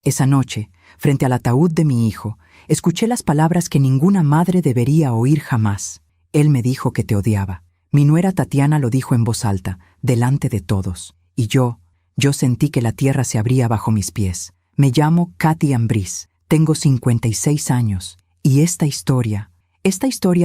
Esa noche, frente al ataúd de mi hijo, escuché las palabras que ninguna madre debería oír jamás. Él me dijo que te odiaba. Mi nuera Tatiana lo dijo en voz alta, delante de todos. Y yo sentí que la tierra se abría bajo mis pies. Me llamo Katy Ambriz, tengo 56 años, y esta historia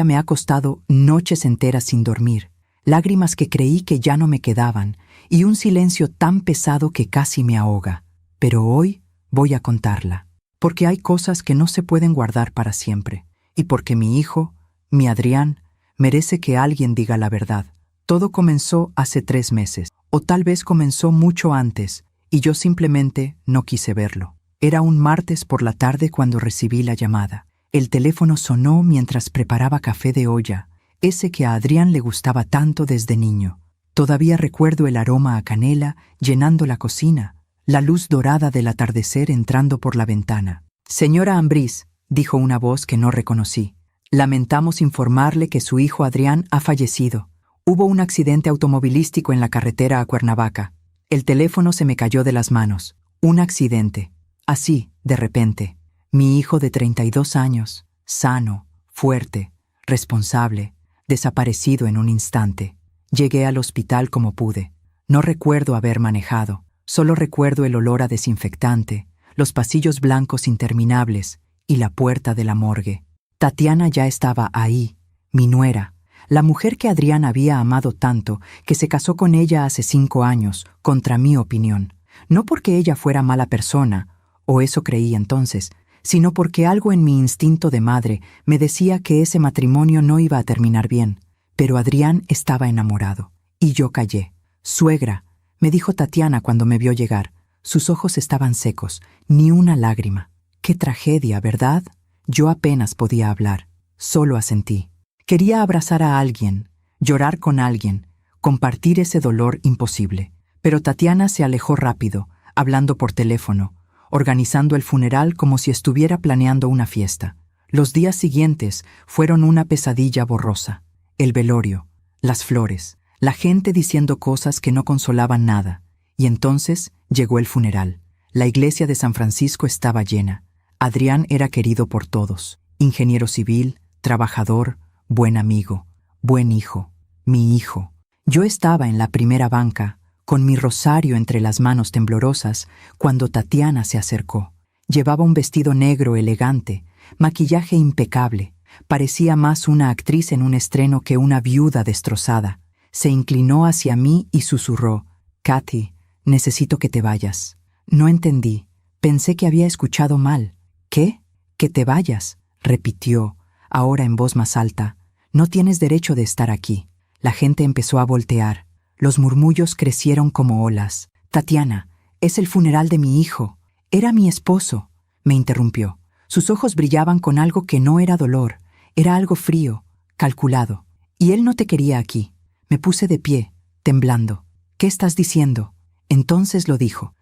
me ha costado noches enteras sin dormir, lágrimas que creí que ya no me quedaban, y un silencio tan pesado que casi me ahoga. Pero hoy voy a contarla, porque hay cosas que no se pueden guardar para siempre, y porque mi hijo, mi Adrián, merece que alguien diga la verdad. Todo comenzó hace 3 meses, o tal vez comenzó mucho antes, y yo simplemente no quise verlo. Era un martes por la tarde cuando recibí la llamada. El teléfono sonó mientras preparaba café de olla, ese que a Adrián le gustaba tanto desde niño. Todavía recuerdo el aroma a canela llenando la cocina, la luz dorada del atardecer entrando por la ventana. «Señora Ambriz», dijo una voz que no reconocí. «Lamentamos informarle que su hijo Adrián ha fallecido. Hubo un accidente automovilístico en la carretera a Cuernavaca». El teléfono se me cayó de las manos. Un accidente. Así, de repente. Mi hijo de 32 años, sano, fuerte, responsable, desaparecido en un instante. Llegué al hospital como pude. No recuerdo haber manejado. Solo recuerdo el olor a desinfectante, los pasillos blancos interminables y la puerta de la morgue. Tatiana ya estaba ahí, mi nuera, la mujer que Adrián había amado tanto que se casó con ella hace 5 años, contra mi opinión. No porque ella fuera mala persona, o eso creí entonces, sino porque algo en mi instinto de madre me decía que ese matrimonio no iba a terminar bien. Pero Adrián estaba enamorado, y yo callé. «Suegra», me dijo Tatiana cuando me vio llegar. Sus ojos estaban secos, ni una lágrima. «Qué tragedia, ¿verdad?» Yo apenas podía hablar, solo asentí. Quería abrazar a alguien, llorar con alguien, compartir ese dolor imposible. Pero Tatiana se alejó rápido, hablando por teléfono, organizando el funeral como si estuviera planeando una fiesta. Los días siguientes fueron una pesadilla borrosa. El velorio, las flores, la gente diciendo cosas que no consolaban nada. Y entonces llegó el funeral. La iglesia de San Francisco estaba llena. Adrián era querido por todos. Ingeniero civil, trabajador, buen amigo, buen hijo, mi hijo. Yo estaba en la primera banca, con mi rosario entre las manos temblorosas, cuando Tatiana se acercó. Llevaba un vestido negro elegante, maquillaje impecable. Parecía más una actriz en un estreno que una viuda destrozada. Se inclinó hacia mí y susurró: «Katy, necesito que te vayas». No entendí. Pensé que había escuchado mal. «¿Qué? ¿Que te vayas?», repitió, ahora en voz más alta. «No tienes derecho de estar aquí». La gente empezó a voltear. Los murmullos crecieron como olas. «Tatiana, es el funeral de mi hijo. Era mi esposo», me interrumpió. Sus ojos brillaban con algo que no era dolor. Era algo frío, calculado. «Y él no te quería aquí». Me puse de pie, temblando. «¿Qué estás diciendo?». Entonces lo dijo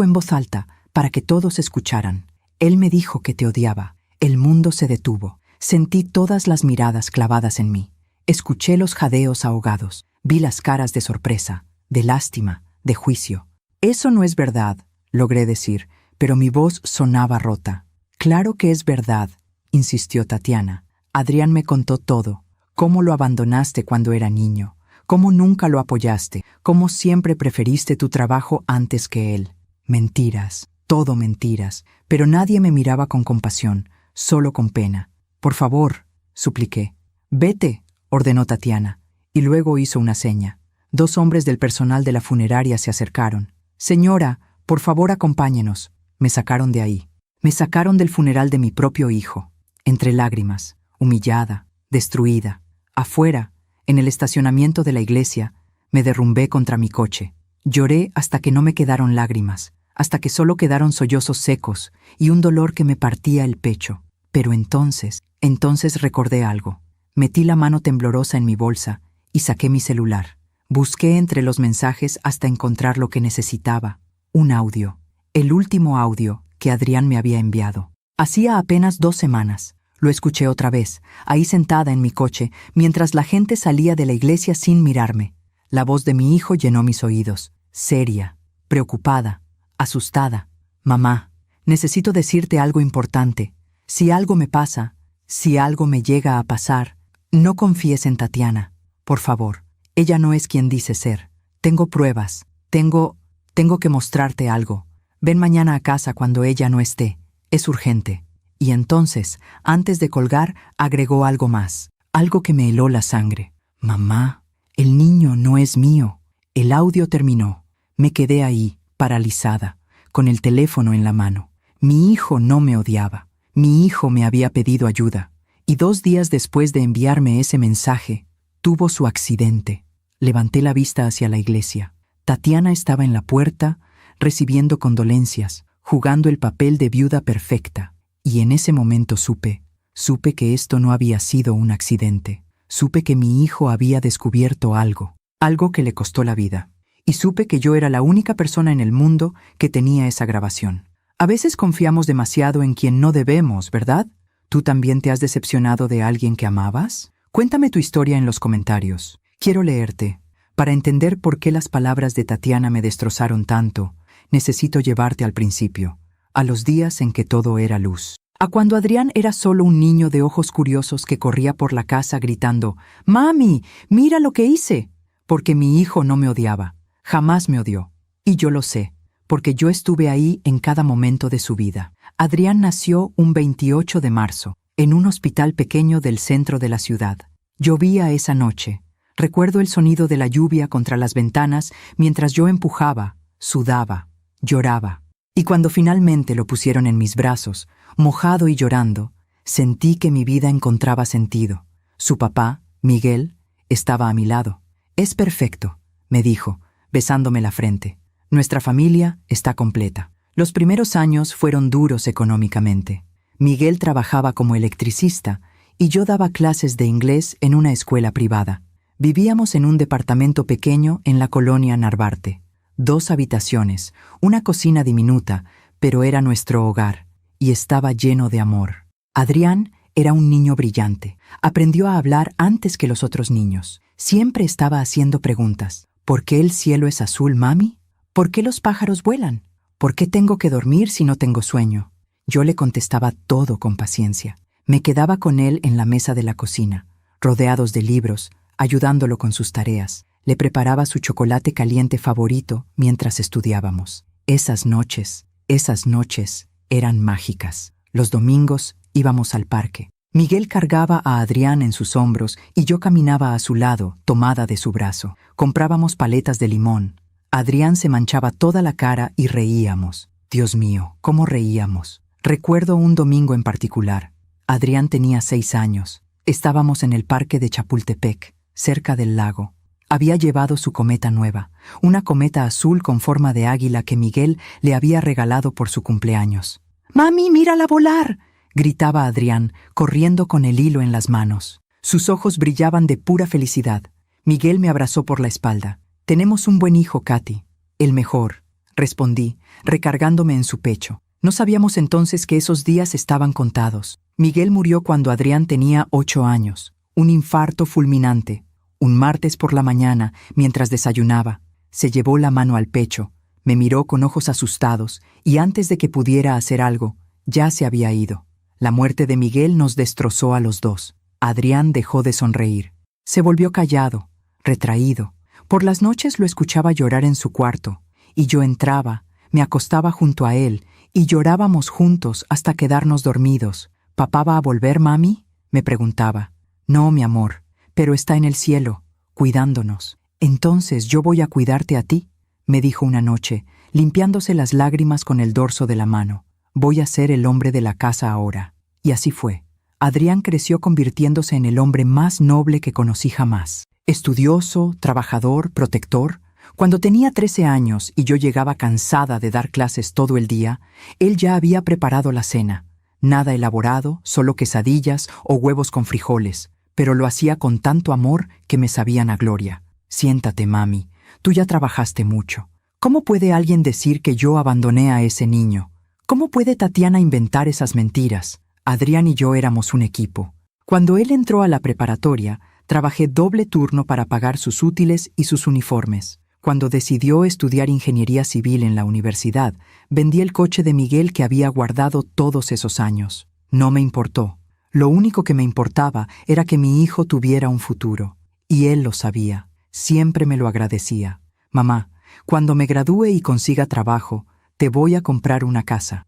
en voz alta, para que todos escucharan. «Él me dijo que te odiaba». El mundo se detuvo. Sentí todas las miradas clavadas en mí. Escuché los jadeos ahogados. Vi las caras de sorpresa, de lástima, de juicio. «Eso no es verdad», logré decir, pero mi voz sonaba rota. «Claro que es verdad», insistió Tatiana. «Adrián me contó todo. Cómo lo abandonaste cuando era niño. Cómo nunca lo apoyaste. Cómo siempre preferiste tu trabajo antes que él. Mentiras, todo mentiras. Pero nadie me miraba con compasión, solo con pena. «Por favor», supliqué. «Vete», ordenó Tatiana, y luego hizo una seña. 2 hombres del personal de la funeraria se acercaron. «Señora, por favor acompáñenos». Me sacaron de ahí. Me sacaron del funeral de mi propio hijo, entre lágrimas, humillada, destruida. Afuera, en el estacionamiento de la iglesia, me derrumbé contra mi coche. Lloré hasta que no me quedaron lágrimas, hasta que solo quedaron sollozos secos y un dolor que me partía el pecho. Pero entonces recordé algo. Metí la mano temblorosa en mi bolsa y saqué mi celular. Busqué entre los mensajes hasta encontrar lo que necesitaba. Un audio. El último audio que Adrián me había enviado. Hacía apenas 2 semanas. Lo escuché otra vez, ahí sentada en mi coche, mientras la gente salía de la iglesia sin mirarme. La voz de mi hijo llenó mis oídos. Seria, preocupada, asustada. «Mamá, necesito decirte algo importante. Si algo me pasa, si algo me llega a pasar, no confíes en Tatiana. Por favor, ella no es quien dice ser. Tengo pruebas. Tengo que mostrarte algo. Ven mañana a casa cuando ella no esté. Es urgente. Y entonces, antes de colgar, agregó algo más. Algo que me heló la sangre. Mamá, el niño no es mío. El audio terminó. Me quedé ahí, paralizada, con el teléfono en la mano. Mi hijo no me odiaba. Mi hijo me había pedido ayuda. Y 2 días después de enviarme ese mensaje, tuvo su accidente. Levanté la vista hacia la iglesia. Tatiana estaba en la puerta, recibiendo condolencias, jugando el papel de viuda perfecta. Y en ese momento supe que esto no había sido un accidente. Supe que mi hijo había descubierto algo que le costó la vida. Y supe que yo era la única persona en el mundo que tenía esa grabación. A veces confiamos demasiado en quien no debemos, ¿verdad? ¿Tú también te has decepcionado de alguien que amabas? Cuéntame tu historia en los comentarios. Quiero leerte. Para entender por qué las palabras de Tatiana me destrozaron tanto, necesito llevarte al principio, a los días en que todo era luz. A cuando Adrián era solo un niño de ojos curiosos que corría por la casa gritando, «¡Mami, mira lo que hice!», porque mi hijo no me odiaba. Jamás me odió. Y yo lo sé, porque yo estuve ahí en cada momento de su vida. Adrián nació un 28 de marzo, en un hospital pequeño del centro de la ciudad. Llovía esa noche. Recuerdo el sonido de la lluvia contra las ventanas mientras yo empujaba, sudaba, lloraba. Y cuando finalmente lo pusieron en mis brazos, mojado y llorando, sentí que mi vida encontraba sentido. Su papá, Miguel, estaba a mi lado. «Es perfecto», me dijo, besándome la frente. «Nuestra familia está completa». Los primeros años fueron duros económicamente. Miguel trabajaba como electricista y yo daba clases de inglés en una escuela privada. Vivíamos en un departamento pequeño en la colonia Narvarte. 2 habitaciones, una cocina diminuta, pero era nuestro hogar, y estaba lleno de amor. Adrián era un niño brillante. Aprendió a hablar antes que los otros niños. Siempre estaba haciendo preguntas. ¿Por qué el cielo es azul, mami? ¿Por qué los pájaros vuelan? ¿Por qué tengo que dormir si no tengo sueño? Yo le contestaba todo con paciencia. Me quedaba con él en la mesa de la cocina, rodeados de libros, ayudándolo con sus tareas. Le preparaba su chocolate caliente favorito mientras estudiábamos. Esas noches eran mágicas. Los domingos íbamos al parque. Miguel cargaba a Adrián en sus hombros y yo caminaba a su lado, tomada de su brazo. Comprábamos paletas de limón. Adrián se manchaba toda la cara y reíamos. Dios mío, cómo reíamos. Recuerdo un domingo en particular. Adrián tenía 6 años. Estábamos en el parque de Chapultepec, cerca del lago. Había llevado su cometa nueva, una cometa azul con forma de águila que Miguel le había regalado por su cumpleaños. «¡Mami, mírala volar!», gritaba Adrián, corriendo con el hilo en las manos. Sus ojos brillaban de pura felicidad. Miguel me abrazó por la espalda. «Tenemos un buen hijo, Katy». «El mejor», respondí, recargándome en su pecho. No sabíamos entonces que esos días estaban contados. Miguel murió cuando Adrián tenía 8 años. Un infarto fulminante. Un martes por la mañana, mientras desayunaba, se llevó la mano al pecho, me miró con ojos asustados y antes de que pudiera hacer algo, ya se había ido. La muerte de Miguel nos destrozó a los dos. Adrián dejó de sonreír. Se volvió callado, retraído. Por las noches lo escuchaba llorar en su cuarto, y yo entraba, me acostaba junto a él y llorábamos juntos hasta quedarnos dormidos. «¿Papá va a volver, mami?», me preguntaba. «No, mi amor, pero está en el cielo, cuidándonos». «Entonces yo voy a cuidarte a ti», me dijo una noche, limpiándose las lágrimas con el dorso de la mano. «Voy a ser el hombre de la casa ahora». Y así fue. Adrián creció convirtiéndose en el hombre más noble que conocí jamás. Estudioso, trabajador, protector. Cuando tenía 13 años y yo llegaba cansada de dar clases todo el día, él ya había preparado la cena. Nada elaborado, solo quesadillas o huevos con frijoles, pero lo hacía con tanto amor que me sabían a gloria. «Siéntate, mami, tú ya trabajaste mucho. ¿Cómo puede alguien decir que yo abandoné a ese niño? ¿Cómo puede Tatiana inventar esas mentiras?». Adrián y yo éramos un equipo. Cuando él entró a la preparatoria, trabajé doble turno para pagar sus útiles y sus uniformes. Cuando decidió estudiar ingeniería civil en la universidad, vendí el coche de Miguel que había guardado todos esos años. No me importó. Lo único que me importaba era que mi hijo tuviera un futuro. Y él lo sabía. Siempre me lo agradecía. Mamá, cuando me gradúe y consiga trabajo, te voy a comprar una casa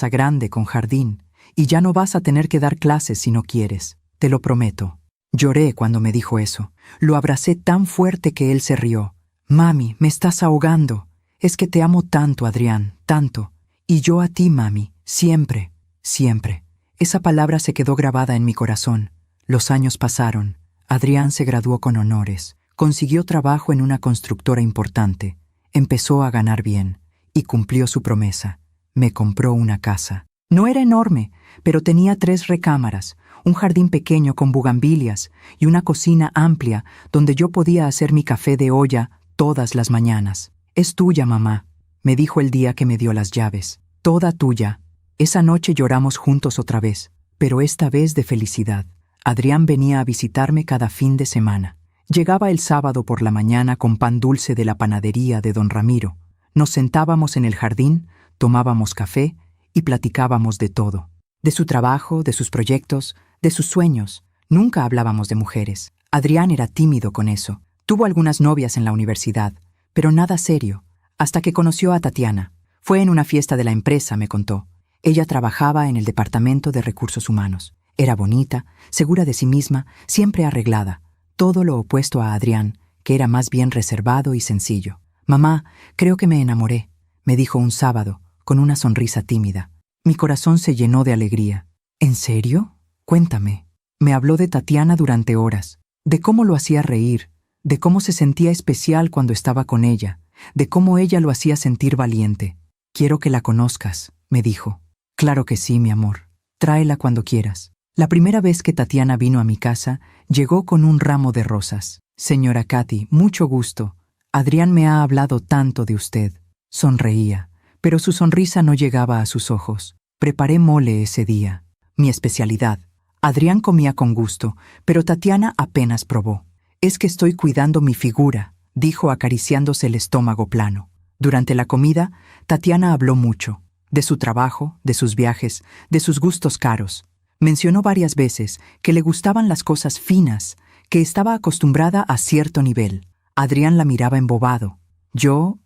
grande con jardín, y ya no vas a tener que dar clases si no quieres. Te lo prometo. Lloré cuando me dijo eso. Lo abracé tan fuerte que él se rió. Mami, me estás ahogando. Es que te amo tanto, Adrián, tanto. Y yo a ti, mami, siempre, siempre. Esa palabra se quedó grabada en mi corazón. Los años pasaron. Adrián se graduó con honores. Consiguió trabajo en una constructora importante. Empezó a ganar bien. Y cumplió su promesa. Me compró una casa. No era enorme, pero tenía 3 recámaras, un jardín pequeño con bugambilias y una cocina amplia donde yo podía hacer mi café de olla todas las mañanas. Es tuya, mamá, me dijo el día que me dio las llaves. Toda tuya. Esa noche lloramos juntos otra vez, pero esta vez de felicidad. Adrián venía a visitarme cada fin de semana. Llegaba el sábado por la mañana con pan dulce de la panadería de don Ramiro. Nos sentábamos en el jardín, tomábamos café y platicábamos de todo. De su trabajo, de sus proyectos, de sus sueños. Nunca hablábamos de mujeres. Adrián era tímido con eso. Tuvo algunas novias en la universidad, pero nada serio, hasta que conoció a Tatiana. Fue en una fiesta de la empresa, me contó. Ella trabajaba en el departamento de recursos humanos. Era bonita, segura de sí misma, siempre arreglada. Todo lo opuesto a Adrián, que era más bien reservado y sencillo. Mamá, creo que me enamoré, me dijo un sábado, con una sonrisa tímida. Mi corazón se llenó de alegría. ¿En serio? Cuéntame. Me habló de Tatiana durante horas, de cómo lo hacía reír, de cómo se sentía especial cuando estaba con ella, de cómo ella lo hacía sentir valiente. Quiero que la conozcas, me dijo. Claro que sí, mi amor. Tráela cuando quieras. La primera vez que Tatiana vino a mi casa, llegó con un ramo de rosas. Señora Katy, mucho gusto. Adrián me ha hablado tanto de usted. Sonreía, pero su sonrisa no llegaba a sus ojos. Preparé mole ese día, mi especialidad. Adrián comía con gusto, pero Tatiana apenas probó. Es que estoy cuidando mi figura, dijo acariciándose el estómago plano. Durante la comida, Tatiana habló mucho, de su trabajo, de sus viajes, de sus gustos caros. Mencionó varias veces que le gustaban las cosas finas, que estaba acostumbrada a cierto nivel. Adrián la miraba embobado. Yo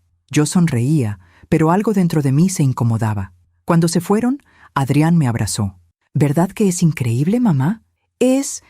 sonreía, pero algo dentro de mí se incomodaba. Cuando se fueron, Adrián me abrazó. ¿Verdad que es increíble, mamá? Es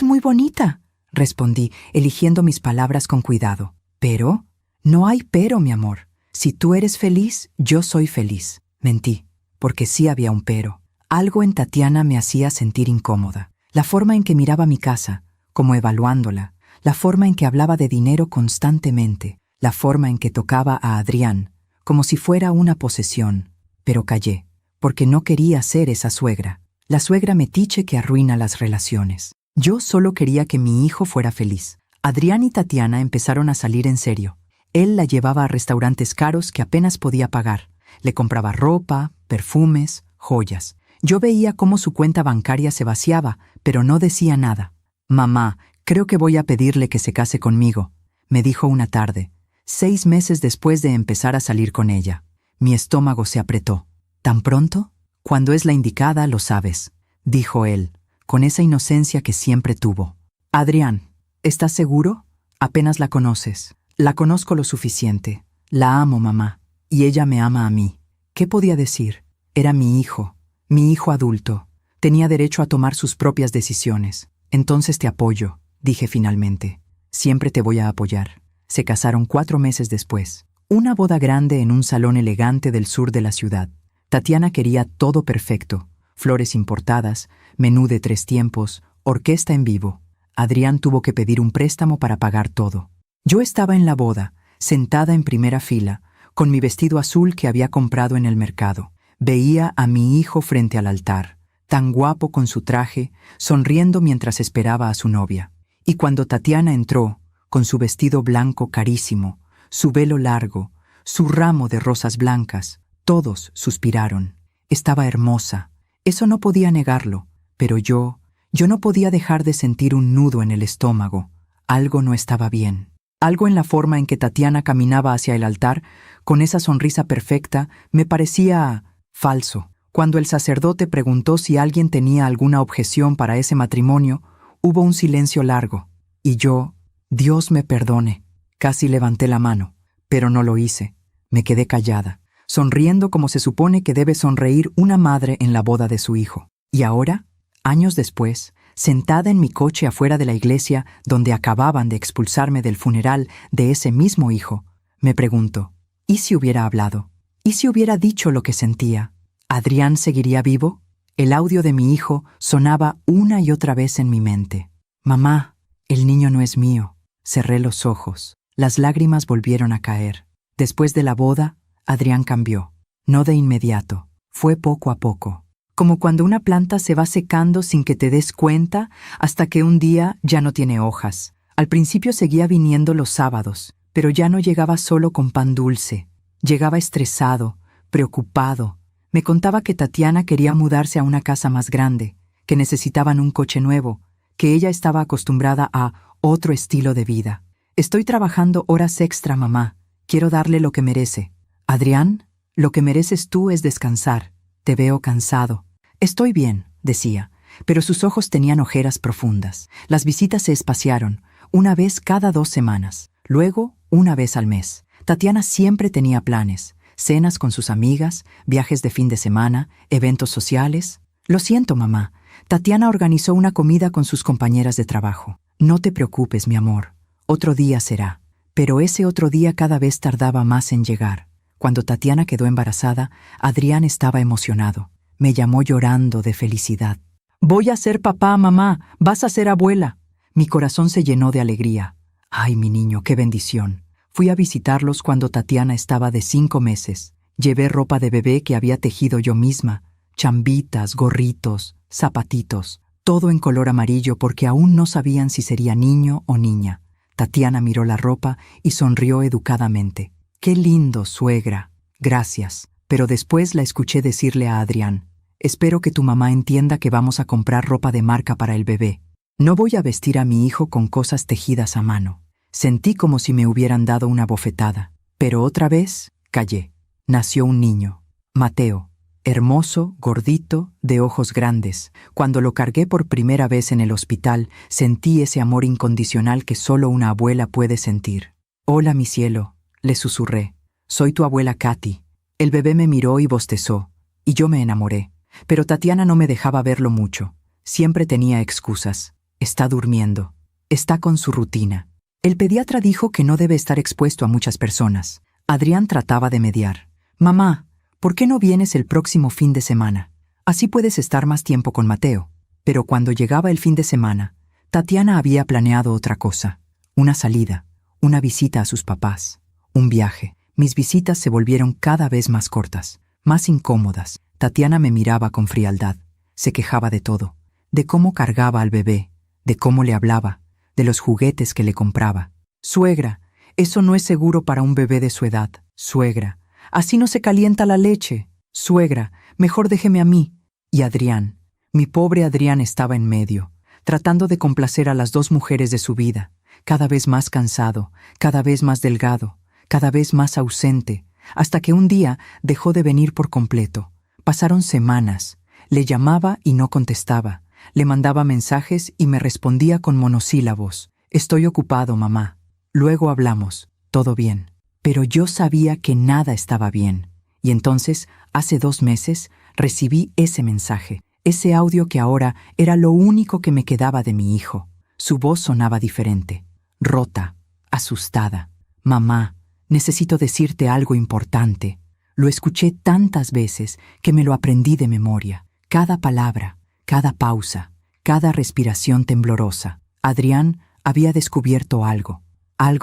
muy bonita, respondí, eligiendo mis palabras con cuidado. ¿Pero? No hay pero, mi amor. Si tú eres feliz, yo soy feliz. Mentí, porque sí había un pero. Algo en Tatiana me hacía sentir incómoda. La forma en que miraba mi casa, como evaluándola, la forma en que hablaba de dinero constantemente, la forma en que tocaba a Adrián, como si fuera una posesión. Pero callé, porque no quería ser esa suegra, la suegra metiche que arruina las relaciones. Yo solo quería que mi hijo fuera feliz. Adrián y Tatiana empezaron a salir en serio. Él la llevaba a restaurantes caros que apenas podía pagar. Le compraba ropa, perfumes, joyas. Yo veía cómo su cuenta bancaria se vaciaba, pero no decía nada. Mamá, creo que voy a pedirle que se case conmigo, me dijo una tarde, 6 meses después de empezar a salir con ella. Mi estómago se apretó. ¿Tan pronto? Cuando es la indicada, lo sabes, dijo él, con esa inocencia que siempre tuvo. Adrián, ¿estás seguro? Apenas la conoces. La conozco lo suficiente. La amo, mamá, y ella me ama a mí. ¿Qué podía decir? Era mi hijo adulto. Tenía derecho a tomar sus propias decisiones. Entonces te apoyo, dije finalmente. Siempre te voy a apoyar. Se casaron 4 meses después. Una boda grande en un salón elegante del sur de la ciudad. Tatiana quería todo perfecto. Flores importadas, menú de 3 tiempos, orquesta en vivo. Adrián tuvo que pedir un préstamo para pagar todo. Yo estaba en la boda, sentada en primera fila, con mi vestido azul que había comprado en el mercado. Veía a mi hijo frente al altar, tan guapo con su traje, sonriendo mientras esperaba a su novia. Y cuando Tatiana entró, con su vestido blanco carísimo, su velo largo, su ramo de rosas blancas, todos suspiraron. Estaba hermosa, eso no podía negarlo, pero yo no podía dejar de sentir un nudo en el estómago. Algo no estaba bien. Algo en la forma en que Tatiana caminaba hacia el altar, con esa sonrisa perfecta, me parecía falso. Cuando el sacerdote preguntó si alguien tenía alguna objeción para ese matrimonio, hubo un silencio largo. Y yo, Dios me perdone, casi levanté la mano, pero no lo hice. Me quedé callada, sonriendo como se supone que debe sonreír una madre en la boda de su hijo. Y ahora, años después, sentada en mi coche afuera de la iglesia donde acababan de expulsarme del funeral de ese mismo hijo, me pregunto, ¿y si hubiera hablado? ¿Y si hubiera dicho lo que sentía? ¿Adrián seguiría vivo? El audio de mi hijo sonaba una y otra vez en mi mente. Mamá, el niño no es mío. Cerré los ojos. Las lágrimas volvieron a caer. Después de la boda, Adrián cambió. No de inmediato. Fue poco a poco. Como cuando una planta se va secando sin que te des cuenta hasta que un día ya no tiene hojas. Al principio seguía viniendo los sábados, pero ya no llegaba solo con pan dulce. Llegaba estresado, preocupado. Me contaba que Tatiana quería mudarse a una casa más grande, que necesitaban un coche nuevo, que ella estaba acostumbrada a otro estilo de vida. Estoy trabajando horas extra, mamá. Quiero darle lo que merece. Adrián, lo que mereces tú es descansar. Te veo cansado. Estoy bien, decía, pero sus ojos tenían ojeras profundas. Las visitas se espaciaron, una vez cada 2 semanas, luego una vez al mes. Tatiana siempre tenía planes. Cenas con sus amigas, viajes de fin de semana, eventos sociales. Lo siento, mamá. Tatiana organizó una comida con sus compañeras de trabajo. No te preocupes, mi amor. Otro día será. Pero ese otro día cada vez tardaba más en llegar. Cuando Tatiana quedó embarazada, Adrián estaba emocionado. Me llamó llorando de felicidad. Voy a ser papá, mamá. Vas a ser abuela. Mi corazón se llenó de alegría. Ay, mi niño, qué bendición. Fui a visitarlos cuando Tatiana estaba de 5 meses. Llevé ropa de bebé que había tejido yo misma, chambitas, gorritos, zapatitos, todo en color amarillo porque aún no sabían si sería niño o niña. Tatiana miró la ropa y sonrió educadamente. «Qué lindo, suegra. Gracias». Pero después la escuché decirle a Adrián, «Espero que tu mamá entienda que vamos a comprar ropa de marca para el bebé. No voy a vestir a mi hijo con cosas tejidas a mano». Sentí como si me hubieran dado una bofetada, pero otra vez callé. Nació un niño, Mateo, hermoso, gordito, de ojos grandes. Cuando lo cargué por primera vez en el hospital, sentí ese amor incondicional que solo una abuela puede sentir. «Hola, mi cielo», le susurré. «Soy tu abuela Katy». El bebé me miró y bostezó, y yo me enamoré. Pero Tatiana no me dejaba verlo mucho. Siempre tenía excusas. Está durmiendo. Está con su rutina. El pediatra dijo que no debe estar expuesto a muchas personas. Adrián trataba de mediar. «Mamá, ¿por qué no vienes el próximo fin de semana? Así puedes estar más tiempo con Mateo». Pero cuando llegaba el fin de semana, Tatiana había planeado otra cosa. Una salida, una visita a sus papás, un viaje. Mis visitas se volvieron cada vez más cortas, más incómodas. Tatiana me miraba con frialdad. Se quejaba de todo. De cómo cargaba al bebé, de cómo le hablaba, de los juguetes que le compraba. «Suegra, eso no es seguro para un bebé de su edad. Suegra, así no se calienta la leche. Suegra, mejor déjeme a mí». Y Adrián, mi pobre Adrián estaba en medio, tratando de complacer a las 2 mujeres de su vida, cada vez más cansado, cada vez más delgado, cada vez más ausente, hasta que un día dejó de venir por completo. Pasaron semanas. Le llamaba y no contestaba. Le mandaba mensajes y me respondía con monosílabos. «Estoy ocupado, mamá. Luego hablamos. Todo bien». Pero yo sabía que nada estaba bien. Y entonces, hace 2 meses, recibí ese mensaje, ese audio que ahora era lo único que me quedaba de mi hijo. Su voz sonaba diferente, rota, asustada. «Mamá, necesito decirte algo importante». Lo escuché tantas veces que me lo aprendí de memoria. Cada palabra, cada pausa, cada respiración temblorosa. Adrián había descubierto algo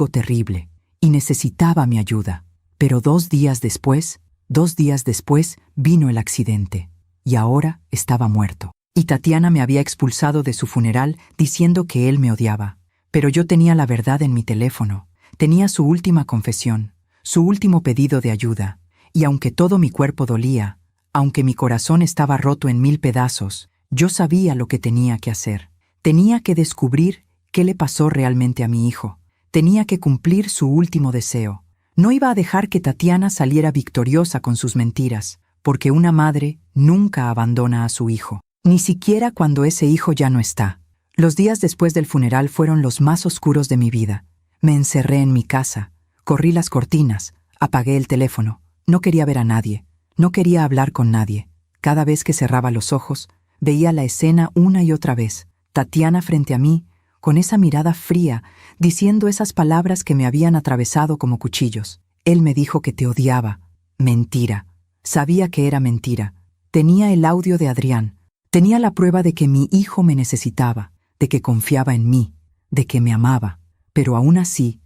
terrible, y necesitaba mi ayuda. Pero 2 días después, vino el accidente, y ahora estaba muerto. Y Tatiana me había expulsado de su funeral diciendo que él me odiaba. Pero yo tenía la verdad en mi teléfono, tenía su última confesión, su último pedido de ayuda, y aunque todo mi cuerpo dolía, aunque mi corazón estaba roto en 1000 pedazos, yo sabía lo que tenía que hacer. Tenía que descubrir qué le pasó realmente a mi hijo. Tenía que cumplir su último deseo. No iba a dejar que Tatiana saliera victoriosa con sus mentiras, porque una madre nunca abandona a su hijo, ni siquiera cuando ese hijo ya no está. Los días después del funeral fueron los más oscuros de mi vida. Me encerré en mi casa, corrí las cortinas, apagué el teléfono. No quería ver a nadie, no quería hablar con nadie. Cada vez que cerraba los ojos, veía la escena una y otra vez. Tatiana frente a mí, con esa mirada fría, diciendo esas palabras que me habían atravesado como cuchillos. Él me dijo que te odiaba. Mentira. Sabía que era mentira. Tenía el audio de Adrián. Tenía la prueba de que mi hijo me necesitaba, de que confiaba en mí, de que me amaba. Pero aún así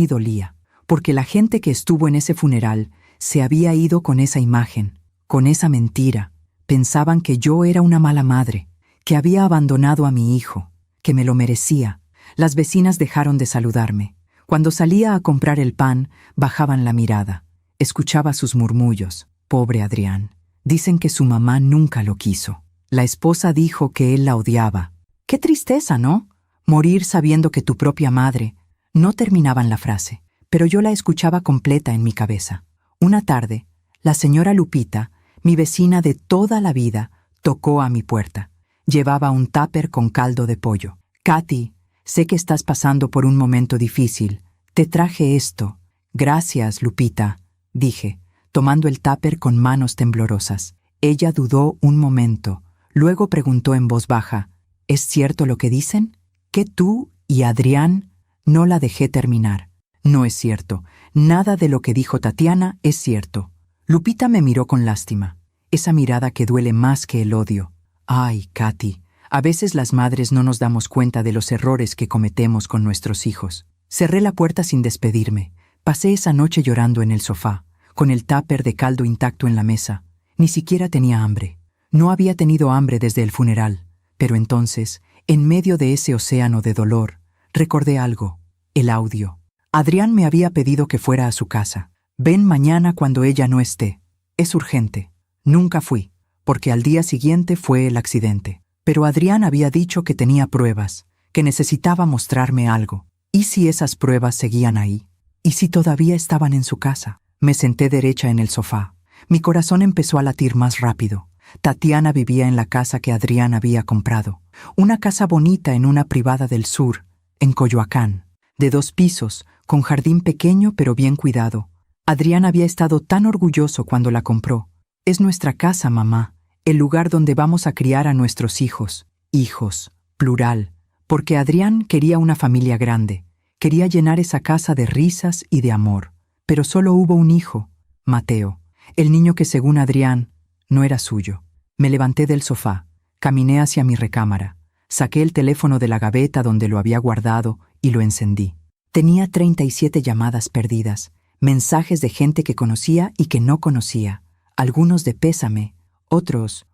dolía, porque la gente que estuvo en ese funeral se había ido con esa imagen, con esa mentira. Pensaban que yo era una mala madre, que había abandonado a mi hijo, que me lo merecía. Las vecinas dejaron de saludarme. Cuando salía a comprar el pan, bajaban la mirada. Escuchaba sus murmullos. Pobre Adrián. Dicen que su mamá nunca lo quiso. La esposa dijo que él la odiaba. Qué tristeza, ¿no? Morir sabiendo que tu propia madre. No terminaban la frase, pero yo la escuchaba completa en mi cabeza. Una tarde, la señora Lupita, mi vecina de toda la vida, tocó a mi puerta. Llevaba un tupper con caldo de pollo. Katy, sé que estás pasando por un momento difícil. Te traje esto. Gracias, Lupita, dije, tomando el tupper con manos temblorosas. Ella dudó un momento. Luego preguntó en voz baja, ¿es cierto lo que dicen? ¿Que tú y Adrián? No la dejé terminar. No es cierto. Nada de lo que dijo Tatiana es cierto. Lupita me miró con lástima. Esa mirada que duele más que el odio. Ay, Katy, a veces las madres no nos damos cuenta de los errores que cometemos con nuestros hijos. Cerré la puerta sin despedirme. Pasé esa noche llorando en el sofá, con el tupper de caldo intacto en la mesa. Ni siquiera tenía hambre. No había tenido hambre desde el funeral. Pero entonces, en medio de ese océano de dolor, recordé algo, el audio. Adrián me había pedido que fuera a su casa. Ven mañana cuando ella no esté. Es urgente. Nunca fui, porque al día siguiente fue el accidente. Pero Adrián había dicho que tenía pruebas, que necesitaba mostrarme algo. ¿Y si esas pruebas seguían ahí? ¿Y si todavía estaban en su casa? Me senté derecha en el sofá. Mi corazón empezó a latir más rápido. Tatiana vivía en la casa que Adrián había comprado. Una casa bonita en una privada del sur, en Coyoacán, de 2 pisos, con jardín pequeño pero bien cuidado. Adrián había estado tan orgulloso cuando la compró. Es nuestra casa, mamá, el lugar donde vamos a criar a nuestros hijos. Hijos, plural, porque Adrián quería una familia grande. Quería llenar esa casa de risas y de amor. Pero solo hubo un hijo, Mateo, el niño que según Adrián no era suyo. Me levanté del sofá, caminé hacia mi recámara, saqué el teléfono de la gaveta donde lo había guardado y lo encendí. Tenía 37 llamadas perdidas, mensajes de gente que conocía y que no conocía, algunos de pésame, otros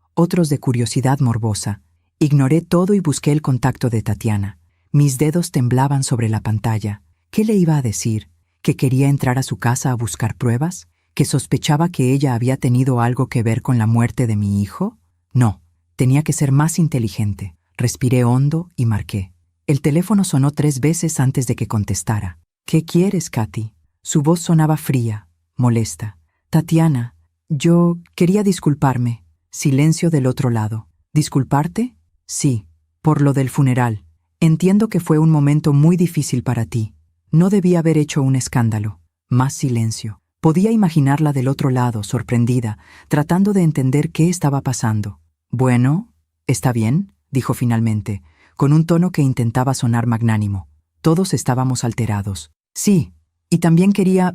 de curiosidad morbosa. Ignoré todo y busqué el contacto de Tatiana. Mis dedos temblaban sobre la pantalla. ¿Qué le iba a decir? ¿Que quería entrar a su casa a buscar pruebas? ¿Que sospechaba que ella había tenido algo que ver con la muerte de mi hijo? No, tenía que ser más inteligente. Respiré hondo y marqué. El teléfono sonó 3 veces antes de que contestara. ¿Qué quieres, Katy? Su voz sonaba fría, molesta. Tatiana, yo quería disculparme. Silencio del otro lado. ¿Disculparte? Sí, por lo del funeral. Entiendo que fue un momento muy difícil para ti. No debí haber hecho un escándalo. Más silencio. Podía imaginarla del otro lado, sorprendida, tratando de entender qué estaba pasando. Bueno, ¿está bien?, dijo finalmente, con un tono que intentaba sonar magnánimo. Todos estábamos alterados. Sí, y también quería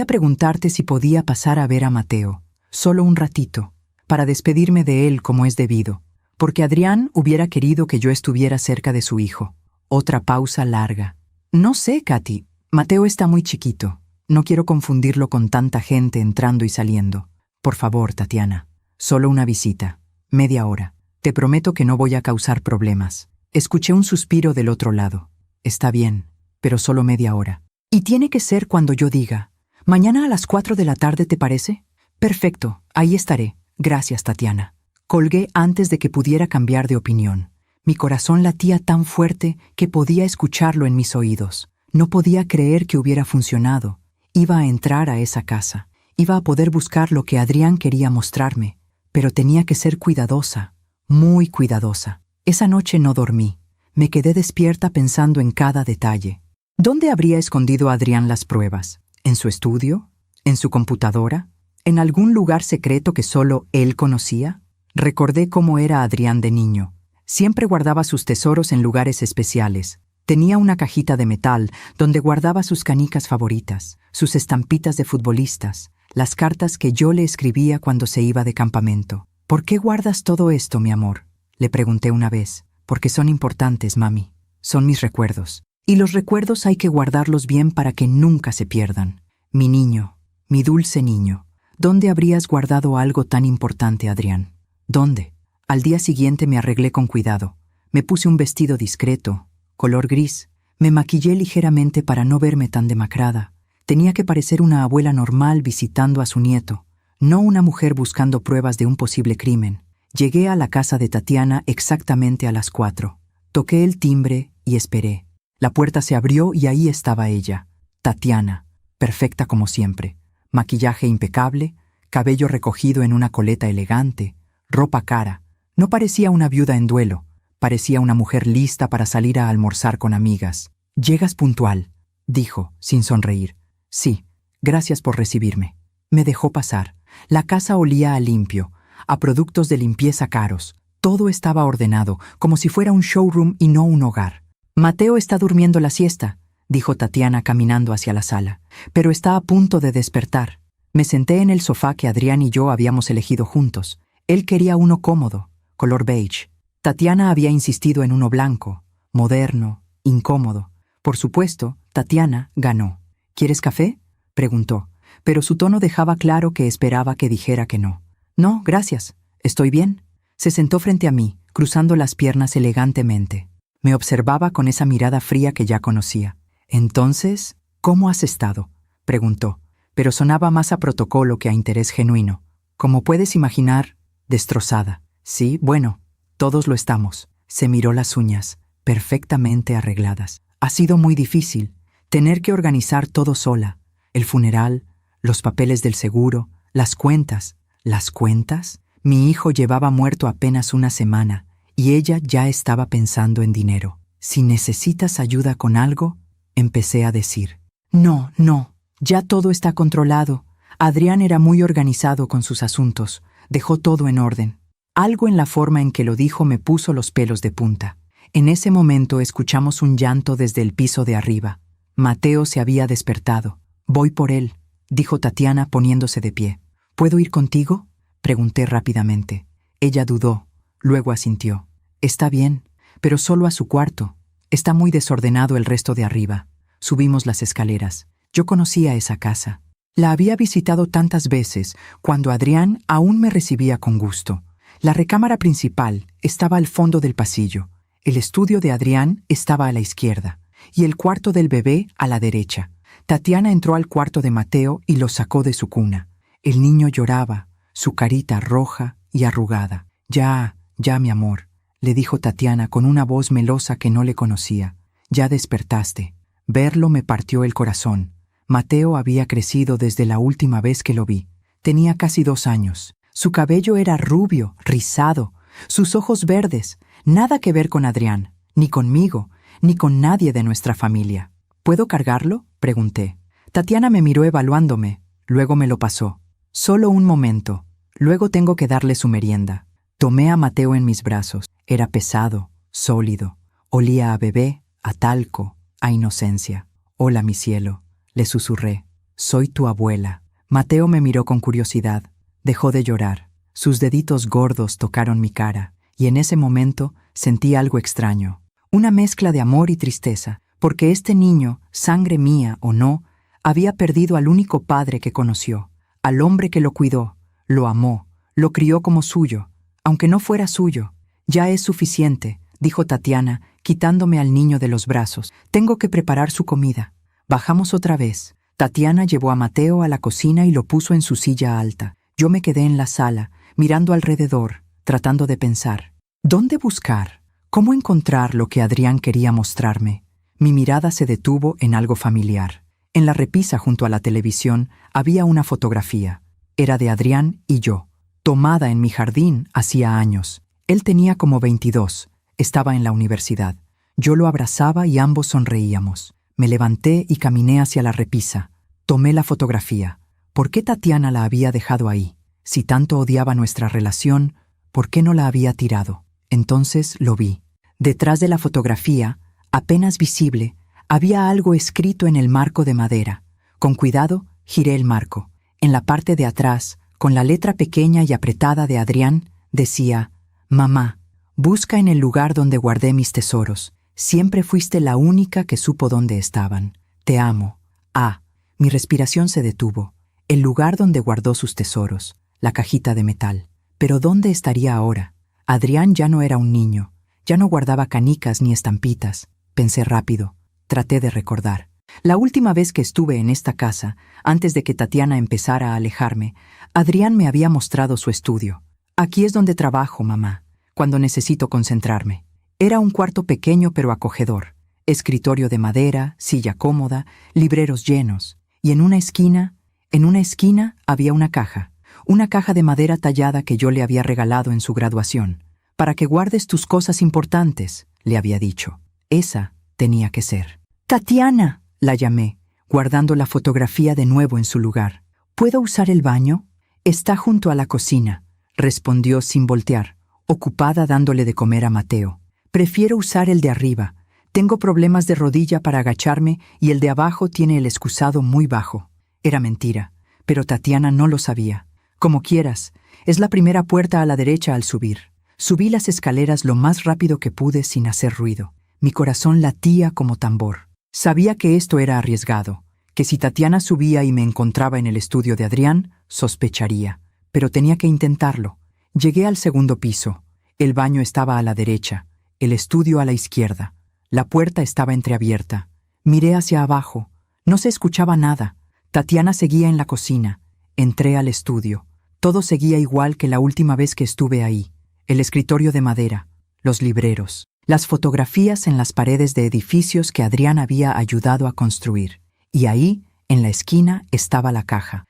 preguntarte si podía pasar a ver a Mateo, solo un ratito, para despedirme de él como es debido, porque Adrián hubiera querido que yo estuviera cerca de su hijo. Otra pausa larga. No sé, Katy, Mateo está muy chiquito. No quiero confundirlo con tanta gente entrando y saliendo. Por favor, Tatiana, solo una visita, media hora. Te prometo que no voy a causar problemas. Escuché un suspiro del otro lado. Está bien, pero solo media hora. Y tiene que ser cuando yo diga. ¿Mañana a las 4 de la tarde te parece? Perfecto, ahí estaré. Gracias, Tatiana. Colgué antes de que pudiera cambiar de opinión. Mi corazón latía tan fuerte que podía escucharlo en mis oídos. No podía creer que hubiera funcionado. Iba a entrar a esa casa. Iba a poder buscar lo que Adrián quería mostrarme, pero tenía que ser cuidadosa, muy cuidadosa. Esa noche no dormí. Me quedé despierta pensando en cada detalle. ¿Dónde habría escondido Adrián las pruebas? ¿En su estudio? ¿En su computadora? ¿En algún lugar secreto que solo él conocía? Recordé cómo era Adrián de niño. Siempre guardaba sus tesoros en lugares especiales. Tenía una cajita de metal donde guardaba sus canicas favoritas, sus estampitas de futbolistas, las cartas que yo le escribía cuando se iba de campamento. ¿Por qué guardas todo esto, mi amor?, le pregunté una vez. Porque son importantes, mami. Son mis recuerdos. Y los recuerdos hay que guardarlos bien para que nunca se pierdan. Mi niño, mi dulce niño, ¿dónde habrías guardado algo tan importante, Adrián? ¿Dónde? Al día siguiente me arreglé con cuidado. Me puse un vestido discreto, color gris. Me maquillé ligeramente para no verme tan demacrada. Tenía que parecer una abuela normal visitando a su nieto, no una mujer buscando pruebas de un posible crimen. Llegué a la casa de Tatiana exactamente a las 4. Toqué el timbre y esperé. La puerta se abrió y ahí estaba ella, Tatiana, perfecta como siempre. Maquillaje impecable, cabello recogido en una coleta elegante, ropa cara. No parecía una viuda en duelo, parecía una mujer lista para salir a almorzar con amigas. «Llegas puntual», dijo, sin sonreír. «Sí, gracias por recibirme». Me dejó pasar. La casa olía a limpio, a productos de limpieza caros. Todo estaba ordenado, como si fuera un showroom y no un hogar. «Mateo está durmiendo la siesta», dijo Tatiana caminando hacia la sala, «pero está a punto de despertar». Me senté en el sofá que Adrián y yo habíamos elegido juntos. Él quería uno cómodo, color beige. Tatiana había insistido en uno blanco, moderno, incómodo. Por supuesto, Tatiana ganó. «¿Quieres café?», preguntó, pero su tono dejaba claro que esperaba que dijera que no. «No, gracias. Estoy bien». Se sentó frente a mí, cruzando las piernas elegantemente. Me observaba con esa mirada fría que ya conocía. «Entonces, ¿cómo has estado?», preguntó, pero sonaba más a protocolo que a interés genuino. «Como puedes imaginar, destrozada». «Sí, bueno, todos lo estamos». Se miró las uñas, perfectamente arregladas. «Ha sido muy difícil, tener que organizar todo sola. El funeral, los papeles del seguro, las cuentas». «¿Las cuentas?». Mi hijo llevaba muerto apenas una semana y ella ya estaba pensando en dinero. «Si necesitas ayuda con algo», empecé a decir. «No, ya todo está controlado». Adrián era muy organizado con sus asuntos, dejó todo en orden. Algo en la forma en que lo dijo me puso los pelos de punta. En ese momento escuchamos un llanto desde el piso de arriba. Mateo se había despertado. «Voy por él», dijo Tatiana poniéndose de pie. «¿Puedo ir contigo?», pregunté rápidamente. Ella dudó, luego asintió. «Está bien, pero solo a su cuarto. Está muy desordenado el resto de arriba». Subimos las escaleras. Yo conocía esa casa. La había visitado tantas veces, cuando Adrián aún me recibía con gusto. La recámara principal estaba al fondo del pasillo. El estudio de Adrián estaba a la izquierda, y el cuarto del bebé a la derecha. Tatiana entró al cuarto de Mateo y lo sacó de su cuna. El niño lloraba, su carita roja y arrugada. «Ya, mi amor», le dijo Tatiana con una voz melosa que no le conocía. «Ya despertaste». Verlo me partió el corazón. Mateo había crecido desde la última vez que lo vi. Tenía casi 2 años. Su cabello era rubio, rizado, sus ojos verdes. Nada que ver con Adrián, ni conmigo, ni con nadie de nuestra familia. «¿Puedo cargarlo?», pregunté. Tatiana me miró evaluándome, luego me lo pasó. «Solo un momento, luego tengo que darle su merienda». Tomé a Mateo en mis brazos. Era pesado, sólido. Olía a bebé, a talco, a inocencia. «Hola, mi cielo», le susurré. «Soy tu abuela». Mateo me miró con curiosidad. Dejó de llorar. Sus deditos gordos tocaron mi cara, y en ese momento sentí algo extraño. Una mezcla de amor y tristeza, porque este niño, sangre mía o no, había perdido al único padre que conoció, al hombre que lo cuidó, lo amó, lo crió como suyo, aunque no fuera suyo. «Ya es suficiente», dijo Tatiana, quitándome al niño de los brazos. «Tengo que preparar su comida». Bajamos otra vez. Tatiana llevó a Mateo a la cocina y lo puso en su silla alta. Yo me quedé en la sala, mirando alrededor, tratando de pensar. ¿Dónde buscar? ¿Cómo encontrar lo que Adrián quería mostrarme? Mi mirada se detuvo en algo familiar. En la repisa junto a la televisión había una fotografía. Era de Adrián y yo, tomada en mi jardín hacía años. Él tenía como 22, estaba en la universidad. Yo lo abrazaba y ambos sonreíamos. Me levanté y caminé hacia la repisa. Tomé la fotografía. ¿Por qué Tatiana la había dejado ahí? Si tanto odiaba nuestra relación, ¿por qué no la había tirado? Entonces lo vi. Detrás de la fotografía, apenas visible, había algo escrito en el marco de madera. Con cuidado, giré el marco. En la parte de atrás, con la letra pequeña y apretada de Adrián, decía: «Mamá, busca en el lugar donde guardé mis tesoros. Siempre fuiste la única que supo dónde estaban. Te amo. Ah». Mi respiración se detuvo. El lugar donde guardó sus tesoros, la cajita de metal. Pero ¿dónde estaría ahora? Adrián ya no era un niño. Ya no guardaba canicas ni estampitas. Pensé rápido. Traté de recordar. La última vez que estuve en esta casa, antes de que Tatiana empezara a alejarme, Adrián me había mostrado su estudio. «Aquí es donde trabajo, mamá, cuando necesito concentrarme». Era un cuarto pequeño pero acogedor. Escritorio de madera, silla cómoda, libreros llenos. Y en una esquina había una caja de madera tallada que yo le había regalado en su graduación. «Para que guardes tus cosas importantes», le había dicho. Esa tenía que ser. «Tatiana», la llamé, guardando la fotografía de nuevo en su lugar. «¿Puedo usar el baño?» «Está junto a la cocina», respondió sin voltear, ocupada dándole de comer a Mateo. «Prefiero usar el de arriba. Tengo problemas de rodilla para agacharme y el de abajo tiene el excusado muy bajo». Era mentira, pero Tatiana no lo sabía. «Como quieras, es la primera puerta a la derecha al subir». Subí las escaleras lo más rápido que pude sin hacer ruido. Mi corazón latía como tambor. Sabía que esto era arriesgado, que si Tatiana subía y me encontraba en el estudio de Adrián, sospecharía. Pero tenía que intentarlo. Llegué al segundo piso. El baño estaba a la derecha, el estudio a la izquierda. La puerta estaba entreabierta. Miré hacia abajo. No se escuchaba nada. Tatiana seguía en la cocina. Entré al estudio. Todo seguía igual que la última vez que estuve ahí. El escritorio de madera, los libreros, las fotografías en las paredes de edificios que Adrián había ayudado a construir. Y ahí, en la esquina, estaba la caja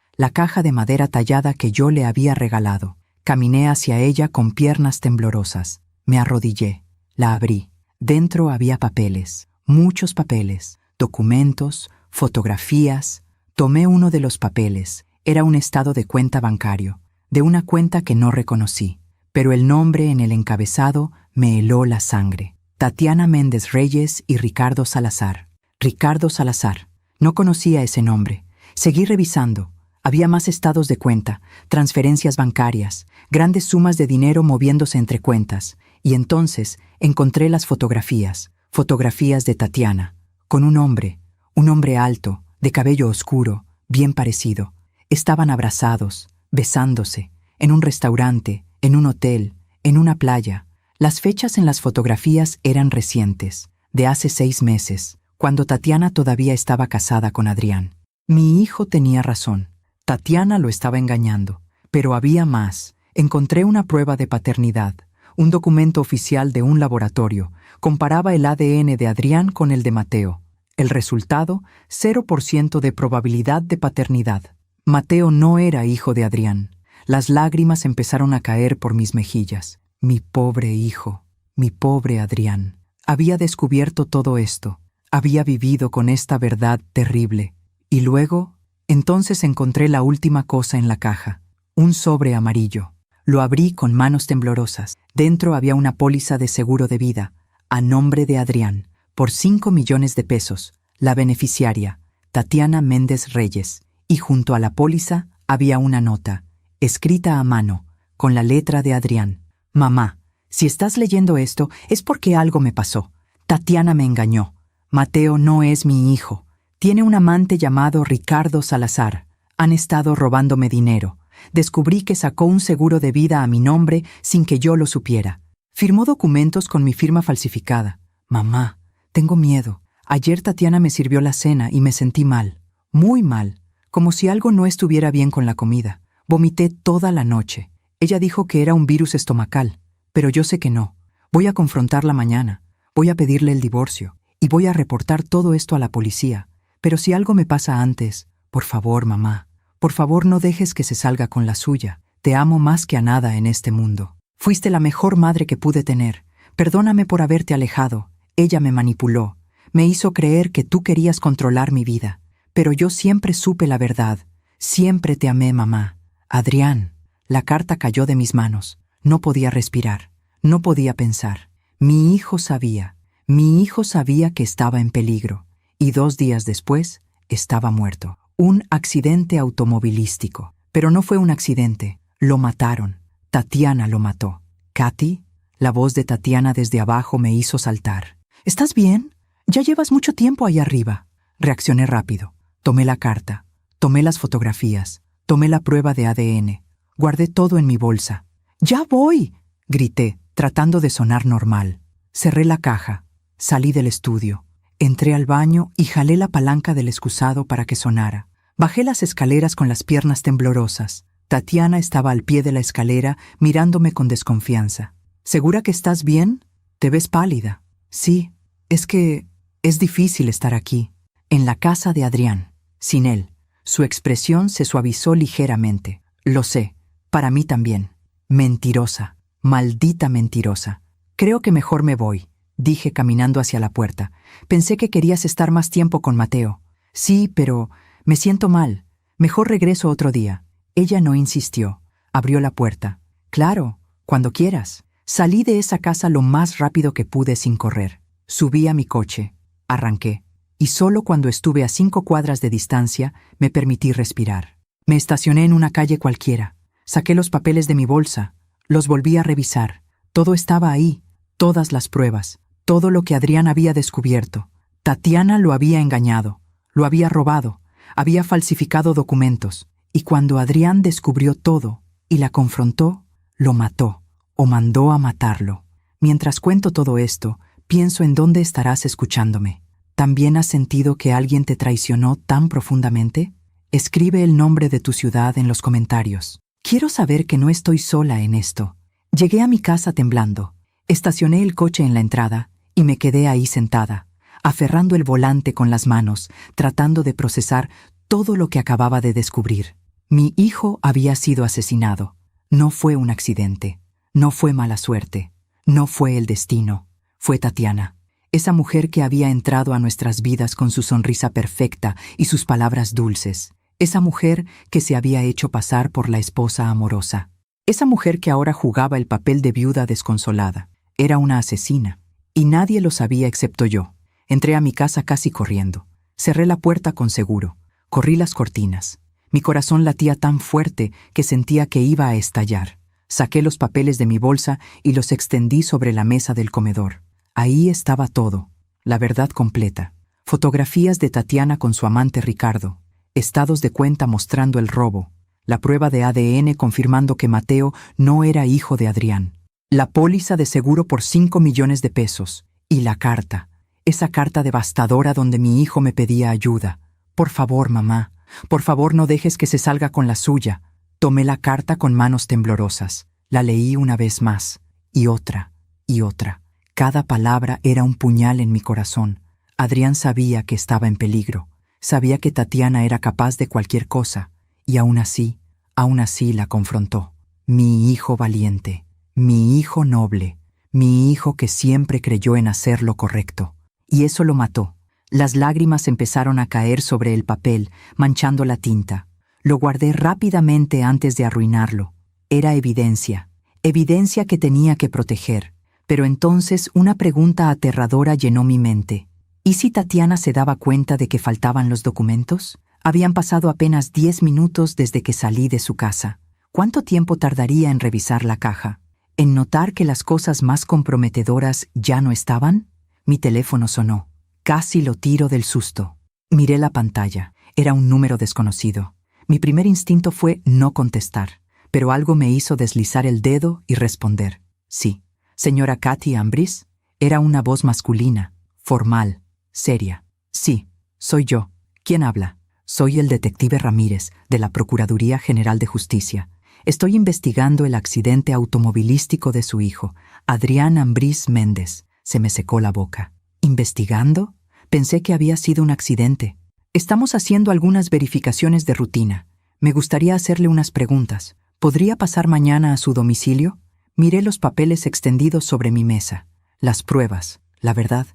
de madera tallada que yo le había regalado. Caminé hacia ella con piernas temblorosas. Me arrodillé. La abrí. Dentro había papeles, muchos papeles, documentos, fotografías. Tomé uno de los papeles. Era un estado de cuenta bancario, de una cuenta que no reconocí. Pero el nombre en el encabezado me heló la sangre. Tatiana Méndez Reyes y Ricardo Salazar. Ricardo Salazar. No conocía ese nombre. Seguí revisando. Había más estados de cuenta, transferencias bancarias, grandes sumas de dinero moviéndose entre cuentas. Y entonces encontré las fotografías de Tatiana, con un hombre alto, de cabello oscuro, bien parecido. Estaban abrazados, besándose, en un restaurante, en un hotel, en una playa. Las fechas en las fotografías eran recientes, de hace 6 meses, cuando Tatiana todavía estaba casada con Adrián. Mi hijo tenía razón. Tatiana lo estaba engañando. Pero había más. Encontré una prueba de paternidad, un documento oficial de un laboratorio. Comparaba el ADN de Adrián con el de Mateo. El resultado, 0% de probabilidad de paternidad. Mateo no era hijo de Adrián. Las lágrimas empezaron a caer por mis mejillas. Mi pobre hijo, mi pobre Adrián. Había descubierto todo esto. Había vivido con esta verdad terrible. Y luego, entonces encontré la última cosa en la caja. Un sobre amarillo. Lo abrí con manos temblorosas. Dentro había una póliza de seguro de vida, a nombre de Adrián, por 5 millones de pesos. La beneficiaria, Tatiana Méndez Reyes. Y junto a la póliza había una nota, escrita a mano, con la letra de Adrián. «Mamá, si estás leyendo esto es porque algo me pasó. Tatiana me engañó. Mateo no es mi hijo. Tiene un amante llamado Ricardo Salazar. Han estado robándome dinero. Descubrí que sacó un seguro de vida a mi nombre sin que yo lo supiera. Firmó documentos con mi firma falsificada. Mamá, tengo miedo. Ayer Tatiana me sirvió la cena y me sentí mal. Muy mal. Como si algo no estuviera bien con la comida. Vomité toda la noche. Ella dijo que era un virus estomacal, pero yo sé que no. Voy a confrontarla mañana. Voy a pedirle el divorcio. y voy a reportar todo esto a la policía. Pero si algo me pasa antes, por favor, mamá, por favor no dejes que se salga con la suya. Te amo más que a nada en este mundo. Fuiste la mejor madre que pude tener. Perdóname por haberte alejado. Ella me manipuló. Me hizo creer que tú querías controlar mi vida. Pero yo siempre supe la verdad. Siempre te amé, mamá. Adrián. La carta cayó de mis manos. No podía respirar. No podía pensar. Mi hijo sabía que estaba en peligro. Y 2 días después, estaba muerto. Un accidente automovilístico. Pero no fue un accidente. Lo mataron. Tatiana lo mató. Katy, la voz de Tatiana desde abajo me hizo saltar. ¿Estás bien? Ya llevas mucho tiempo ahí arriba. Reaccioné rápido. Tomé la carta. Tomé las fotografías. Tomé la prueba de ADN. Guardé todo en mi bolsa. ¡Ya voy!, grité, tratando de sonar normal. Cerré la caja. Salí del estudio. Entré al baño y jalé la palanca del excusado para que sonara. Bajé las escaleras con las piernas temblorosas. Tatiana estaba al pie de la escalera mirándome con desconfianza. ¿Segura que estás bien? Te ves pálida. Sí, es que es difícil estar aquí, en la casa de Adrián, sin él. Su expresión se suavizó ligeramente. Lo sé, para mí también. Mentirosa, maldita mentirosa. Creo que mejor me voy, dije caminando hacia la puerta. Pensé que querías estar más tiempo con Mateo. Sí, pero me siento mal. Mejor regreso otro día. Ella no insistió. Abrió la puerta. Claro, cuando quieras. Salí de esa casa lo más rápido que pude sin correr. Subí a mi coche. Arranqué. Y solo cuando estuve a 5 cuadras de distancia me permití respirar. Me estacioné en una calle cualquiera. Saqué los papeles de mi bolsa. Los volví a revisar. Todo estaba ahí. Todas las pruebas. Todo lo que Adrián había descubierto. Tatiana lo había engañado. Lo había robado. Había falsificado documentos. Y cuando Adrián descubrió todo y la confrontó, lo mató o mandó a matarlo. Mientras cuento todo esto, pienso en dónde estarás escuchándome. ¿También has sentido que alguien te traicionó tan profundamente? Escribe el nombre de tu ciudad en los comentarios. Quiero saber que no estoy sola en esto. Llegué a mi casa temblando. Estacioné el coche en la entrada y me quedé ahí sentada, aferrando el volante con las manos, tratando de procesar todo lo que acababa de descubrir. Mi hijo había sido asesinado. No fue un accidente. No fue mala suerte. No fue el destino. Fue Tatiana. Esa mujer que había entrado a nuestras vidas con su sonrisa perfecta y sus palabras dulces. Esa mujer que se había hecho pasar por la esposa amorosa. Esa mujer que ahora jugaba el papel de viuda desconsolada. Era una asesina. Y nadie lo sabía excepto yo. Entré a mi casa casi corriendo. Cerré la puerta con seguro. Corrí las cortinas. Mi corazón latía tan fuerte que sentía que iba a estallar. Saqué los papeles de mi bolsa y los extendí sobre la mesa del comedor. Ahí estaba todo, la verdad completa. Fotografías de Tatiana con su amante Ricardo, estados de cuenta mostrando el robo, la prueba de ADN confirmando que Mateo no era hijo de Adrián, la póliza de seguro por 5 millones de pesos y la carta, esa carta devastadora donde mi hijo me pedía ayuda. Por favor, mamá. Por favor, no dejes que se salga con la suya. Tomé la carta con manos temblorosas. La leí una vez más, y otra, y otra. Cada palabra era un puñal en mi corazón. Adrián sabía que estaba en peligro. Sabía que Tatiana era capaz de cualquier cosa. Y aún así la confrontó. Mi hijo valiente, mi hijo noble, mi hijo que siempre creyó en hacer lo correcto. Y eso lo mató. Las lágrimas empezaron a caer sobre el papel, manchando la tinta. Lo guardé rápidamente antes de arruinarlo. Era evidencia que tenía que proteger. Pero entonces una pregunta aterradora llenó mi mente. ¿Y si Tatiana se daba cuenta de que faltaban los documentos? Habían pasado apenas 10 minutos desde que salí de su casa. ¿Cuánto tiempo tardaría en revisar la caja? ¿En notar que las cosas más comprometedoras ya no estaban? Mi teléfono sonó. Casi lo tiro del susto. Miré la pantalla. Era un número desconocido. Mi primer instinto fue no contestar, pero algo me hizo deslizar el dedo y responder. Sí. Señora Katy Ambris. Era una voz masculina, formal, seria. Sí, soy yo. ¿Quién habla? Soy el detective Ramírez, de la Procuraduría General de Justicia. Estoy investigando el accidente automovilístico de su hijo, Adrián Ambris Méndez. Se me secó la boca. ¿Investigando? Pensé que había sido un accidente. Estamos haciendo algunas verificaciones de rutina. Me gustaría hacerle unas preguntas. ¿Podría pasar mañana a su domicilio? Miré los papeles extendidos sobre mi mesa. Las pruebas, la verdad.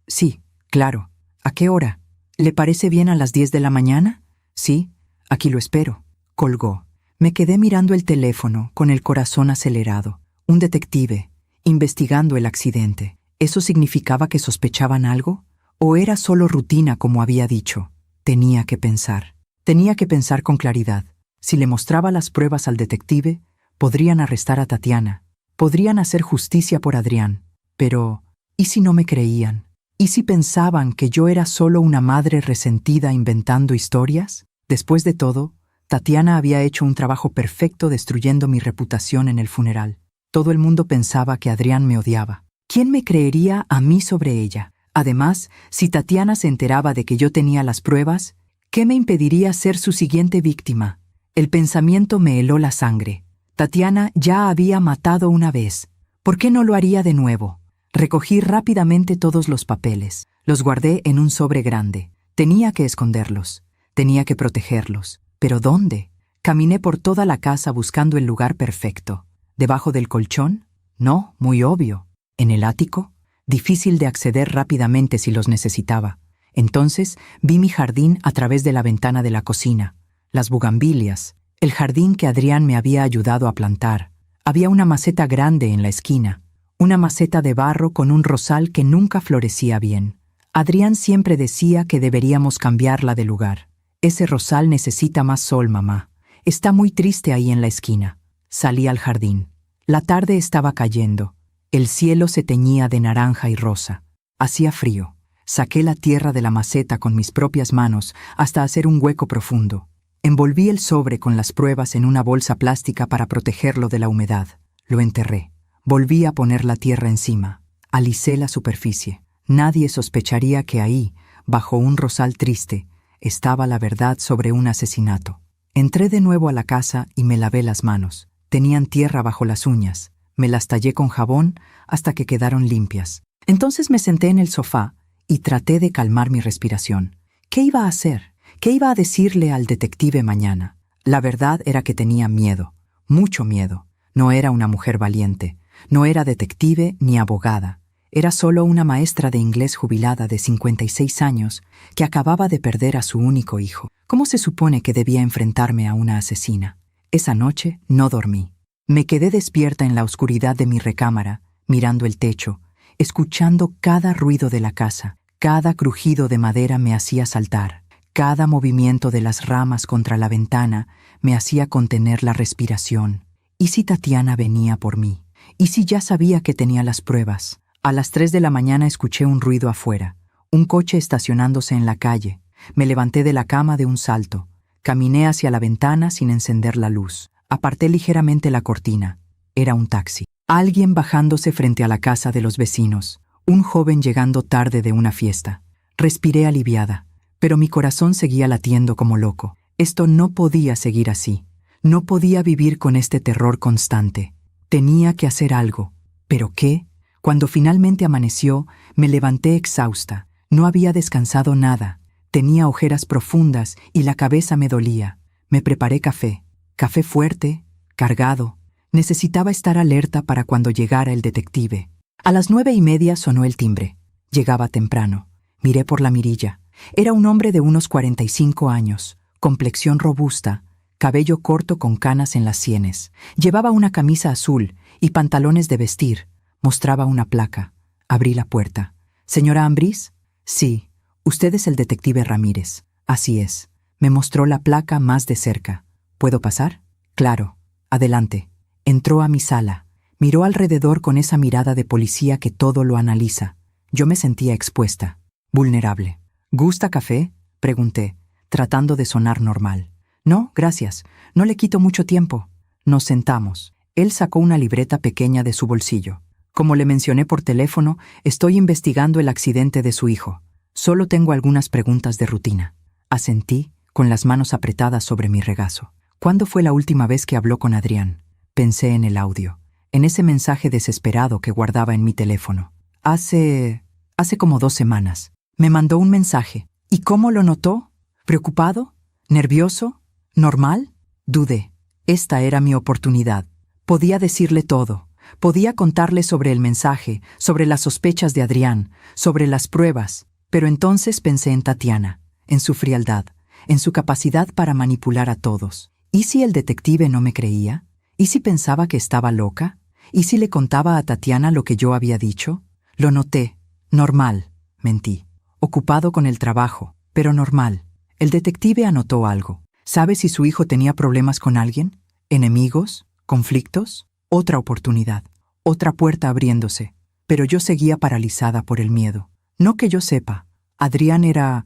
Sí, claro. ¿A qué hora? ¿Le parece bien a las 10 de la mañana? Sí, aquí lo espero. Colgó. Me quedé mirando el teléfono, con el corazón acelerado. Un detective, investigando el accidente. ¿Eso significaba que sospechaban algo? ¿O era solo rutina, como había dicho? Tenía que pensar. Tenía que pensar con claridad. Si le mostraba las pruebas al detective, podrían arrestar a Tatiana. Podrían hacer justicia por Adrián. Pero, ¿y si no me creían? ¿Y si pensaban que yo era solo una madre resentida inventando historias? Después de todo, Tatiana había hecho un trabajo perfecto destruyendo mi reputación en el funeral. Todo el mundo pensaba que Adrián me odiaba. ¿Quién me creería a mí sobre ella? Además, si Tatiana se enteraba de que yo tenía las pruebas, ¿qué me impediría ser su siguiente víctima? El pensamiento me heló la sangre. Tatiana ya había matado una vez. ¿Por qué no lo haría de nuevo? Recogí rápidamente todos los papeles. Los guardé en un sobre grande. Tenía que esconderlos. Tenía que protegerlos. ¿Pero dónde? Caminé por toda la casa buscando el lugar perfecto. ¿Debajo del colchón? No, muy obvio. ¿En el ático? Difícil de acceder rápidamente si los necesitaba. Entonces vi mi jardín a través de la ventana de la cocina. Las bugambilias, el jardín que Adrián me había ayudado a plantar. Había una maceta grande en la esquina, una maceta de barro con un rosal que nunca florecía bien. Adrián siempre decía que deberíamos cambiarla de lugar. Ese rosal necesita más sol, mamá. Está muy triste ahí en la esquina. Salí al jardín. La tarde estaba cayendo. El cielo se teñía de naranja y rosa. Hacía frío. Saqué la tierra de la maceta con mis propias manos hasta hacer un hueco profundo. Envolví el sobre con las pruebas en una bolsa plástica para protegerlo de la humedad. Lo enterré. Volví a poner la tierra encima. Alisé la superficie. Nadie sospecharía que ahí, bajo un rosal triste, estaba la verdad sobre un asesinato. Entré de nuevo a la casa y me lavé las manos. Tenían tierra bajo las uñas. Me las tallé con jabón hasta que quedaron limpias. Entonces me senté en el sofá y traté de calmar mi respiración. ¿Qué iba a hacer? ¿Qué iba a decirle al detective mañana? La verdad era que tenía miedo, mucho miedo. No era una mujer valiente, no era detective ni abogada. Era solo una maestra de inglés jubilada de 56 años que acababa de perder a su único hijo. ¿Cómo se supone que debía enfrentarme a una asesina? Esa noche no dormí. Me quedé despierta en la oscuridad de mi recámara, mirando el techo, escuchando cada ruido de la casa. Cada crujido de madera me hacía saltar. Cada movimiento de las ramas contra la ventana me hacía contener la respiración. ¿Y si Tatiana venía por mí? ¿Y si ya sabía que tenía las pruebas? A las 3 de la mañana escuché un ruido afuera, un coche estacionándose en la calle. Me levanté de la cama de un salto. Caminé hacia la ventana sin encender la luz. Aparté ligeramente la cortina. Era un taxi. Alguien bajándose frente a la casa de los vecinos. Un joven llegando tarde de una fiesta. Respiré aliviada, pero mi corazón seguía latiendo como loco. Esto no podía seguir así. No podía vivir con este terror constante. Tenía que hacer algo. ¿Pero qué? Cuando finalmente amaneció, me levanté exhausta. No había descansado nada. Tenía ojeras profundas y la cabeza me dolía. Me preparé café. Café fuerte, cargado. Necesitaba estar alerta para cuando llegara el detective. A las 9:30 sonó el timbre. Llegaba temprano. Miré por la mirilla. Era un hombre de unos 45 años, complexión robusta, cabello corto con canas en las sienes. Llevaba una camisa azul y pantalones de vestir. Mostraba una placa. Abrí la puerta. ¿Señora Ambrís? Sí. Usted es el detective Ramírez. Así es. Me mostró la placa más de cerca. ¿Puedo pasar? Claro. Adelante. Entró a mi sala. Miró alrededor con esa mirada de policía que todo lo analiza. Yo me sentía expuesta, vulnerable. ¿Gusta café?, pregunté, tratando de sonar normal. No, gracias. No le quito mucho tiempo. Nos sentamos. Él sacó una libreta pequeña de su bolsillo. Como le mencioné por teléfono, estoy investigando el accidente de su hijo. Solo tengo algunas preguntas de rutina. Asentí, con las manos apretadas sobre mi regazo. ¿Cuándo fue la última vez que habló con Adrián? Pensé en el audio, en ese mensaje desesperado que guardaba en mi teléfono. Hace Hace como 2 semanas. Me mandó un mensaje. ¿Y cómo lo notó? ¿Preocupado? ¿Nervioso? ¿Normal? Dudé. Esta era mi oportunidad. Podía decirle todo. Podía contarle sobre el mensaje, sobre las sospechas de Adrián, sobre las pruebas. Pero entonces pensé en Tatiana, en su frialdad, en su capacidad para manipular a todos. ¿Y si el detective no me creía? ¿Y si pensaba que estaba loca? ¿Y si le contaba a Tatiana lo que yo había dicho? Lo noté. Normal. Mentí. Ocupado con el trabajo, pero normal. El detective anotó algo. ¿Sabe si su hijo tenía problemas con alguien? ¿Enemigos? ¿Conflictos? Otra oportunidad. Otra puerta abriéndose. Pero yo seguía paralizada por el miedo. No que yo sepa. Adrián era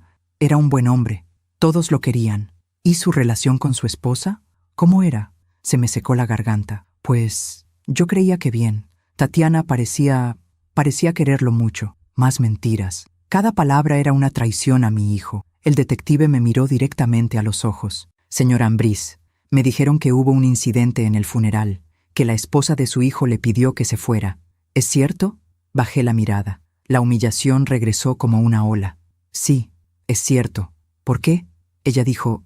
un buen hombre. Todos lo querían. ¿Y su relación con su esposa? ¿Cómo era? Se me secó la garganta. Pues yo creía que bien. Tatiana parecía quererlo mucho. Más mentiras. Cada palabra era una traición a mi hijo. El detective me miró directamente a los ojos. Señor Ambrís, me dijeron que hubo un incidente en el funeral, que la esposa de su hijo le pidió que se fuera. ¿Es cierto? Bajé la mirada. La humillación regresó como una ola. Sí, es cierto. ¿Por qué? Ella dijo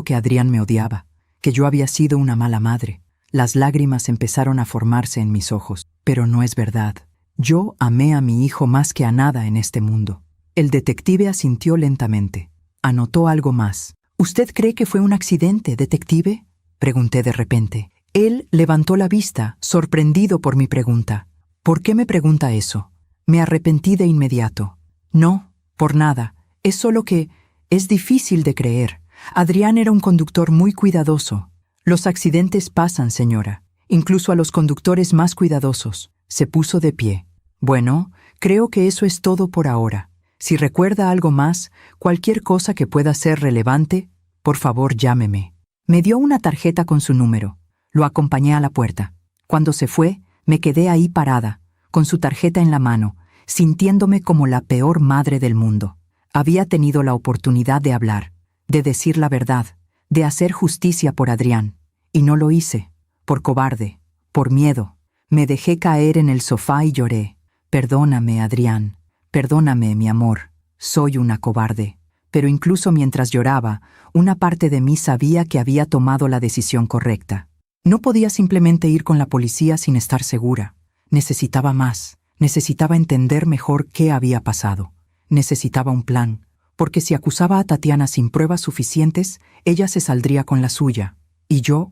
que Adrián me odiaba, que yo había sido una mala madre. Las lágrimas empezaron a formarse en mis ojos. Pero no es verdad. Yo amé a mi hijo más que a nada en este mundo. El detective asintió lentamente. Anotó algo más. ¿Usted cree que fue un accidente, detective? Pregunté de repente. Él levantó la vista, sorprendido por mi pregunta. ¿Por qué me pregunta eso? Me arrepentí de inmediato. No, por nada. Es solo que es difícil de creer. Adrián era un conductor muy cuidadoso. Los accidentes pasan, señora, incluso a los conductores más cuidadosos. Se puso de pie. Bueno, creo que eso es todo por ahora. Si recuerda algo más, cualquier cosa que pueda ser relevante, por favor llámeme. Me dio una tarjeta con su número. Lo acompañé a la puerta. Cuando se fue, me quedé ahí parada, con su tarjeta en la mano, sintiéndome como la peor madre del mundo. Había tenido la oportunidad de hablar, de decir la verdad, de hacer justicia por Adrián. Y no lo hice, por cobarde, por miedo. Me dejé caer en el sofá y lloré. Perdóname, Adrián. Perdóname, mi amor. Soy una cobarde. Pero incluso mientras lloraba, una parte de mí sabía que había tomado la decisión correcta. No podía simplemente ir con la policía sin estar segura. Necesitaba más. Necesitaba entender mejor qué había pasado. Necesitaba un plan, porque si acusaba a Tatiana sin pruebas suficientes, ella se saldría con la suya. Y yo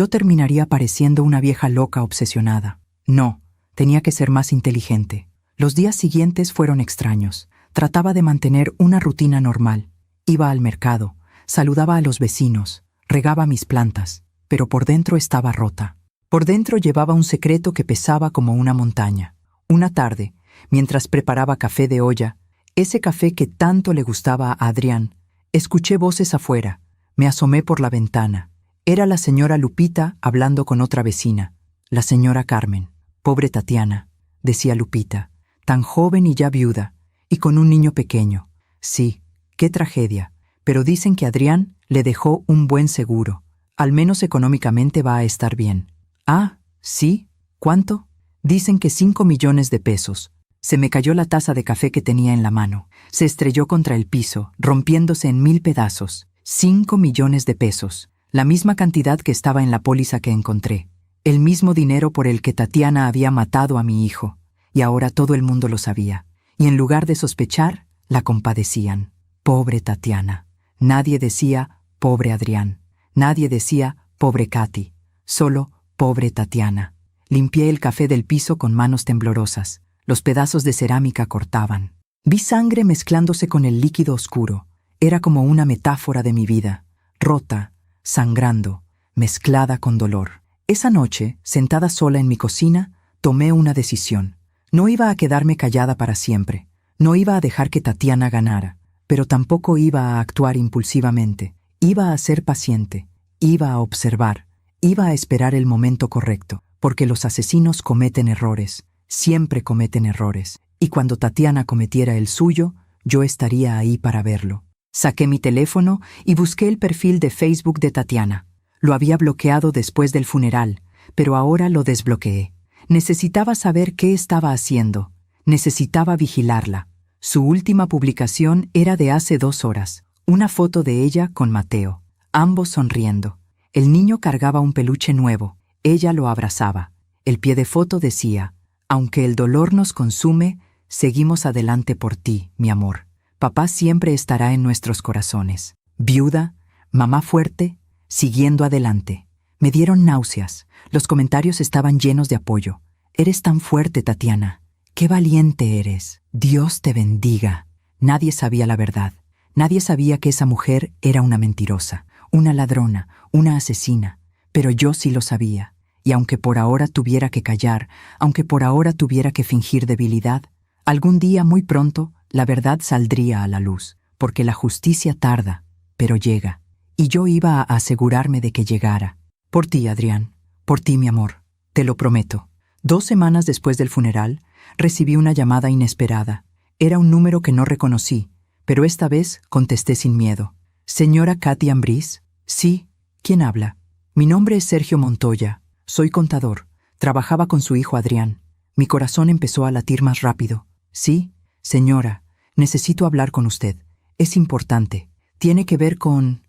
terminaría pareciendo una vieja loca obsesionada. No, tenía que ser más inteligente. Los días siguientes fueron extraños. Trataba de mantener una rutina normal. Iba al mercado, saludaba a los vecinos, regaba mis plantas, pero por dentro estaba rota. Por dentro llevaba un secreto que pesaba como una montaña. Una tarde, mientras preparaba café de olla, ese café que tanto le gustaba a Adrián, escuché voces afuera. Me asomé por la ventana. Era la señora Lupita hablando con otra vecina, la señora Carmen. Pobre Tatiana, decía Lupita, tan joven y ya viuda, y con un niño pequeño. Sí, qué tragedia, pero dicen que Adrián le dejó un buen seguro. Al menos económicamente va a estar bien. Ah, ¿sí? ¿Cuánto? Dicen que 5 millones de pesos. Se me cayó la taza de café que tenía en la mano. Se estrelló contra el piso, rompiéndose en 1000 pedazos. 5 millones de pesos. La misma cantidad que estaba en la póliza que encontré. El mismo dinero por el que Tatiana había matado a mi hijo. Y ahora todo el mundo lo sabía. Y en lugar de sospechar, la compadecían. Pobre Tatiana. Nadie decía, pobre Adrián. Nadie decía, pobre Katy. Solo, pobre Tatiana. Limpié el café del piso con manos temblorosas. Los pedazos de cerámica cortaban. Vi sangre mezclándose con el líquido oscuro. Era como una metáfora de mi vida. Rota, sangrando, mezclada con dolor. Esa noche, sentada sola en mi cocina, tomé una decisión. No iba a quedarme callada para siempre. No iba a dejar que Tatiana ganara. Pero tampoco iba a actuar impulsivamente. Iba a ser paciente. Iba a observar. Iba a esperar el momento correcto. Porque los asesinos cometen errores. Siempre cometen errores. Y cuando Tatiana cometiera el suyo, yo estaría ahí para verlo. Saqué mi teléfono y busqué el perfil de Facebook de Tatiana. Lo había bloqueado después del funeral, pero ahora lo desbloqueé. Necesitaba saber qué estaba haciendo. Necesitaba vigilarla. Su última publicación era de hace 2 horas, una foto de ella con Mateo, ambos sonriendo. El niño cargaba un peluche nuevo, ella lo abrazaba. El pie de foto decía: aunque el dolor nos consume, seguimos adelante por ti, mi amor. Papá siempre estará en nuestros corazones. Viuda, mamá fuerte, siguiendo adelante. Me dieron náuseas. Los comentarios estaban llenos de apoyo. Eres tan fuerte, Tatiana. ¡Qué valiente eres! Dios te bendiga. Nadie sabía la verdad. Nadie sabía que esa mujer era una mentirosa, una ladrona, una asesina. Pero yo sí lo sabía. Y aunque por ahora tuviera que callar, aunque por ahora tuviera que fingir debilidad, algún día muy pronto la verdad saldría a la luz, porque la justicia tarda, pero llega. Y yo iba a asegurarme de que llegara. Por ti, Adrián. Por ti, mi amor. Te lo prometo. 2 semanas después del funeral, recibí una llamada inesperada. Era un número que no reconocí, pero esta vez contesté sin miedo. ¿Señora Katy Ambriz? Sí. ¿Quién habla? Mi nombre es Sergio Montoya. Soy contador. Trabajaba con su hijo Adrián. Mi corazón empezó a latir más rápido. Sí, señora, necesito hablar con usted. Es importante. Tiene que ver con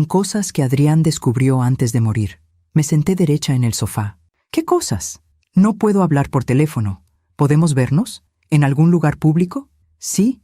cosas que Adrián descubrió antes de morir. Me senté derecha en el sofá. ¿Qué cosas? No puedo hablar por teléfono. ¿Podemos vernos? ¿En algún lugar público? Sí,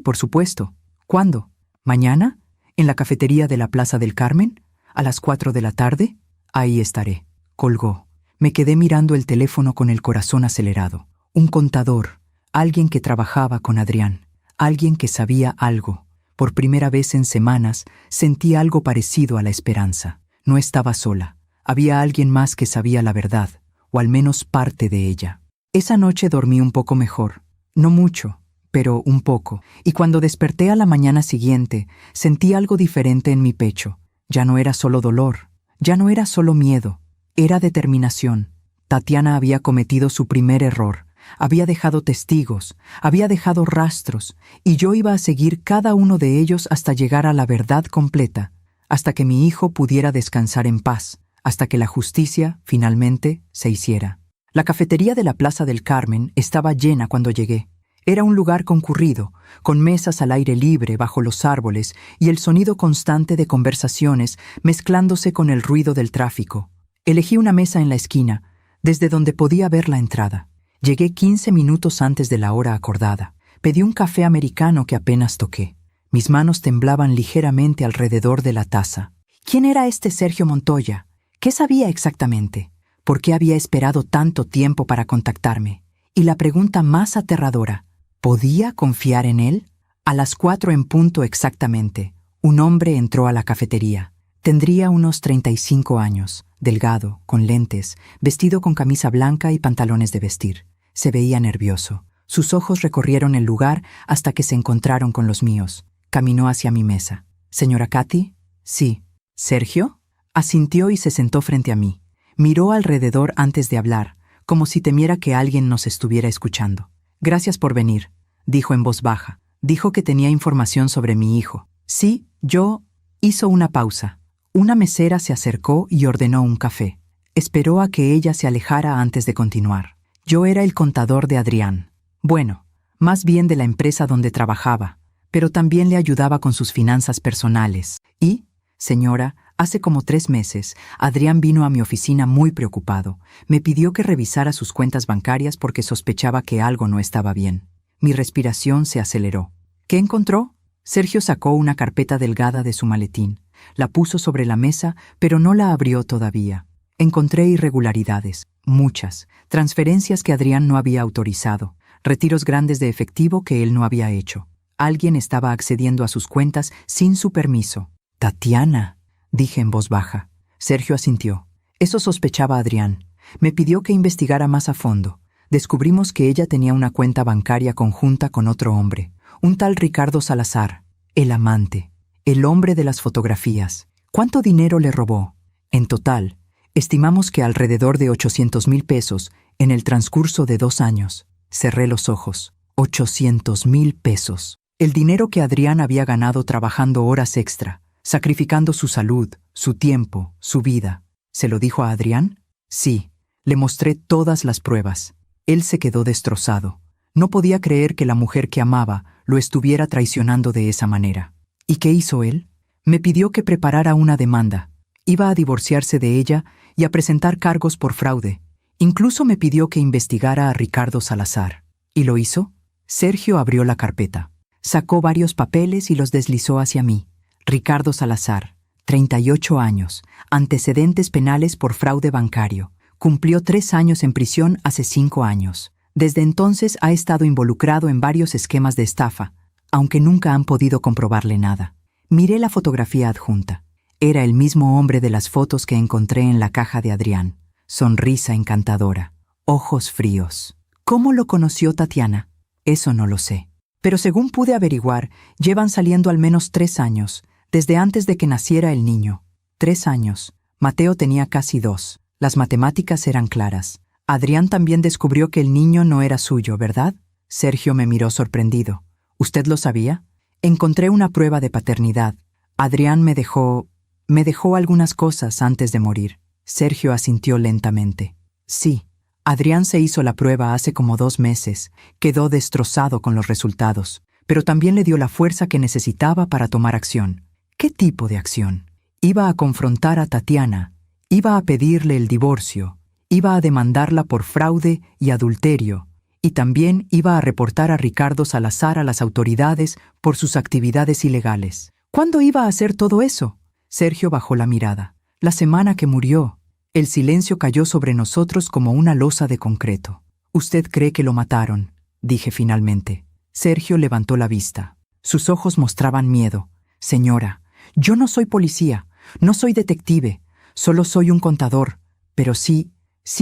por supuesto. ¿Cuándo? ¿Mañana? ¿En la cafetería de la Plaza del Carmen? ¿A las 4 de la tarde? Ahí estaré. Colgó. Me quedé mirando el teléfono con el corazón acelerado. Un contador, alguien que trabajaba con Adrián, alguien que sabía algo. Por primera vez en semanas sentí algo parecido a la esperanza. No estaba sola. Había alguien más que sabía la verdad, o al menos parte de ella. Esa noche dormí un poco mejor. No mucho, pero un poco. Y cuando desperté a la mañana siguiente, sentí algo diferente en mi pecho. Ya no era solo dolor, ya no era solo miedo. Era determinación. Tatiana había cometido su primer error. Había dejado testigos, había dejado rastros, y yo iba a seguir cada uno de ellos hasta llegar a la verdad completa, hasta que mi hijo pudiera descansar en paz, hasta que la justicia, finalmente, se hiciera. La cafetería de la Plaza del Carmen estaba llena cuando llegué. Era un lugar concurrido, con mesas al aire libre bajo los árboles y el sonido constante de conversaciones mezclándose con el ruido del tráfico. Elegí una mesa en la esquina, desde donde podía ver la entrada. Llegué 15 minutos antes de la hora acordada. Pedí un café americano que apenas toqué. Mis manos temblaban ligeramente alrededor de la taza. ¿Quién era este Sergio Montoya? ¿Qué sabía exactamente? ¿Por qué había esperado tanto tiempo para contactarme? Y la pregunta más aterradora, ¿podía confiar en él? A las 4 en punto exactamente, un hombre entró a la cafetería. Tendría unos 35 años, delgado, con lentes, vestido con camisa blanca y pantalones de vestir. Se veía nervioso. Sus ojos recorrieron el lugar hasta que se encontraron con los míos. Caminó hacia mi mesa. ¿Señora Katy? Sí. ¿Sergio? Asintió y se sentó frente a mí. Miró alrededor antes de hablar, como si temiera que alguien nos estuviera escuchando. Gracias por venir, dijo en voz baja. Dijo que tenía información sobre mi hijo. Sí, yo... Hizo una pausa. Una mesera se acercó y ordenó un café. Esperó a que ella se alejara antes de continuar. Yo era el contador de Adrián. Bueno, más bien de la empresa donde trabajaba, pero también le ayudaba con sus finanzas personales. Y, señora, hace como 3 meses, Adrián vino a mi oficina muy preocupado. Me pidió que revisara sus cuentas bancarias porque sospechaba que algo no estaba bien. Mi respiración se aceleró. ¿Qué encontró? Sergio sacó una carpeta delgada de su maletín. La puso sobre la mesa, pero no la abrió todavía. Encontré irregularidades, muchas, transferencias que Adrián no había autorizado, retiros grandes de efectivo que él no había hecho. Alguien estaba accediendo a sus cuentas sin su permiso. «Tatiana», dije en voz baja. Sergio asintió. Eso sospechaba Adrián. Me pidió que investigara más a fondo. Descubrimos que ella tenía una cuenta bancaria conjunta con otro hombre, un tal Ricardo Salazar, el amante. El hombre de las fotografías. ¿Cuánto dinero le robó? En total, estimamos que alrededor de 800,000 pesos en el transcurso de 2 años. Cerré los ojos. 800,000 pesos. El dinero que Adrián había ganado trabajando horas extra, sacrificando su salud, su tiempo, su vida. ¿Se lo dijo a Adrián? Sí. Le mostré todas las pruebas. Él se quedó destrozado. No podía creer que la mujer que amaba lo estuviera traicionando de esa manera. ¿Y qué hizo él? Me pidió que preparara una demanda. Iba a divorciarse de ella y a presentar cargos por fraude. Incluso me pidió que investigara a Ricardo Salazar. ¿Y lo hizo? Sergio abrió la carpeta. Sacó varios papeles y los deslizó hacia mí. Ricardo Salazar, 38 años, antecedentes penales por fraude bancario. Cumplió 3 años en prisión hace 5 años. Desde entonces ha estado involucrado en varios esquemas de estafa, aunque nunca han podido comprobarle nada. Miré la fotografía adjunta. Era el mismo hombre de las fotos que encontré en la caja de Adrián. Sonrisa encantadora, ojos fríos. ¿Cómo lo conoció Tatiana? Eso no lo sé. Pero según pude averiguar, llevan saliendo al menos 3 años, desde antes de que naciera el niño. 3 años. Mateo tenía casi 2. Las matemáticas eran claras. Adrián también descubrió que el niño no era suyo, ¿verdad? Sergio me miró sorprendido. ¿Usted lo sabía? Encontré una prueba de paternidad. Adrián me dejó algunas cosas antes de morir. Sergio asintió lentamente. Sí, Adrián se hizo la prueba hace como 2 meses. Quedó destrozado con los resultados, pero también le dio la fuerza que necesitaba para tomar acción. ¿Qué tipo de acción? Iba a confrontar a Tatiana, iba a pedirle el divorcio, iba a demandarla por fraude y adulterio, y también iba a reportar a Ricardo Salazar a las autoridades por sus actividades ilegales. ¿Cuándo iba a hacer todo eso? Sergio bajó la mirada. La semana que murió. El silencio cayó sobre nosotros como una losa de concreto. «¿Usted cree que lo mataron?», dije finalmente. Sergio levantó la vista. Sus ojos mostraban miedo. «Señora, yo no soy policía, no soy detective, solo soy un contador, pero sí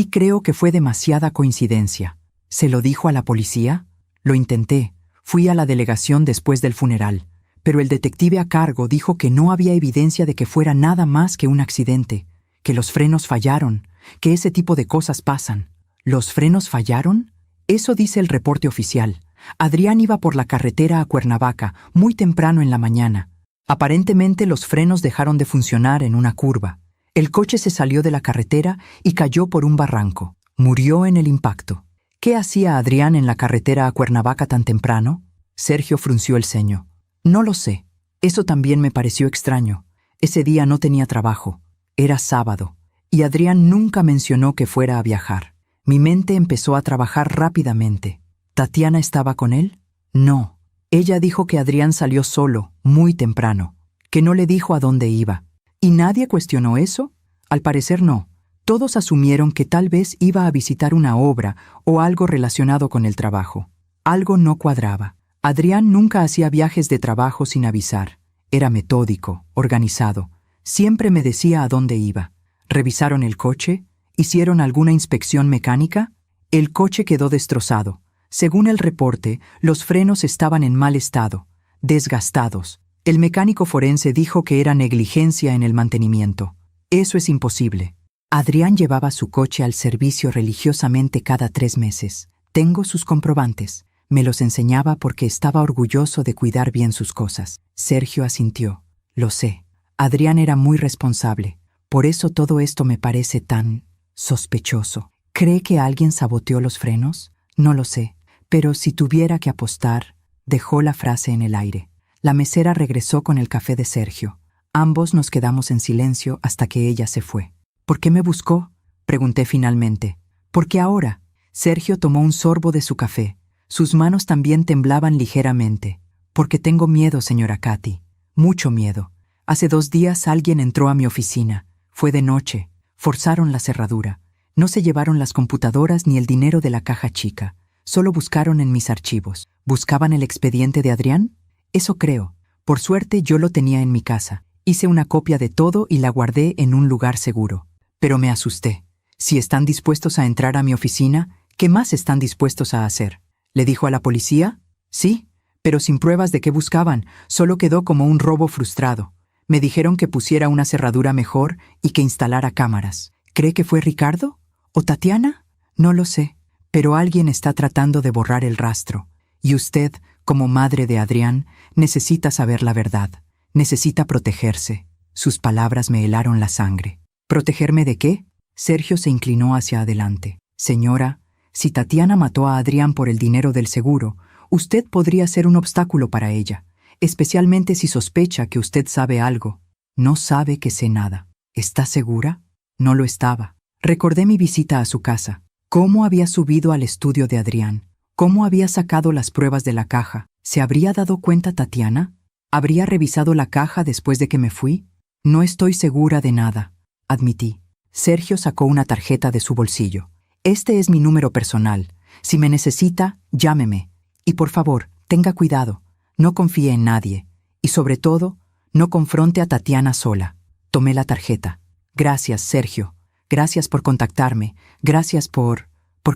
creo que fue demasiada coincidencia». ¿Se lo dijo a la policía? Lo intenté. Fui a la delegación después del funeral, pero el detective a cargo dijo que no había evidencia de que fuera nada más que un accidente, que los frenos fallaron, que ese tipo de cosas pasan. ¿Los frenos fallaron? Eso dice el reporte oficial. Adrián iba por la carretera a Cuernavaca muy temprano en la mañana. Aparentemente los frenos dejaron de funcionar en una curva. El coche se salió de la carretera y cayó por un barranco. Murió en el impacto. ¿Qué hacía Adrián en la carretera a Cuernavaca tan temprano? Sergio frunció el ceño. No lo sé. Eso también me pareció extraño. Ese día no tenía trabajo. Era sábado, y Adrián nunca mencionó que fuera a viajar. Mi mente empezó a trabajar rápidamente. ¿Tatiana estaba con él? No. Ella dijo que Adrián salió solo, muy temprano, que no le dijo a dónde iba. ¿Y nadie cuestionó eso? Al parecer no. Todos asumieron que tal vez iba a visitar una obra o algo relacionado con el trabajo. Algo no cuadraba. Adrián nunca hacía viajes de trabajo sin avisar. Era metódico, organizado. Siempre me decía a dónde iba. ¿Revisaron el coche? ¿Hicieron alguna inspección mecánica? El coche quedó destrozado. Según el reporte, los frenos estaban en mal estado, desgastados. El mecánico forense dijo que era negligencia en el mantenimiento. Eso es imposible. Adrián llevaba su coche al servicio religiosamente cada 3 meses. Tengo sus comprobantes. Me los enseñaba porque estaba orgulloso de cuidar bien sus cosas. Sergio asintió. Lo sé. Adrián era muy responsable. Por eso todo esto me parece tan sospechoso. ¿Cree que alguien saboteó los frenos? No lo sé. Pero si tuviera que apostar, dejó la frase en el aire. La mesera regresó con el café de Sergio. Ambos nos quedamos en silencio hasta que ella se fue. ¿Por qué me buscó?, pregunté finalmente. ¿Por qué ahora? Sergio tomó un sorbo de su café. Sus manos también temblaban ligeramente. Porque tengo miedo, señora Katy. Mucho miedo. Hace 2 días alguien entró a mi oficina. Fue de noche. Forzaron la cerradura. No se llevaron las computadoras ni el dinero de la caja chica. Solo buscaron en mis archivos. ¿Buscaban el expediente de Adrián? Eso creo. Por suerte yo lo tenía en mi casa. Hice una copia de todo y la guardé en un lugar seguro. Pero me asusté. Si están dispuestos a entrar a mi oficina, ¿qué más están dispuestos a hacer? ¿Le dijo a la policía? Sí, pero sin pruebas de qué buscaban. Solo quedó como un robo frustrado. Me dijeron que pusiera una cerradura mejor y que instalara cámaras. ¿Cree que fue Ricardo? ¿O Tatiana? No lo sé, pero alguien está tratando de borrar el rastro. Y usted, como madre de Adrián, necesita saber la verdad. Necesita protegerse. Sus palabras me helaron la sangre. ¿Protegerme de qué? Sergio se inclinó hacia adelante. Señora, si Tatiana mató a Adrián por el dinero del seguro, Usted podría ser un obstáculo para ella, especialmente si sospecha que usted sabe algo. No sabe que sé nada. ¿Está segura? No lo estaba. Recordé mi visita a su casa. Cómo había subido al estudio de Adrián. Cómo había sacado las pruebas de la caja. ¿Se habría dado cuenta Tatiana? ¿Habría revisado la caja después de que me fui? No estoy segura de nada, admití. Sergio sacó una tarjeta de su bolsillo. Este es mi número personal. Si me necesita, llámeme. Y por favor, tenga cuidado. No confíe en nadie. Y sobre todo, no confronte a Tatiana sola. Tomé la tarjeta. Gracias, Sergio. Gracias por contactarme. Gracias por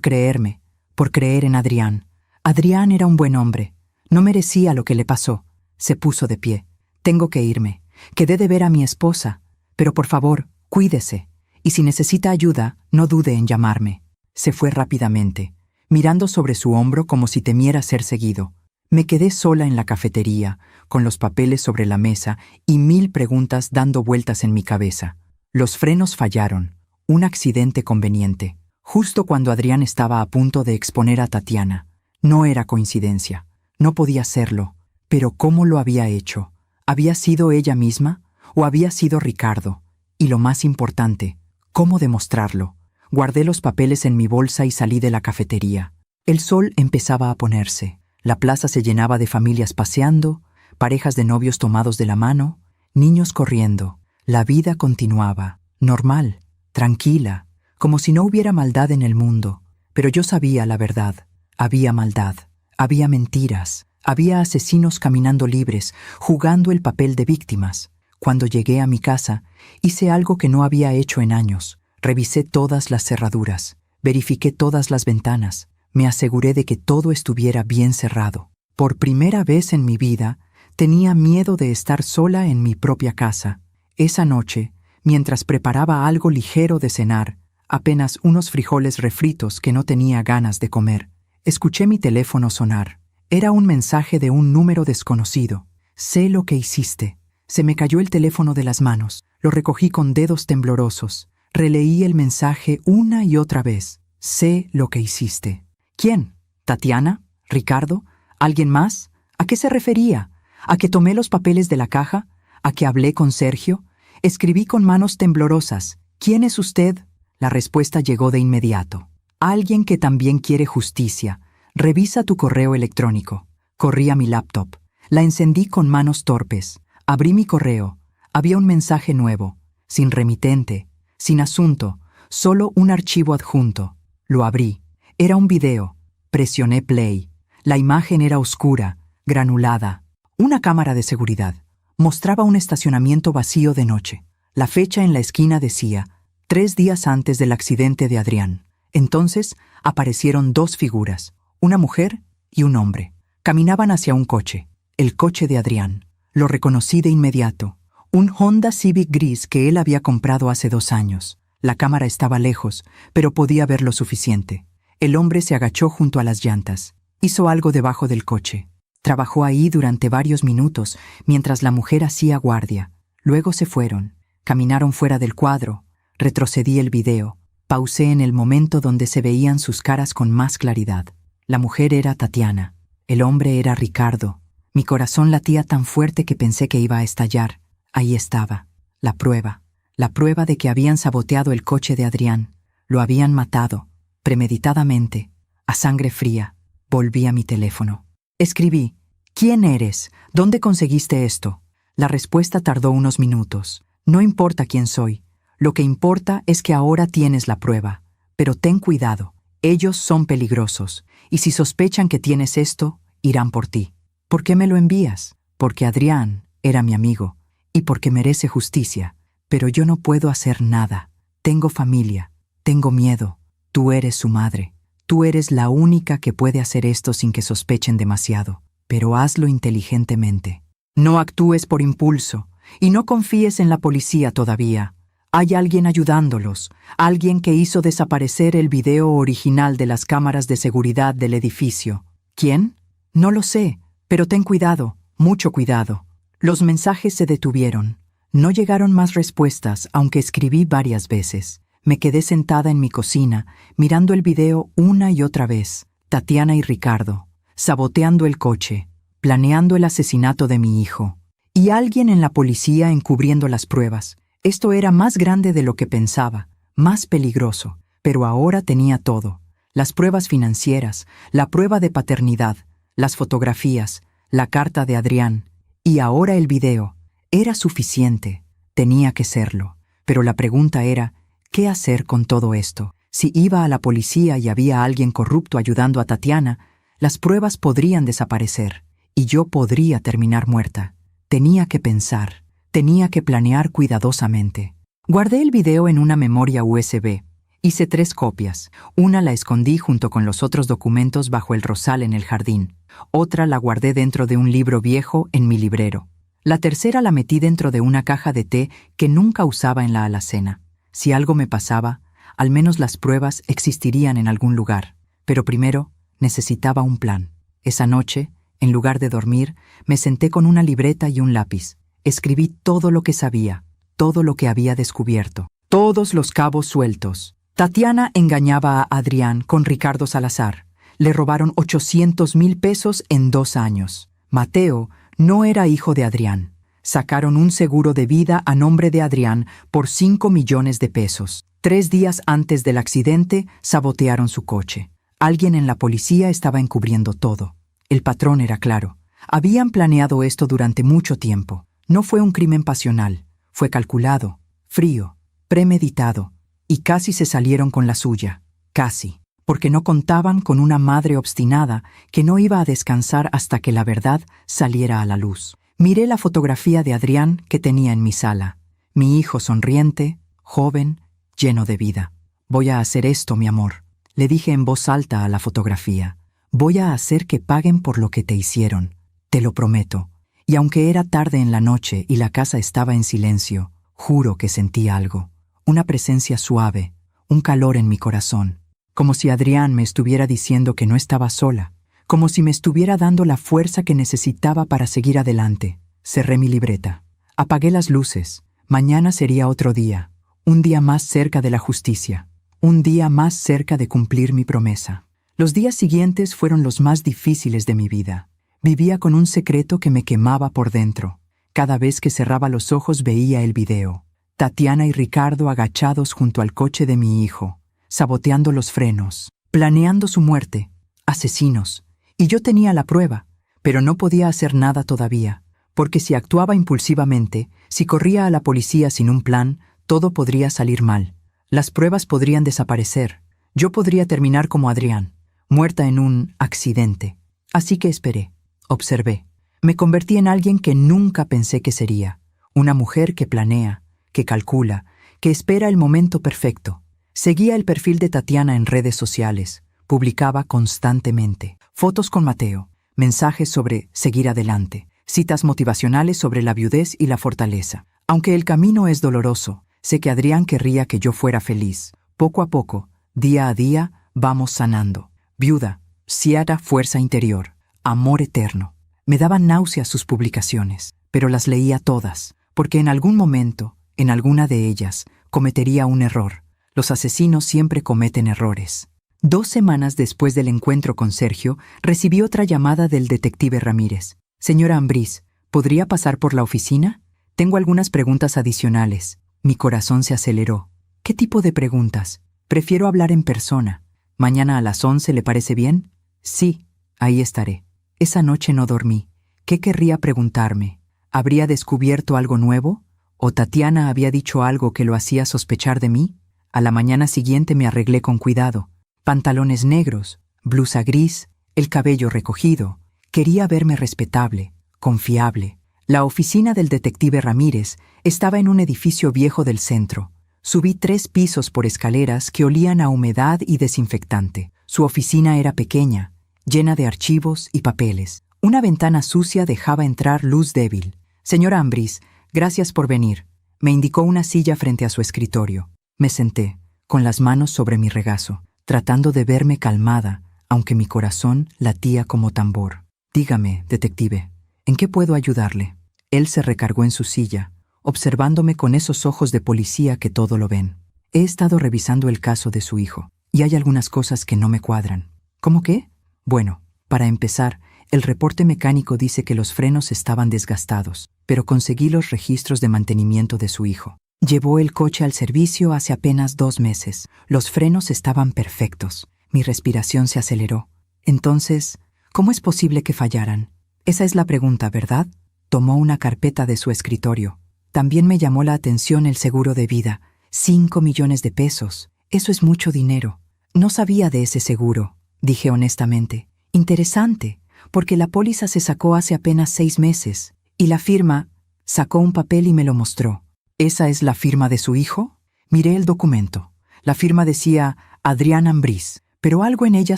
creerme. Por creer en Adrián. Adrián era un buen hombre. No merecía lo que le pasó. Se puso de pie. Tengo que irme. Quedé de ver a mi esposa. Pero por favor, cuídese. Y si necesita ayuda, no dude en llamarme. Se fue rápidamente, mirando sobre su hombro como si temiera ser seguido. Me quedé sola en la cafetería, con los papeles sobre la mesa y 1000 preguntas dando vueltas en mi cabeza. Los frenos fallaron. Un accidente conveniente. Justo cuando Adrián estaba a punto de exponer a Tatiana. No era coincidencia. No podía serlo. Pero ¿cómo lo había hecho? ¿Había sido ella misma? ¿O había sido Ricardo? Y lo más importante, ¿cómo demostrarlo? Guardé los papeles en mi bolsa y salí de la cafetería. El sol empezaba a ponerse. La plaza se llenaba de familias paseando, parejas de novios tomados de la mano, niños corriendo. La vida continuaba, normal, tranquila, como si no hubiera maldad en el mundo. Pero yo sabía la verdad. Había maldad, había mentiras, había asesinos caminando libres, jugando el papel de víctimas. Cuando llegué a mi casa, hice algo que no había hecho en años. Revisé todas las cerraduras, verifiqué todas las ventanas, me aseguré de que todo estuviera bien cerrado. Por primera vez en mi vida, tenía miedo de estar sola en mi propia casa. Esa noche, mientras preparaba algo ligero de cenar, apenas unos frijoles refritos que no tenía ganas de comer, escuché mi teléfono sonar. Era un mensaje de un número desconocido. Sé lo que hiciste. Se me cayó el teléfono de las manos. Lo recogí con dedos temblorosos. Releí el mensaje una y otra vez. Sé lo que hiciste. ¿Quién? ¿Tatiana? ¿Ricardo? ¿Alguien más? ¿A qué se refería? ¿A que tomé los papeles de la caja? ¿A que hablé con Sergio? Escribí con manos temblorosas. ¿Quién es usted? La respuesta llegó de inmediato. Alguien que también quiere justicia. Revisa tu correo electrónico. Corrí a mi laptop. La encendí con manos torpes. Abrí mi correo. Había un mensaje nuevo. Sin remitente. Sin asunto. Solo un archivo adjunto. Lo abrí. Era un video. Presioné play. La imagen era oscura, granulada. Una cámara de seguridad. Mostraba un estacionamiento vacío de noche. La fecha en la esquina decía 3 días antes del accidente de Adrián. Entonces aparecieron 2 figuras, una mujer y un hombre. Caminaban hacia un coche, el coche de Adrián. Lo reconocí de inmediato. Un Honda Civic gris que él había comprado hace 2 años. La cámara estaba lejos, pero podía ver lo suficiente. El hombre se agachó junto a las llantas. Hizo algo debajo del coche. Trabajó ahí durante varios minutos, mientras la mujer hacía guardia. Luego se fueron. Caminaron fuera del cuadro. Retrocedí el video. Pausé en el momento donde se veían sus caras con más claridad. La mujer era Tatiana. El hombre era Ricardo. Mi corazón latía tan fuerte que pensé que iba a estallar. Ahí estaba. La prueba. La prueba de que habían saboteado el coche de Adrián. Lo habían matado. Premeditadamente. A sangre fría. Volví a mi teléfono. Escribí. ¿Quién eres? ¿Dónde conseguiste esto? La respuesta tardó unos minutos. No importa quién soy. Lo que importa es que ahora tienes la prueba. Pero ten cuidado. Ellos son peligrosos. Y si sospechan que tienes esto, irán por ti. ¿Por qué me lo envías? Porque Adrián era mi amigo. Y porque merece justicia. Pero yo no puedo hacer nada. Tengo familia. Tengo miedo. Tú eres su madre. Tú eres la única que puede hacer esto sin que sospechen demasiado. Pero hazlo inteligentemente. No actúes por impulso. Y no confíes en la policía todavía. Hay alguien ayudándolos. Alguien que hizo desaparecer el video original de las cámaras de seguridad del edificio. ¿Quién? No lo sé. Pero ten cuidado. Mucho cuidado. Los mensajes se detuvieron. No llegaron más respuestas, aunque escribí varias veces. Me quedé sentada en mi cocina, mirando el video una y otra vez. Tatiana y Ricardo. saboteando el coche, planeando el asesinato de mi hijo. Y alguien en la policía encubriendo las pruebas. Esto era más grande de lo que pensaba, más peligroso, pero ahora tenía todo. Las pruebas financieras, la prueba de paternidad, las fotografías, la carta de Adrián, y ahora el video. Era suficiente, tenía que serlo. Pero la pregunta era, ¿qué hacer con todo esto? Si iba a la policía y había alguien corrupto ayudando a Tatiana, las pruebas podrían desaparecer, y yo podría terminar muerta. Tenía que pensar, tenía que planear cuidadosamente. Guardé el video en una memoria USB. Hice 3 copias. Una la escondí junto con los otros documentos bajo el rosal en el jardín. Otra la guardé dentro de un libro viejo en mi librero. La tercera la metí dentro de una caja de té que nunca usaba en la alacena. Si algo me pasaba, al menos las pruebas existirían en algún lugar. Pero primero, necesitaba un plan. Esa noche, en lugar de dormir, me senté con una libreta y un lápiz. Escribí todo lo que sabía, todo lo que había descubierto, todos los cabos sueltos. Tatiana engañaba a Adrián con Ricardo Salazar. Le robaron 800,000 pesos en 2 años. Mateo no era hijo de Adrián. Sacaron un seguro de vida a nombre de Adrián por 5 millones de pesos. 3 días antes del accidente, sabotearon su coche. Alguien en la policía estaba encubriendo todo. El patrón era claro. Habían planeado esto durante mucho tiempo. No fue un crimen pasional. Fue calculado, frío, premeditado. Y casi se salieron con la suya. Casi. Porque no contaban con una madre obstinada que no iba a descansar hasta que la verdad saliera a la luz. Miré la fotografía de Adrián que tenía en mi sala. Mi hijo sonriente, joven, lleno de vida. «Voy a hacer esto, mi amor», le dije en voz alta a la fotografía. «Voy a hacer que paguen por lo que te hicieron. Te lo prometo». Y aunque era tarde en la noche y la casa estaba en silencio, juro que sentí algo. Una presencia suave, un calor en mi corazón. Como si Adrián me estuviera diciendo que no estaba sola. Como si me estuviera dando la fuerza que necesitaba para seguir adelante. Cerré mi libreta. Apagué las luces. Mañana sería otro día. Un día más cerca de la justicia. Un día más cerca de cumplir mi promesa. Los días siguientes fueron los más difíciles de mi vida. Vivía con un secreto que me quemaba por dentro. Cada vez que cerraba los ojos veía el video. Tatiana y Ricardo agachados junto al coche de mi hijo, saboteando los frenos, planeando su muerte. Asesinos. Y yo tenía la prueba, pero no podía hacer nada todavía, porque si actuaba impulsivamente, si corría a la policía sin un plan, todo podría salir mal. Las pruebas podrían desaparecer. Yo podría terminar como Adrián, muerta en un accidente. Así que esperé. Observé. Me convertí en alguien que nunca pensé que sería. Una mujer que planea, que calcula, que espera el momento perfecto. Seguía el perfil de Tatiana en redes sociales. Publicaba constantemente. Fotos con Mateo. Mensajes sobre seguir adelante. Citas motivacionales sobre la viudez y la fortaleza. Aunque el camino es doloroso, sé que Adrián querría que yo fuera feliz. Poco a poco, día a día, vamos sanando. Viuda, ciega fuerza interior. Amor eterno. Me daban náuseas sus publicaciones, pero las leía todas, porque en algún momento, en alguna de ellas, cometería un error. Los asesinos siempre cometen errores. 2 semanas después del encuentro con Sergio, recibí otra llamada del detective Ramírez. «Señora Ambrís, ¿podría pasar por la oficina? Tengo algunas preguntas adicionales». Mi corazón se aceleró. «¿Qué tipo de preguntas? Prefiero hablar en persona. ¿Mañana a las 11 le parece bien?» «Sí, ahí estaré». Esa noche no dormí. ¿Qué querría preguntarme? ¿Habría descubierto algo nuevo? ¿O Tatiana había dicho algo que lo hacía sospechar de mí? A la mañana siguiente me arreglé con cuidado. Pantalones negros, blusa gris, el cabello recogido. Quería verme respetable, confiable. La oficina del detective Ramírez estaba en un edificio viejo del centro. Subí 3 pisos por escaleras que olían a humedad y desinfectante. Su oficina era pequeña, llena de archivos y papeles. Una ventana sucia dejaba entrar luz débil. «Señora Ambrís, gracias por venir». Me indicó una silla frente a su escritorio. Me senté, con las manos sobre mi regazo, tratando de verme calmada, aunque mi corazón latía como tambor. «Dígame, detective, ¿en qué puedo ayudarle?» Él se recargó en su silla, observándome con esos ojos de policía que todo lo ven. «He estado revisando el caso de su hijo, y hay algunas cosas que no me cuadran». «¿Cómo qué?» «Bueno, Para empezar, el reporte mecánico dice que los frenos estaban desgastados, pero conseguí los registros de mantenimiento de su hijo. Llevó el coche al servicio hace apenas 2 meses. Los frenos estaban perfectos. Mi respiración se aceleró. Entonces, ¿cómo es posible que fallaran? Esa es la pregunta, ¿verdad? Tomó una carpeta de su escritorio. También me llamó la atención el seguro de vida. 5 millones de pesos. Eso es mucho dinero. No sabía de ese seguro, dije honestamente. Interesante, porque la póliza se sacó hace apenas 6 meses. Y la firma sacó un papel y me lo mostró. ¿Esa es la firma de su hijo? Miré el documento. La firma decía Adrián Ambriz, pero algo en ella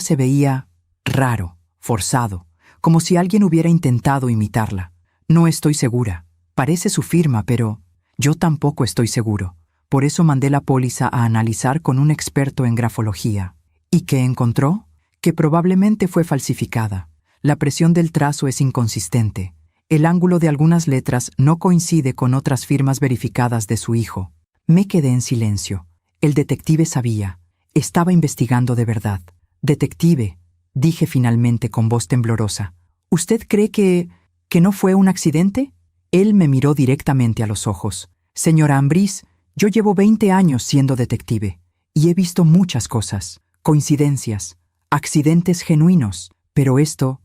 se veía raro, forzado, como si alguien hubiera intentado imitarla. No estoy segura. Parece su firma, pero yo tampoco estoy seguro. Por eso mandé la póliza a analizar con un experto en grafología. ¿Y qué encontró? Que probablemente fue falsificada. La presión del trazo es inconsistente. El ángulo de algunas letras no coincide con otras firmas verificadas de su hijo. Me quedé en silencio. El detective sabía. Estaba investigando de verdad. Detective, dije finalmente con voz temblorosa. ¿Usted cree que no fue un accidente? Él me miró directamente a los ojos. Señora Ambriz, yo llevo 20 años siendo detective y he visto muchas cosas, coincidencias, accidentes genuinos, pero esto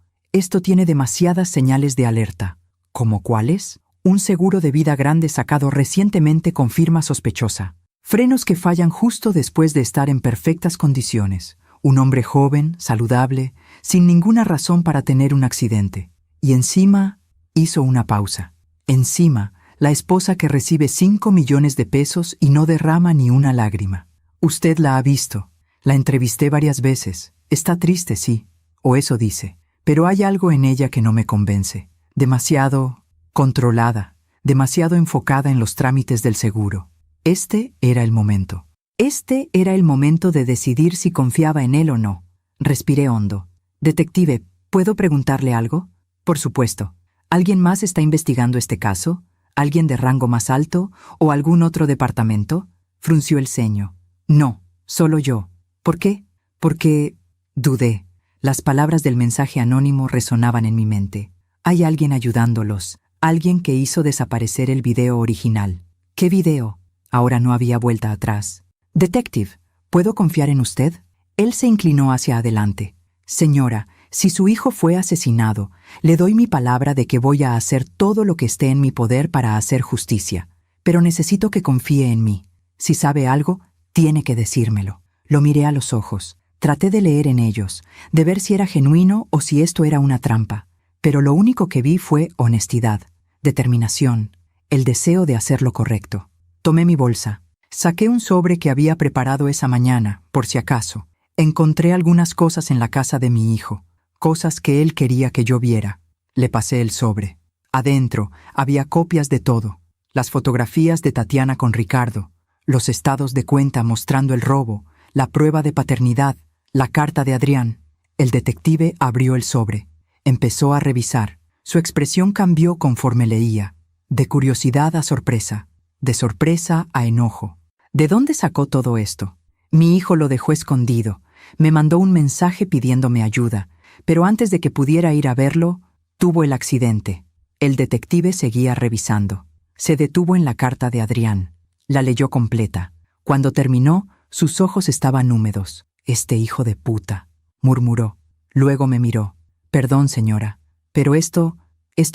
tiene demasiadas señales de alerta. ¿Cómo cuáles? Un seguro de vida grande sacado recientemente con firma sospechosa. Frenos que fallan justo después de estar en perfectas condiciones. Un hombre joven, saludable, sin ninguna razón para tener un accidente. Y encima, hizo una pausa. Encima, la esposa que recibe 5 millones de pesos y no derrama ni una lágrima. Usted la ha visto. La entrevisté varias veces. Está triste, sí. O eso dice. Pero hay algo en ella que no me convence. Demasiado controlada. Demasiado enfocada en los trámites del seguro. Este era el momento. Este era el momento de decidir si confiaba en él o no. Respiré hondo. Detective, ¿puedo preguntarle algo? Por supuesto. ¿Alguien más está investigando este caso? ¿Alguien de rango más alto? ¿O algún otro departamento? Frunció el ceño. No, solo yo. ¿Por qué? Porque dudé. Las palabras del mensaje anónimo resonaban en mi mente. Hay alguien ayudándolos. Alguien que hizo desaparecer el video original. ¿Qué video? Ahora no había vuelta atrás. Detective, ¿puedo confiar en usted? Él se inclinó hacia adelante. Señora, si su hijo fue asesinado, le doy mi palabra de que voy a hacer todo lo que esté en mi poder para hacer justicia. Pero necesito que confíe en mí. Si sabe algo, tiene que decírmelo. Lo miré a los ojos. Traté de leer en ellos, de ver si era genuino o si esto era una trampa. Pero lo único que vi fue honestidad, determinación, el deseo de hacer lo correcto. Tomé mi bolsa. Saqué un sobre que había preparado esa mañana, por si acaso. Encontré algunas cosas en la casa de mi hijo, cosas que él quería que yo viera. Le pasé el sobre. Adentro había copias de todo. Las fotografías de Tatiana con Ricardo, los estados de cuenta mostrando el robo, la prueba de paternidad, la carta de Adrián. El detective abrió el sobre. Empezó a revisar. Su expresión cambió conforme leía, de curiosidad a sorpresa, de sorpresa a enojo. ¿De dónde sacó todo esto? Mi hijo lo dejó escondido. Me mandó un mensaje pidiéndome ayuda, pero antes de que pudiera ir a verlo, tuvo el accidente. El detective seguía revisando. Se detuvo en la carta de Adrián. La leyó completa. Cuando terminó, sus ojos estaban húmedos. «Este hijo de puta», murmuró. Luego me miró. «Perdón, señora, pero esto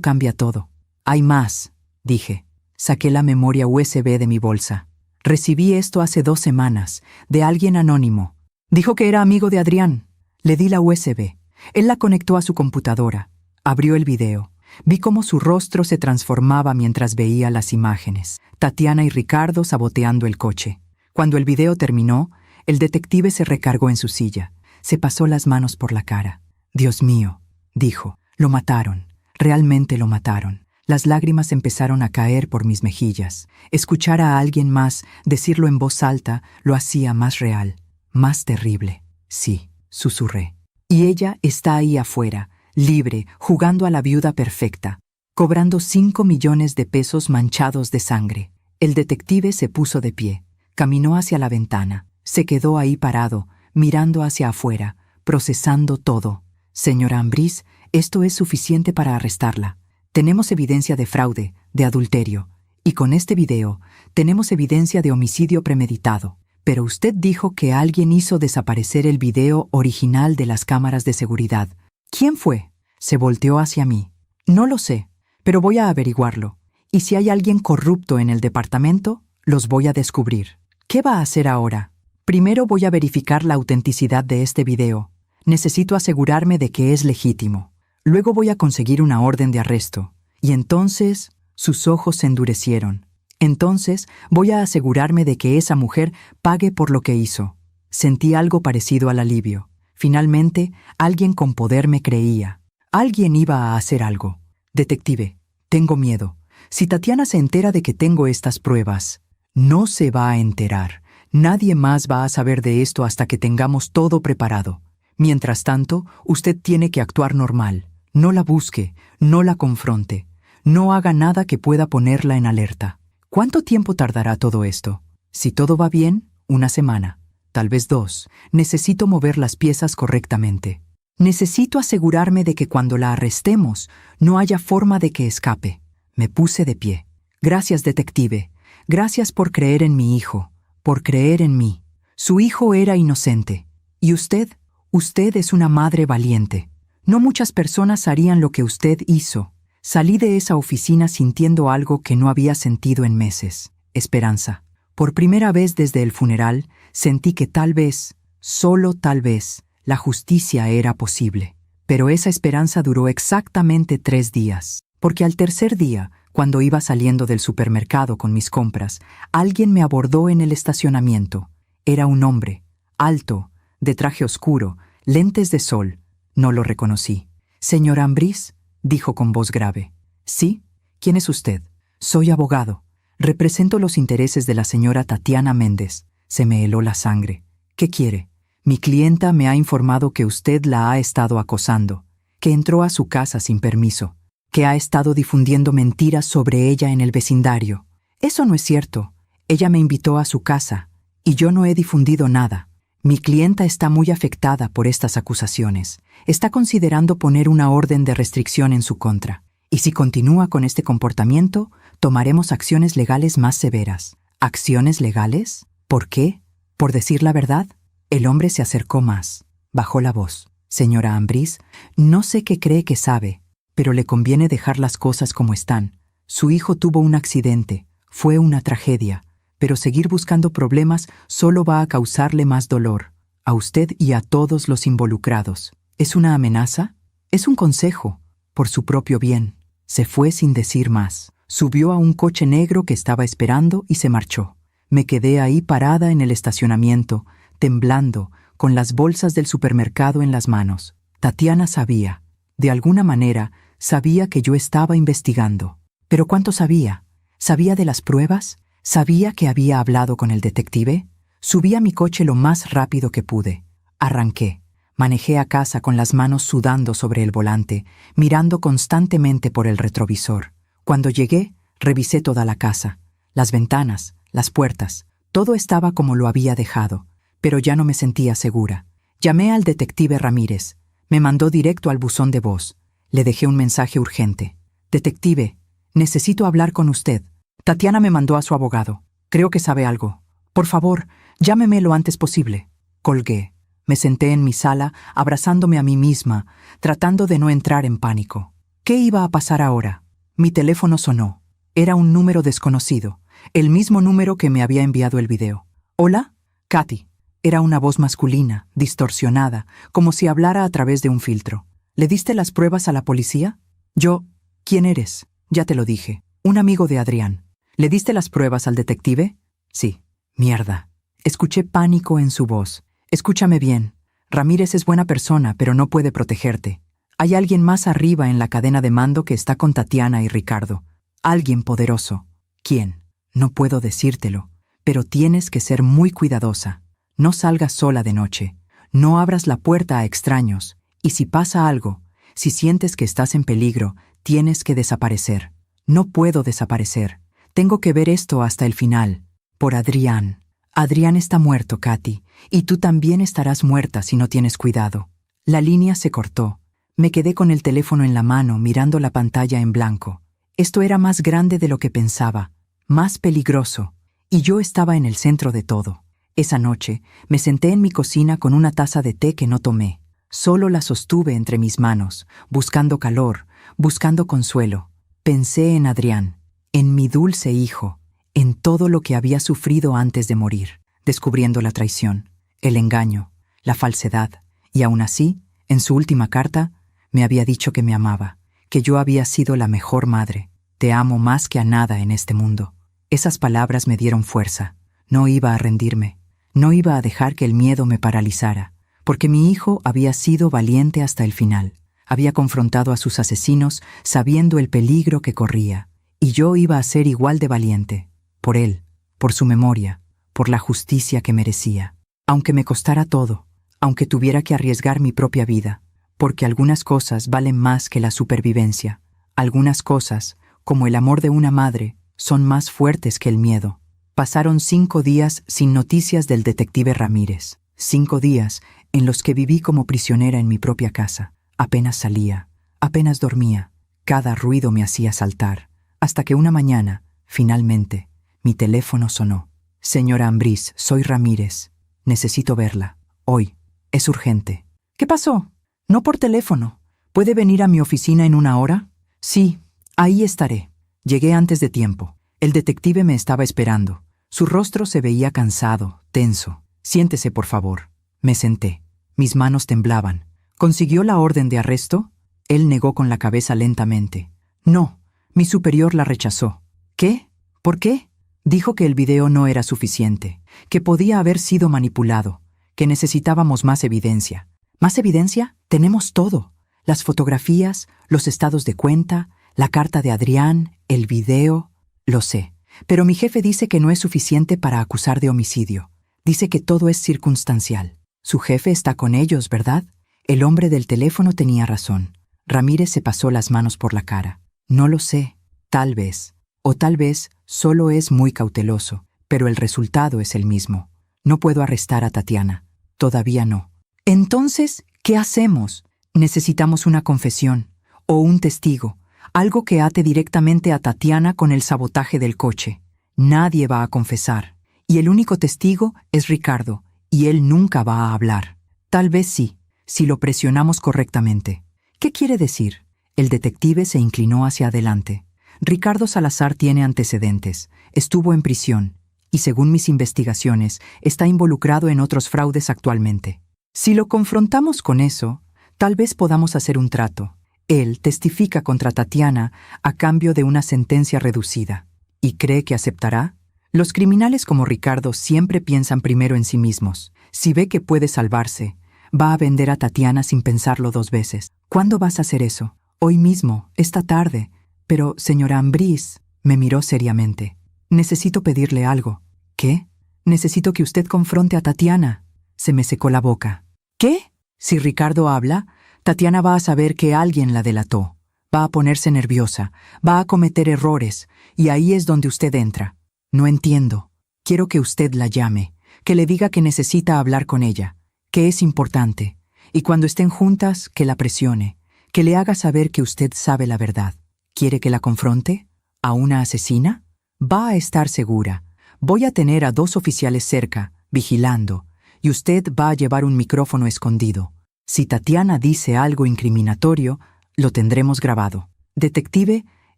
cambia todo». «Hay más», dije. Saqué la memoria USB de mi bolsa. «Recibí esto hace 2 semanas, de alguien anónimo. Dijo que era amigo de Adrián». Le di la USB. Él la conectó a su computadora. Abrió el video. Vi cómo su rostro se transformaba mientras veía las imágenes. Tatiana y Ricardo saboteando el coche. Cuando el video terminó, el detective se recargó en su silla. Se pasó las manos por la cara. «Dios mío», dijo. «Lo mataron. Realmente lo mataron». Las lágrimas empezaron a caer por mis mejillas. Escuchar a alguien más decirlo en voz alta lo hacía más real, más terrible. «Sí», susurré. «Y ella está ahí afuera, libre, jugando a la viuda perfecta, cobrando 5 millones de pesos manchados de sangre». El detective se puso de pie, caminó hacia la ventana, se quedó ahí parado, mirando hacia afuera, procesando todo. Señora Ambrís, esto es suficiente para arrestarla. Tenemos evidencia de fraude, de adulterio, y con este video tenemos evidencia de homicidio premeditado. Pero usted dijo que alguien hizo desaparecer el video original de las cámaras de seguridad. ¿Quién fue? Se volteó hacia mí. No lo sé, pero voy a averiguarlo. Y si hay alguien corrupto en el departamento, los voy a descubrir. ¿Qué va a hacer ahora? Primero voy a verificar la autenticidad de este video. Necesito asegurarme de que es legítimo. Luego voy a conseguir una orden de arresto. Y entonces, sus ojos se endurecieron. Entonces, voy a asegurarme de que esa mujer pague por lo que hizo. Sentí algo parecido al alivio. Finalmente, alguien con poder me creía. Alguien iba a hacer algo. Detective, tengo miedo. Si Tatiana se entera de que tengo estas pruebas, no se va a enterar. Nadie más va a saber de esto hasta que tengamos todo preparado. Mientras tanto, usted tiene que actuar normal. No la busque, no la confronte. No haga nada que pueda ponerla en alerta. ¿Cuánto tiempo tardará todo esto? Si todo va bien, 1 semana, tal vez 2. Necesito mover las piezas correctamente. Necesito asegurarme de que cuando la arrestemos, no haya forma de que escape. Me puse de pie. Gracias, detective. Gracias por creer en mi hijo, por creer en mí. Su hijo era inocente. ¿Y usted? Usted es una madre valiente. No muchas personas harían lo que usted hizo. Salí de esa oficina sintiendo algo que no había sentido en meses. Esperanza. Por primera vez desde el funeral, sentí que tal vez, solo tal vez, la justicia era posible. Pero esa esperanza duró exactamente 3 días. Porque al tercer día, cuando iba saliendo del supermercado con mis compras, alguien me abordó en el estacionamiento. Era un hombre, alto, de traje oscuro, lentes de sol. No lo reconocí. «Señora Ambrís», dijo con voz grave. «¿Sí? ¿Quién es usted?» «Soy abogado. Represento los intereses de la señora Tatiana Méndez». Se me heló la sangre. «¿Qué quiere?» «Mi clienta me ha informado que usted la ha estado acosando, que entró a su casa sin permiso, que ha estado difundiendo mentiras sobre ella en el vecindario». «Eso no es cierto. Ella me invitó a su casa, y yo no he difundido nada». «Mi clienta está muy afectada por estas acusaciones. Está considerando poner una orden de restricción en su contra. Y si continúa con este comportamiento, tomaremos acciones legales más severas». «¿Acciones legales? ¿Por qué? ¿Por decir la verdad?» El hombre se acercó más. Bajó la voz. «Señora Ambrís, no sé qué cree que sabe, pero le conviene dejar las cosas como están. Su hijo tuvo un accidente. Fue una tragedia. Pero seguir buscando problemas solo va a causarle más dolor, a usted y a todos los involucrados. ¿Es una amenaza? Es un consejo, por su propio bien». Se fue sin decir más. Subió a un coche negro que estaba esperando y se marchó. Me quedé ahí parada en el estacionamiento, temblando, con las bolsas del supermercado en las manos. Tatiana sabía. De alguna manera, sabía que yo estaba investigando. ¿Pero cuánto sabía? ¿Sabía de las pruebas? ¿Sabía que había hablado con el detective? Subí a mi coche lo más rápido que pude. Arranqué. Manejé a casa con las manos sudando sobre el volante, mirando constantemente por el retrovisor. Cuando llegué, revisé toda la casa. Las ventanas, las puertas, todo estaba como lo había dejado, pero ya no me sentía segura. Llamé al detective Ramírez. Me mandó directo al buzón de voz. Le dejé un mensaje urgente. «Detective, necesito hablar con usted. Tatiana me mandó a su abogado. Creo que sabe algo. Por favor, llámeme lo antes posible». Colgué. Me senté en mi sala, abrazándome a mí misma, tratando de no entrar en pánico. ¿Qué iba a pasar ahora? Mi teléfono sonó. Era un número desconocido, el mismo número que me había enviado el video. «¿Hola? Katy». Era una voz masculina, distorsionada, como si hablara a través de un filtro. «¿Le diste las pruebas a la policía?» Yo. «¿Quién eres?» «Ya te lo dije. Un amigo de Adrián». «¿Le diste las pruebas al detective?» «Sí». «Mierda». Escuché pánico en su voz. «Escúchame bien. Ramírez es buena persona, pero no puede protegerte. Hay alguien más arriba en la cadena de mando que está con Tatiana y Ricardo. Alguien poderoso». «¿Quién?» «No puedo decírtelo, pero tienes que ser muy cuidadosa. No salgas sola de noche. No abras la puerta a extraños. Y si pasa algo, si sientes que estás en peligro, tienes que desaparecer». «No puedo desaparecer. Tengo que ver esto hasta el final. Por Adrián». «Adrián está muerto, Katy, y tú también estarás muerta si no tienes cuidado». La línea se cortó. Me quedé con el teléfono en la mano mirando la pantalla en blanco. Esto era más grande de lo que pensaba, más peligroso, y yo estaba en el centro de todo. Esa noche me senté en mi cocina con una taza de té que no tomé. Solo la sostuve entre mis manos, buscando calor, buscando consuelo. Pensé en Adrián, en mi dulce hijo, en todo lo que había sufrido antes de morir, descubriendo la traición, el engaño, la falsedad, y aún así, en su última carta, me había dicho que me amaba, que yo había sido la mejor madre. Te amo más que a nada en este mundo. Esas palabras me dieron fuerza. No iba a rendirme. No iba a dejar que el miedo me paralizara, porque mi hijo había sido valiente hasta el final. Había confrontado a sus asesinos sabiendo el peligro que corría, y yo iba a ser igual de valiente, por él, por su memoria, por la justicia que merecía. Aunque me costara todo, aunque tuviera que arriesgar mi propia vida, porque algunas cosas valen más que la supervivencia. Algunas cosas, como el amor de una madre, son más fuertes que el miedo. Pasaron 5 días sin noticias del detective Ramírez. 5 días en los que viví como prisionera en mi propia casa. Apenas salía, apenas dormía. Cada ruido me hacía saltar. Hasta que una mañana, finalmente, mi teléfono sonó. Señora Ambrís, soy Ramírez. Necesito verla. Hoy. Es urgente. ¿Qué pasó? No por teléfono. ¿Puede venir a mi oficina en 1 hora? Sí, ahí estaré. Llegué antes de tiempo. El detective me estaba esperando. Su rostro se veía cansado, tenso. Siéntese, por favor. Me senté. Mis manos temblaban. ¿Consiguió la orden de arresto? Él negó con la cabeza lentamente. No, mi superior la rechazó. ¿Qué? ¿Por qué? Dijo que el video no era suficiente, que podía haber sido manipulado, que necesitábamos más evidencia. ¿Más evidencia? Tenemos todo. Las fotografías, los estados de cuenta, la carta de Adrián, el video. Lo sé, pero mi jefe dice que no es suficiente para acusar de homicidio. Dice que todo es circunstancial. Su jefe está con ellos, ¿verdad? El hombre del teléfono tenía razón. Ramírez se pasó las manos por la cara. No lo sé. Tal vez. O tal vez solo es muy cauteloso, pero el resultado es el mismo. No puedo arrestar a Tatiana. Todavía no. Entonces, ¿qué hacemos? Necesitamos una confesión, o un testigo, algo que ate directamente a Tatiana con el sabotaje del coche. Nadie va a confesar, y el único testigo es Ricardo, y él nunca va a hablar. Tal vez sí, si lo presionamos correctamente. ¿Qué quiere decir? El detective se inclinó hacia adelante. Ricardo Salazar tiene antecedentes, estuvo en prisión, y según mis investigaciones, está involucrado en otros fraudes actualmente. Si lo confrontamos con eso, tal vez podamos hacer un trato. Él testifica contra Tatiana a cambio de una sentencia reducida. ¿Y cree que aceptará? Los criminales como Ricardo siempre piensan primero en sí mismos. Si ve que puede salvarse, va a vender a Tatiana sin pensarlo 2 veces. ¿Cuándo vas a hacer eso? Hoy mismo, esta tarde. Pero, señora Ambrís, me miró seriamente. Necesito pedirle algo. ¿Qué? Necesito que usted confronte a Tatiana. Se me secó la boca. ¿Qué? Si Ricardo habla, Tatiana va a saber que alguien la delató. Va a ponerse nerviosa, va a cometer errores, y ahí es donde usted entra. No entiendo. Quiero que usted la llame, que le diga que necesita hablar con ella, que es importante, y cuando estén juntas, que la presione, que le haga saber que usted sabe la verdad. ¿Quiere que la confronte? ¿A una asesina? Va a estar segura. Voy a tener a 2 oficiales cerca, vigilando, y usted va a llevar un micrófono escondido. Si Tatiana dice algo incriminatorio, lo tendremos grabado. Detective,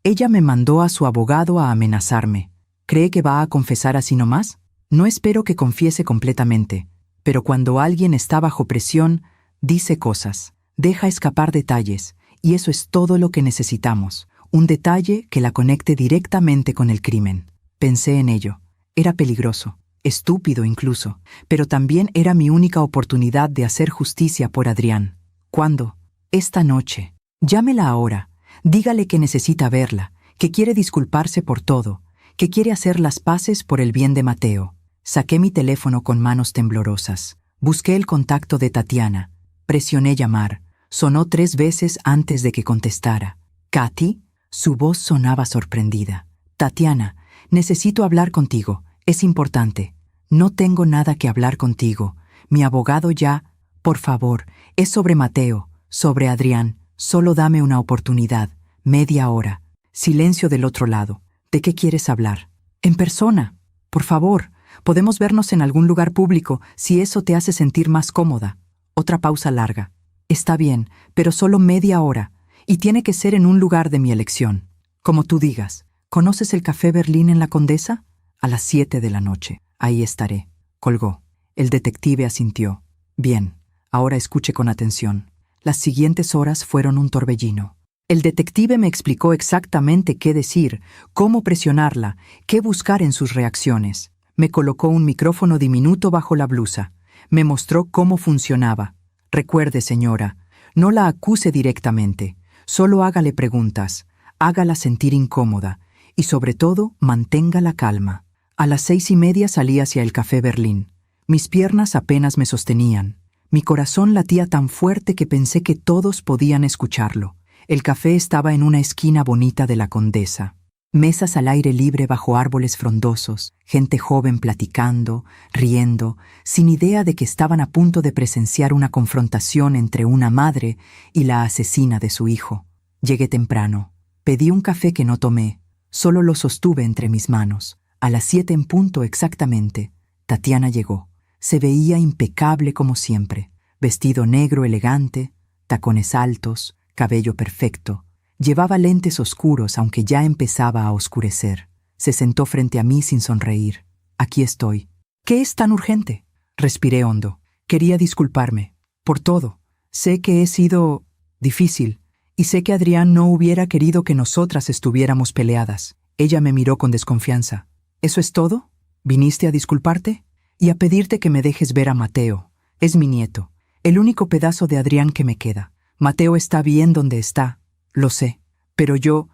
ella me mandó a su abogado a amenazarme. ¿Cree que va a confesar así nomás? No espero que confiese completamente, pero cuando alguien está bajo presión, dice cosas, deja escapar detalles, y eso es todo lo que necesitamos. Un detalle que la conecte directamente con el crimen. Pensé en ello. Era peligroso, estúpido incluso, pero también era mi única oportunidad de hacer justicia por Adrián. ¿Cuándo? Esta noche. Llámela ahora. Dígale que necesita verla, que quiere disculparse por todo, que quiere hacer las paces por el bien de Mateo. Saqué mi teléfono con manos temblorosas. Busqué el contacto de Tatiana. Presioné llamar. Sonó 3 veces antes de que contestara. ¿Katy? Su voz sonaba sorprendida. Tatiana, necesito hablar contigo. Es importante. No tengo nada que hablar contigo. Mi abogado ya... Por favor, es sobre Mateo, sobre Adrián, Solo dame una oportunidad, media hora. Silencio del otro lado. ¿De qué quieres hablar? En persona. Por favor, podemos vernos en algún lugar público si eso te hace sentir más cómoda. Otra pausa larga. Está bien, pero solo media hora. Y tiene que ser en un lugar de mi elección. Como tú digas. ¿Conoces el Café Berlín en La Condesa? A las 7 de la noche. Ahí estaré. Colgó. El detective asintió. Bien, ahora escuche con atención. Las siguientes horas fueron un torbellino. El detective me explicó exactamente qué decir, cómo presionarla, qué buscar en sus reacciones. Me colocó un micrófono diminuto bajo la blusa. Me mostró cómo funcionaba. Recuerde, señora, no la acuse directamente. Solo hágale preguntas. Hágala sentir incómoda. Y sobre todo, mantenga la calma. A las 6:30 salí hacia el Café Berlín. Mis piernas apenas me sostenían. Mi corazón latía tan fuerte que pensé que todos podían escucharlo. El café estaba en una esquina bonita de La Condesa. Mesas al aire libre bajo árboles frondosos, gente joven platicando, riendo, sin idea de que estaban a punto de presenciar una confrontación entre una madre y la asesina de su hijo. Llegué temprano. Pedí un café que no tomé. Solo lo sostuve entre mis manos. A las 7 en punto exactamente, Tatiana llegó. Se veía impecable como siempre. Vestido negro elegante, tacones altos, cabello perfecto. Llevaba lentes oscuros aunque ya empezaba a oscurecer. Se sentó frente a mí sin sonreír. Aquí estoy. ¿Qué es tan urgente? Respiré hondo. Quería disculparme. Por todo. Sé que he sido difícil. Y sé que Adrián no hubiera querido que nosotras estuviéramos peleadas. Ella me miró con desconfianza. ¿Eso es todo? ¿Viniste a disculparte? Y a pedirte que me dejes ver a Mateo. Es mi nieto. El único pedazo de Adrián que me queda. Mateo está bien donde está. Lo sé. Pero yo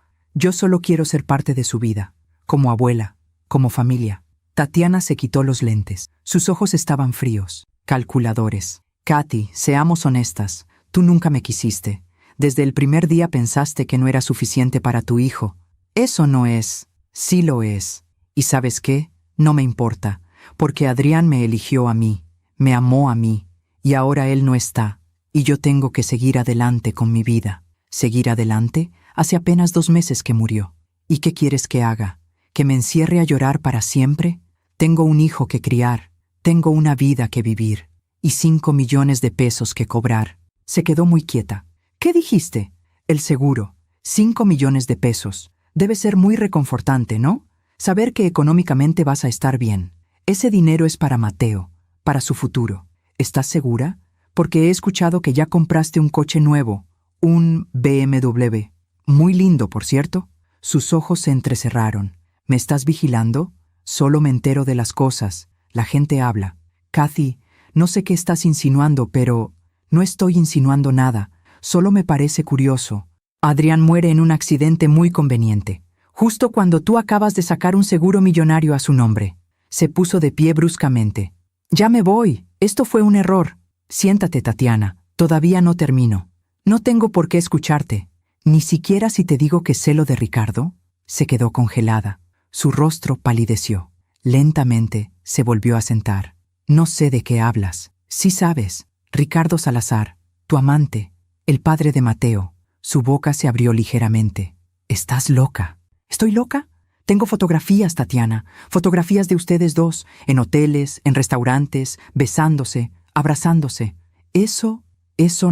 solo quiero ser parte de su vida. Como abuela. Como familia. Tatiana se quitó los lentes. Sus ojos estaban fríos. Calculadores. Katy, seamos honestas. Tú nunca me quisiste. Desde el primer día pensaste que no era suficiente para tu hijo. Eso no es. Sí lo es. ¿Y sabes qué? No me importa. Porque Adrián me eligió a mí. Me amó a mí. Y ahora él no está. Y yo tengo que seguir adelante con mi vida. ¿Seguir adelante? Hace apenas 2 meses que murió. ¿Y qué quieres que haga? ¿Que me encierre a llorar para siempre? Tengo un hijo que criar. Tengo una vida que vivir. Y 5 millones de pesos que cobrar. Se quedó muy quieta. ¿Qué dijiste? El seguro. 5 millones de pesos. Debe ser muy reconfortante, ¿no? Saber que económicamente vas a estar bien. Ese dinero es para Mateo, para su futuro. ¿Estás segura? Porque he escuchado que ya compraste un coche nuevo, un BMW. Muy lindo, por cierto. Sus ojos se entrecerraron. ¿Me estás vigilando? Solo me entero de las cosas. La gente habla. Kathy, no sé qué estás insinuando, pero no estoy insinuando nada. Solo me parece curioso. Adrián muere en un accidente muy conveniente, justo cuando tú acabas de sacar un seguro millonario a su nombre. Se puso de pie bruscamente. Ya me voy. Esto fue un error. Siéntate, Tatiana. Todavía no termino. No tengo por qué escucharte. Ni siquiera si te digo que sé lo de Ricardo. Se quedó congelada. Su rostro palideció. Lentamente se volvió a sentar. No sé de qué hablas. Sí sabes. Ricardo Salazar, tu amante, el padre de Mateo. Su boca se abrió ligeramente. ¿Estás loca? ¿Estoy loca? Tengo fotografías, Tatiana. Fotografías de ustedes dos, en hoteles, en restaurantes, besándose, abrazándose. Eso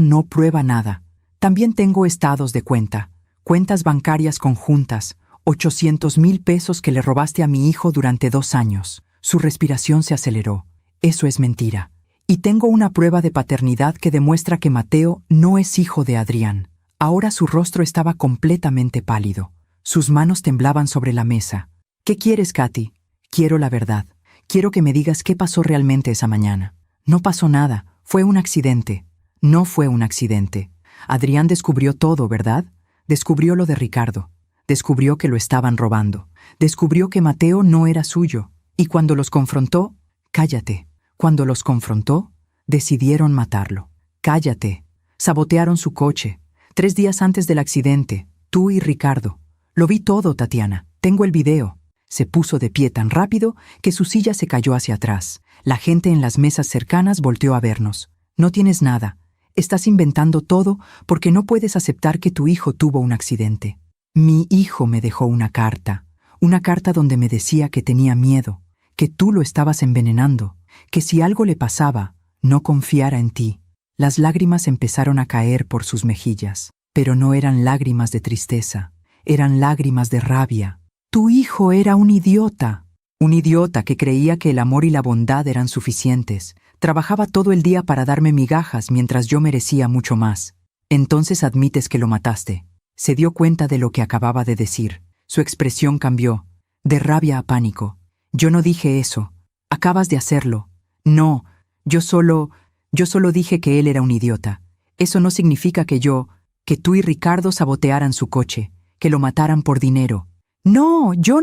no prueba nada. También tengo estados de cuenta, cuentas bancarias conjuntas, 800,000 pesos que le robaste a mi hijo durante 2 años. Su respiración se aceleró. Eso es mentira. Y tengo una prueba de paternidad que demuestra que Mateo no es hijo de Adrián. Ahora su rostro estaba completamente pálido. Sus manos temblaban sobre la mesa. ¿Qué quieres, Katy? Quiero la verdad. Quiero que me digas qué pasó realmente esa mañana. No pasó nada. Fue un accidente. No fue un accidente. Adrián descubrió todo, ¿verdad? Descubrió lo de Ricardo. Descubrió que lo estaban robando. Descubrió que Mateo no era suyo. Y cuando los confrontó, cállate. Cuando los confrontó, decidieron matarlo. Cállate. Sabotearon su coche. 3 días antes del accidente, tú y Ricardo. Lo vi todo, Tatiana. Tengo el video. Se puso de pie tan rápido que su silla se cayó hacia atrás. La gente en las mesas cercanas volteó a vernos. No tienes nada. Estás inventando todo porque no puedes aceptar que tu hijo tuvo un accidente. Mi hijo me dejó una carta donde me decía que tenía miedo, que tú lo estabas envenenando, que si algo le pasaba, no confiara en ti. Las lágrimas empezaron a caer por sus mejillas, pero no eran lágrimas de tristeza, eran lágrimas de rabia. Tu hijo era un idiota que creía que el amor y la bondad eran suficientes. Trabajaba todo el día para darme migajas mientras yo merecía mucho más. Entonces admites que lo mataste. Se dio cuenta de lo que acababa de decir. Su expresión cambió, de rabia a pánico. Yo no dije eso. Acabas de hacerlo. No, yo solo dije que él era un idiota. Eso no significa que tú y Ricardo sabotearan su coche, que lo mataran por dinero. No, yo...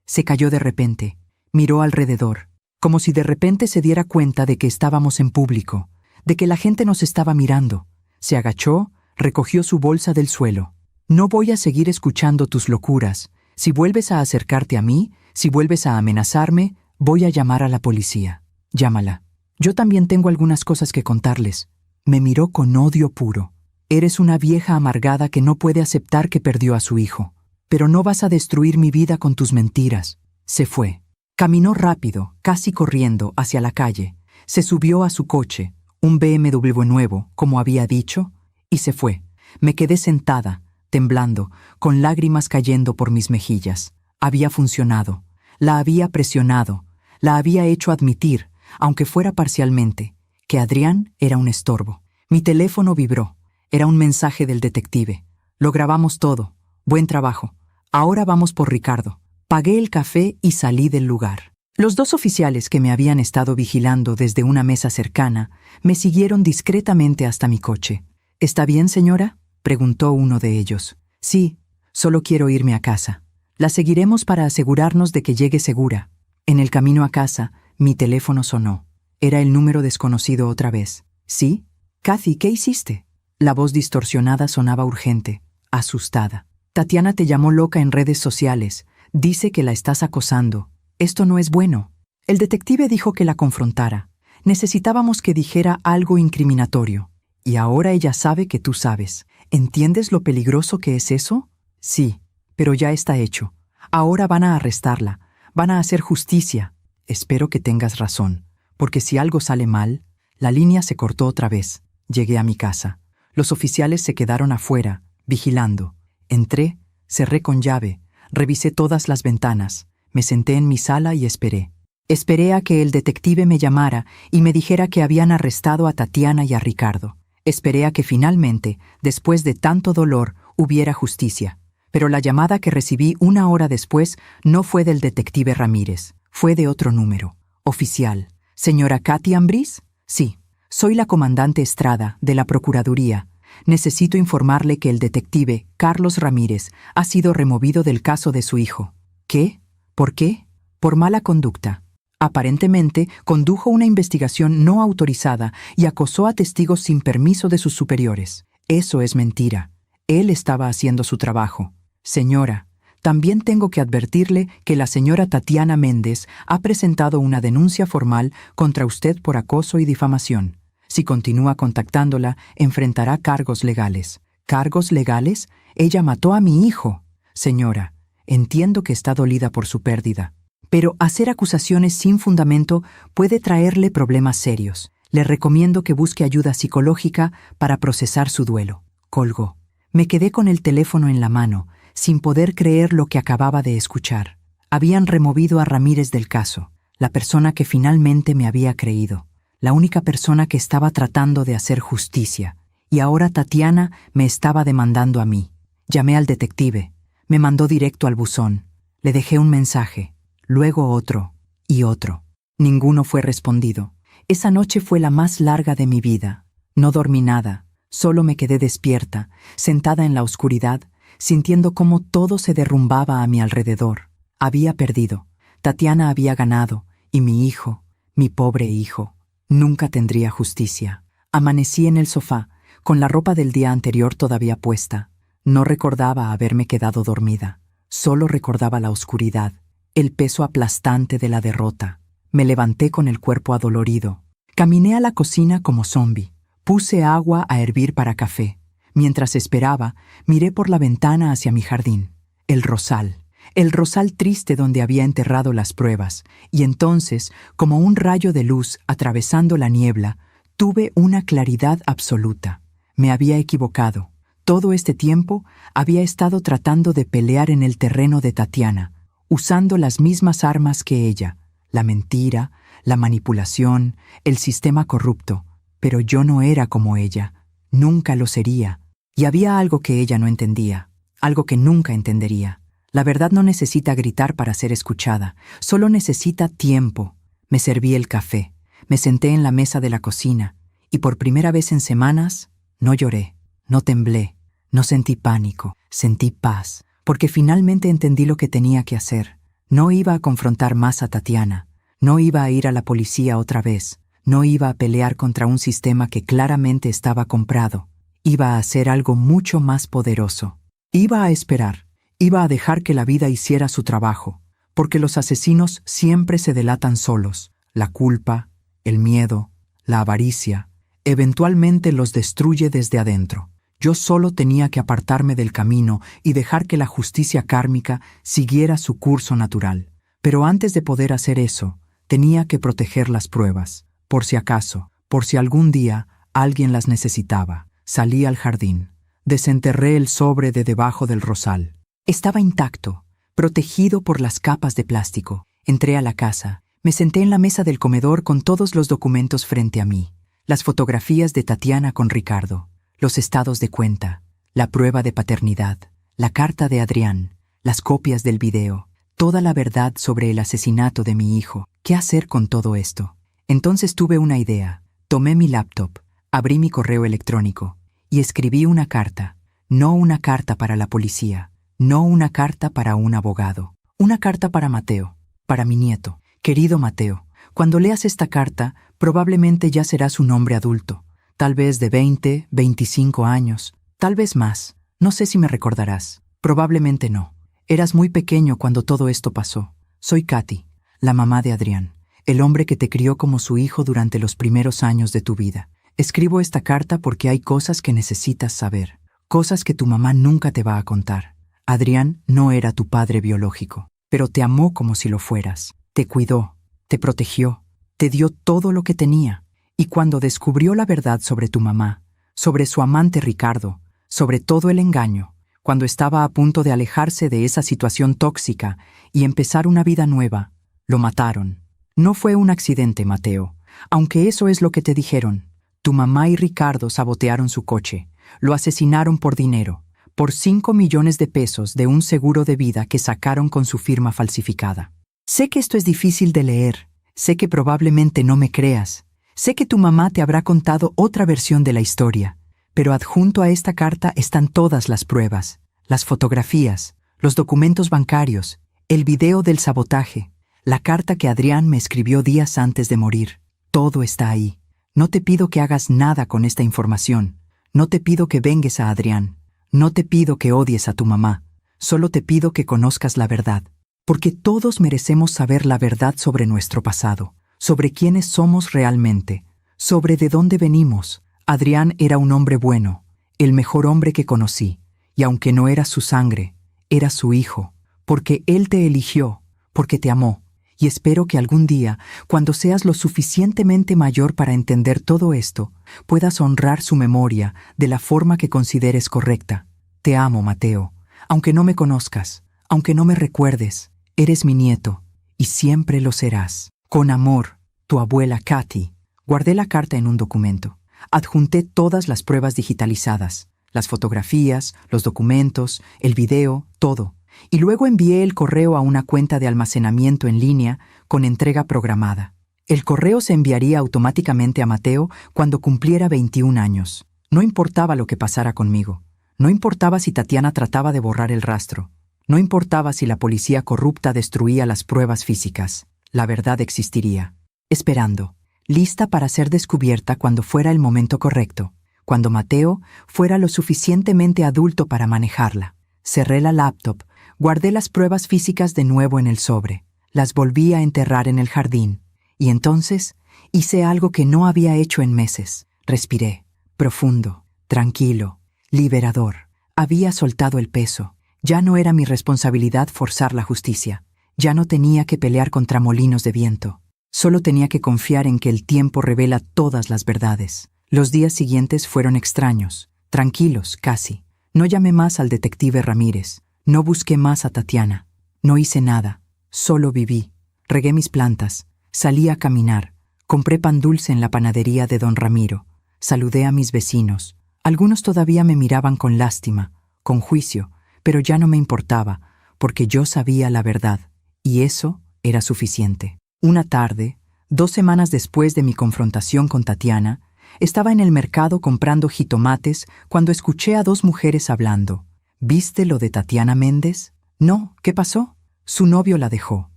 Se calló de repente. Miró alrededor, como si de repente se diera cuenta de que estábamos en público, de que la gente nos estaba mirando. Se agachó, recogió su bolsa del suelo. No voy a seguir escuchando tus locuras. Si vuelves a acercarte a mí, si vuelves a amenazarme, voy a llamar a la policía. Llámala. Yo también tengo algunas cosas que contarles. Me miró con odio puro. Eres una vieja amargada que no puede aceptar que perdió a su hijo. Pero no vas a destruir mi vida con tus mentiras. Se fue. Caminó rápido, casi corriendo, hacia la calle. Se subió a su coche, un BMW nuevo, como había dicho, y se fue. Me quedé sentada, temblando, con lágrimas cayendo por mis mejillas. Había funcionado. La había presionado. La había hecho admitir, aunque fuera parcialmente, que Adrián era un estorbo. Mi teléfono vibró. Era un mensaje del detective. Lo grabamos todo. Buen trabajo. Ahora vamos por Ricardo. Pagué el café y salí del lugar. Los dos oficiales que me habían estado vigilando desde una mesa cercana me siguieron discretamente hasta mi coche. ¿Está bien, señora?, preguntó uno de ellos. Sí, solo quiero irme a casa. La seguiremos para asegurarnos de que llegue segura. En el camino a casa, mi teléfono sonó. Era el número desconocido otra vez. ¿Sí? Kathy, ¿qué hiciste? La voz distorsionada sonaba urgente, asustada. Tatiana te llamó loca en redes sociales. Dice que la estás acosando. Esto no es bueno. El detective dijo que la confrontara. Necesitábamos que dijera algo incriminatorio. Y ahora ella sabe que tú sabes. ¿Entiendes lo peligroso que es eso? Sí, pero ya está hecho. Ahora van a arrestarla. Van a hacer justicia. Espero que tengas razón, porque si algo sale mal, la línea se cortó otra vez. Llegué a mi casa. Los oficiales se quedaron afuera, vigilando. Entré, cerré con llave, revisé todas las ventanas, me senté en mi sala y esperé. Esperé a que el detective me llamara y me dijera que habían arrestado a Tatiana y a Ricardo. Esperé a que finalmente, después de tanto dolor, hubiera justicia. Pero la llamada que recibí una hora después no fue del detective Ramírez, fue de otro número. Oficial. ¿Señora Kathy Ambriz? Sí. Soy la comandante Estrada, de la Procuraduría. Necesito informarle que el detective Carlos Ramírez ha sido removido del caso de su hijo. ¿Qué? ¿Por qué? Por mala conducta. Aparentemente, condujo una investigación no autorizada y acosó a testigos sin permiso de sus superiores. Eso es mentira. Él estaba haciendo su trabajo. Señora, también tengo que advertirle que la señora Tatiana Méndez ha presentado una denuncia formal contra usted por acoso y difamación. Si continúa contactándola, enfrentará cargos legales. ¿Cargos legales? Ella mató a mi hijo. Señora, entiendo que está dolida por su pérdida, pero hacer acusaciones sin fundamento puede traerle problemas serios. Le recomiendo que busque ayuda psicológica para procesar su duelo. Colgó. Me quedé con el teléfono en la mano, sin poder creer lo que acababa de escuchar. Habían removido a Ramírez del caso, la persona que finalmente me había creído. La única persona que estaba tratando de hacer justicia, y ahora Tatiana me estaba demandando a mí. Llamé al detective, me mandó directo al buzón, le dejé un mensaje, luego otro y otro. Ninguno fue respondido. Esa noche fue la más larga de mi vida. No dormí nada, solo me quedé despierta, sentada en la oscuridad, sintiendo cómo todo se derrumbaba a mi alrededor. Había perdido, Tatiana había ganado, y mi hijo, mi pobre hijo, nunca tendría justicia. Amanecí en el sofá, con la ropa del día anterior todavía puesta. No recordaba haberme quedado dormida. Solo recordaba la oscuridad, el peso aplastante de la derrota. Me levanté con el cuerpo adolorido. Caminé a la cocina como zombi. Puse agua a hervir para café. Mientras esperaba, miré por la ventana hacia mi jardín. El rosal triste donde había enterrado las pruebas, y entonces, como un rayo de luz atravesando la niebla, tuve una claridad absoluta. Me había equivocado. Todo este tiempo había estado tratando de pelear en el terreno de Tatiana, usando las mismas armas que ella, la mentira, la manipulación, el sistema corrupto, pero yo no era como ella, nunca lo sería, y había algo que ella no entendía, algo que nunca entendería. La verdad no necesita gritar para ser escuchada, solo necesita tiempo. Me serví el café, me senté en la mesa de la cocina, y por primera vez en semanas, no lloré, no temblé, no sentí pánico, sentí paz, porque finalmente entendí lo que tenía que hacer. No iba a confrontar más a Tatiana, no iba a ir a la policía otra vez, no iba a pelear contra un sistema que claramente estaba comprado. Iba a hacer algo mucho más poderoso. Iba a esperar, iba a dejar que la vida hiciera su trabajo, porque los asesinos siempre se delatan solos. La culpa, el miedo, la avaricia, eventualmente los destruye desde adentro. Yo solo tenía que apartarme del camino y dejar que la justicia kármica siguiera su curso natural. Pero antes de poder hacer eso, tenía que proteger las pruebas, por si acaso, por si algún día alguien las necesitaba. Salí al jardín. Desenterré el sobre de debajo del rosal. Estaba intacto, protegido por las capas de plástico. Entré a la casa. Me senté en la mesa del comedor con todos los documentos frente a mí. Las fotografías de Tatiana con Ricardo, los estados de cuenta, la prueba de paternidad, la carta de Adrián, las copias del video, toda la verdad sobre el asesinato de mi hijo. ¿Qué hacer con todo esto? Entonces tuve una idea. Tomé mi laptop, abrí mi correo electrónico y escribí una carta. No una carta para la policía, no una carta para un abogado. Una carta para Mateo, para mi nieto. Querido Mateo, cuando leas esta carta, probablemente ya serás un hombre adulto, tal vez de 20, 25 años, tal vez más. No sé si me recordarás. Probablemente no. Eras muy pequeño cuando todo esto pasó. Soy Katy, la mamá de Adrián, el hombre que te crió como su hijo durante los primeros años de tu vida. Escribo esta carta porque hay cosas que necesitas saber, cosas que tu mamá nunca te va a contar. Adrián no era tu padre biológico, pero te amó como si lo fueras. Te cuidó, te protegió, te dio todo lo que tenía. Y cuando descubrió la verdad sobre tu mamá, sobre su amante Ricardo, sobre todo el engaño, cuando estaba a punto de alejarse de esa situación tóxica y empezar una vida nueva, lo mataron. No fue un accidente, Mateo, aunque eso es lo que te dijeron. Tu mamá y Ricardo sabotearon su coche, lo asesinaron por dinero, por 5 millones de pesos de un seguro de vida que sacaron con su firma falsificada. Sé que esto es difícil de leer, sé que probablemente no me creas, sé que tu mamá te habrá contado otra versión de la historia, pero adjunto a esta carta están todas las pruebas, las fotografías, los documentos bancarios, el video del sabotaje, la carta que Adrián me escribió días antes de morir. Todo está ahí. No te pido que hagas nada con esta información, no te pido que vengues a Adrián, no te pido que odies a tu mamá, solo te pido que conozcas la verdad. Porque todos merecemos saber la verdad sobre nuestro pasado, sobre quiénes somos realmente, sobre de dónde venimos. Adrián era un hombre bueno, el mejor hombre que conocí, y aunque no era su sangre, era su hijo, porque él te eligió, porque te amó, y espero que algún día, cuando seas lo suficientemente mayor para entender todo esto, puedas honrar su memoria de la forma que consideres correcta. Te amo, Mateo, aunque no me conozcas, aunque no me recuerdes. Eres mi nieto, y siempre lo serás. Con amor, tu abuela Katy. Guardé la carta en un documento. Adjunté todas las pruebas digitalizadas, las fotografías, los documentos, el video, todo. Y luego envié el correo a una cuenta de almacenamiento en línea con entrega programada. El correo se enviaría automáticamente a Mateo cuando cumpliera 21 años. No importaba lo que pasara conmigo. No importaba si Tatiana trataba de borrar el rastro. No importaba si la policía corrupta destruía las pruebas físicas, la verdad existiría, esperando, lista para ser descubierta cuando fuera el momento correcto, cuando Mateo fuera lo suficientemente adulto para manejarla. Cerré la laptop, guardé las pruebas físicas de nuevo en el sobre, las volví a enterrar en el jardín, y entonces hice algo que no había hecho en meses. Respiré, profundo, tranquilo, liberador. Había soltado el peso. Ya no era mi responsabilidad forzar la justicia. Ya no tenía que pelear contra molinos de viento. Solo tenía que confiar en que el tiempo revela todas las verdades. Los días siguientes fueron extraños, tranquilos casi. No llamé más al detective Ramírez. No busqué más a Tatiana. No hice nada. Solo viví. Regué mis plantas. Salí a caminar. Compré pan dulce en la panadería de don Ramiro. Saludé a mis vecinos. Algunos todavía me miraban con lástima, con juicio, pero ya no me importaba, porque yo sabía la verdad, y eso era suficiente. Una tarde, 2 semanas después de mi confrontación con Tatiana, estaba en el mercado comprando jitomates cuando escuché a 2 mujeres hablando. ¿Viste lo de Tatiana Méndez? No, ¿qué pasó? Su novio la dejó.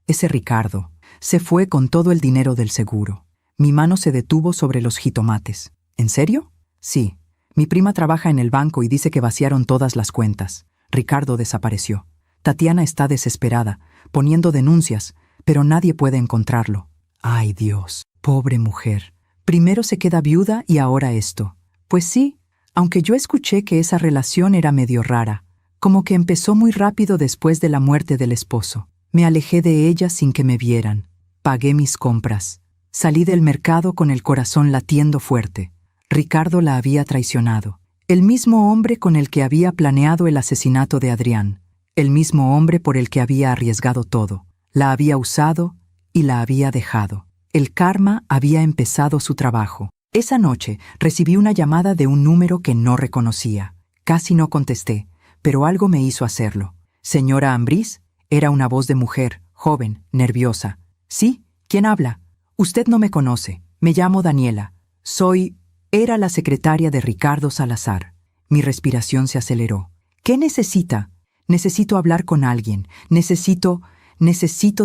Ese Ricardo. Se fue con todo el dinero del seguro. Mi mano se detuvo sobre los jitomates. ¿En serio? Sí. Mi prima trabaja en el banco y dice que vaciaron todas las cuentas. Ricardo desapareció. Tatiana está desesperada, poniendo denuncias, pero nadie puede encontrarlo. ¡Ay, Dios! Pobre mujer. Primero se queda viuda y ahora esto. Pues sí, aunque yo escuché que esa relación era medio rara, como que empezó muy rápido después de la muerte del esposo. Me alejé de ella sin que me vieran. Pagué mis compras. Salí del mercado con el corazón latiendo fuerte. Ricardo la había traicionado. El mismo hombre con el que había planeado el asesinato de Adrián. El mismo hombre por el que había arriesgado todo. La había usado y la había dejado. El karma había empezado su trabajo. Esa noche recibí una llamada de un número que no reconocía. Casi no contesté, pero algo me hizo hacerlo. «Señora Ambrís», era una voz de mujer, joven, nerviosa. «Sí, ¿quién habla?» «Usted no me conoce. Me llamo Daniela. Era la secretaria de Ricardo Salazar. Mi respiración se aceleró. ¿Qué necesita? Necesito hablar con alguien. Necesito